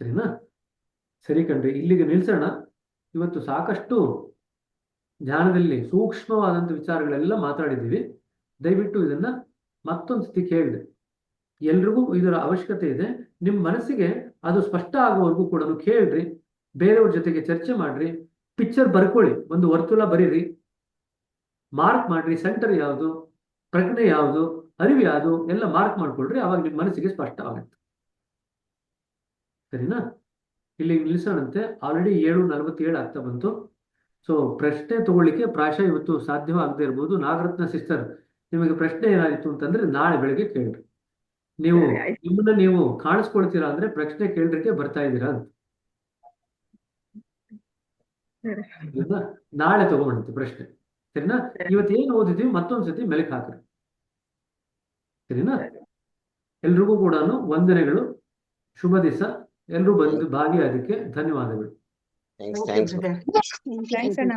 ಸರಿನಾ? ಸರಿ ಕಣ್ರಿ, ಇಲ್ಲಿಗೆ ನಿಲ್ಸೋಣ. ಇವತ್ತು ಸಾಕಷ್ಟು ಧ್ಯಾನದಲ್ಲಿ ಸೂಕ್ಷ್ಮವಾದಂಥ ವಿಚಾರಗಳೆಲ್ಲ ಮಾತಾಡಿದ್ದೀವಿ. ದಯವಿಟ್ಟು ಇದನ್ನ ಮತ್ತೊಂದು ಸತಿ ಕೇಳಿದೆ. ಎಲ್ರಿಗೂ ಇದರ ಅವಶ್ಯಕತೆ ಇದೆ. ನಿಮ್ಮ ಮನಸ್ಸಿಗೆ ಅದು ಸ್ಪಷ್ಟ ಆಗುವವರೆಗೂ ಕೂಡ ಕೇಳ್ರಿ, ಬೇರೆಯವ್ರ ಜೊತೆಗೆ ಚರ್ಚೆ ಮಾಡ್ರಿ, ಪಿಕ್ಚರ್ ಬರ್ಕೊಳ್ಳಿ, ಒಂದು ವರ್ತುಲ ಬರೀರಿ, ಮಾರ್ಕ್ ಮಾಡ್ರಿ, ಸೆಂಟರ್ ಯಾವುದು, ಪ್ರಜ್ಞೆ ಯಾವುದು, ಅರಿವು ಯಾವುದು ಎಲ್ಲ ಮಾರ್ಕ್ ಮಾಡ್ಕೊಳ್ರಿ, ಅವಾಗ ನಿಮ್ಮ ಮನಸ್ಸಿಗೆ ಸ್ಪಷ್ಟ ಆಗುತ್ತೆ. ಸರಿನಾ? ಇಲ್ಲಿ ನಿಲ್ಲಿಸೋಣಂತೆ. ಆಲ್ರೆಡಿ 7:47 ಆಗ್ತಾ ಬಂತು. ಸೊ ಪ್ರಶ್ನೆ ತಗೊಳ್ಳಿಕ್ಕೆ ಪ್ರಾಯಶಃ ಇವತ್ತು ಸಾಧ್ಯವಾಗದೇ ಇರ್ಬೋದು. ನಾಗರತ್ನ ಸಿಸ್ಟರ್, ನಿಮಗೆ ಪ್ರಶ್ನೆ ಏನಾಗಿತ್ತು ಅಂತಂದ್ರೆ ನಾಳೆ ಬೆಳಗ್ಗೆ ಕೇಳ್ರಿ. ನೀವು ನಿಮ್ಮನ್ನ ನೀವು ಕಾಣಿಸ್ಕೊಳ್ತೀರಾ ಅಂದ್ರೆ ಪ್ರಶ್ನೆ ಕೇಳ್ಲಿಕ್ಕೆ ಬರ್ತಾ ಇದ್ದೀರಾ ಅಂತ. ಹೌದಾ? ನಾಳೆ ತಗೊಂಡಂತೆ ಪ್ರಶ್ನೆ. ಸರಿನಾ? ಇವತ್ತು ಏನು ಓದಿದೀವಿ ಮತ್ತೊಂದ್ಸತಿ ಮೆಲುಕು ಹಾಕ್ರಿ. ಸರಿನಾ? ಎಲ್ರಿಗೂ ಕೂಡ ವಂದನೆಗಳು. ಶುಭ ದಿವಸ. ಎಲ್ಲರೂ ಬಂದು ಭಾಗಿಯಾದಕ್ಕೆ ಧನ್ಯವಾದಗಳು. ಥ್ಯಾಂಕ್ಸ್. ಥ್ಯಾಂಕ್ಸ್ ಅಣ್ಣ.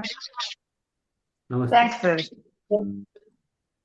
ನಮಸ್ತೆ. ಥ್ಯಾಂಕ್ಸ್.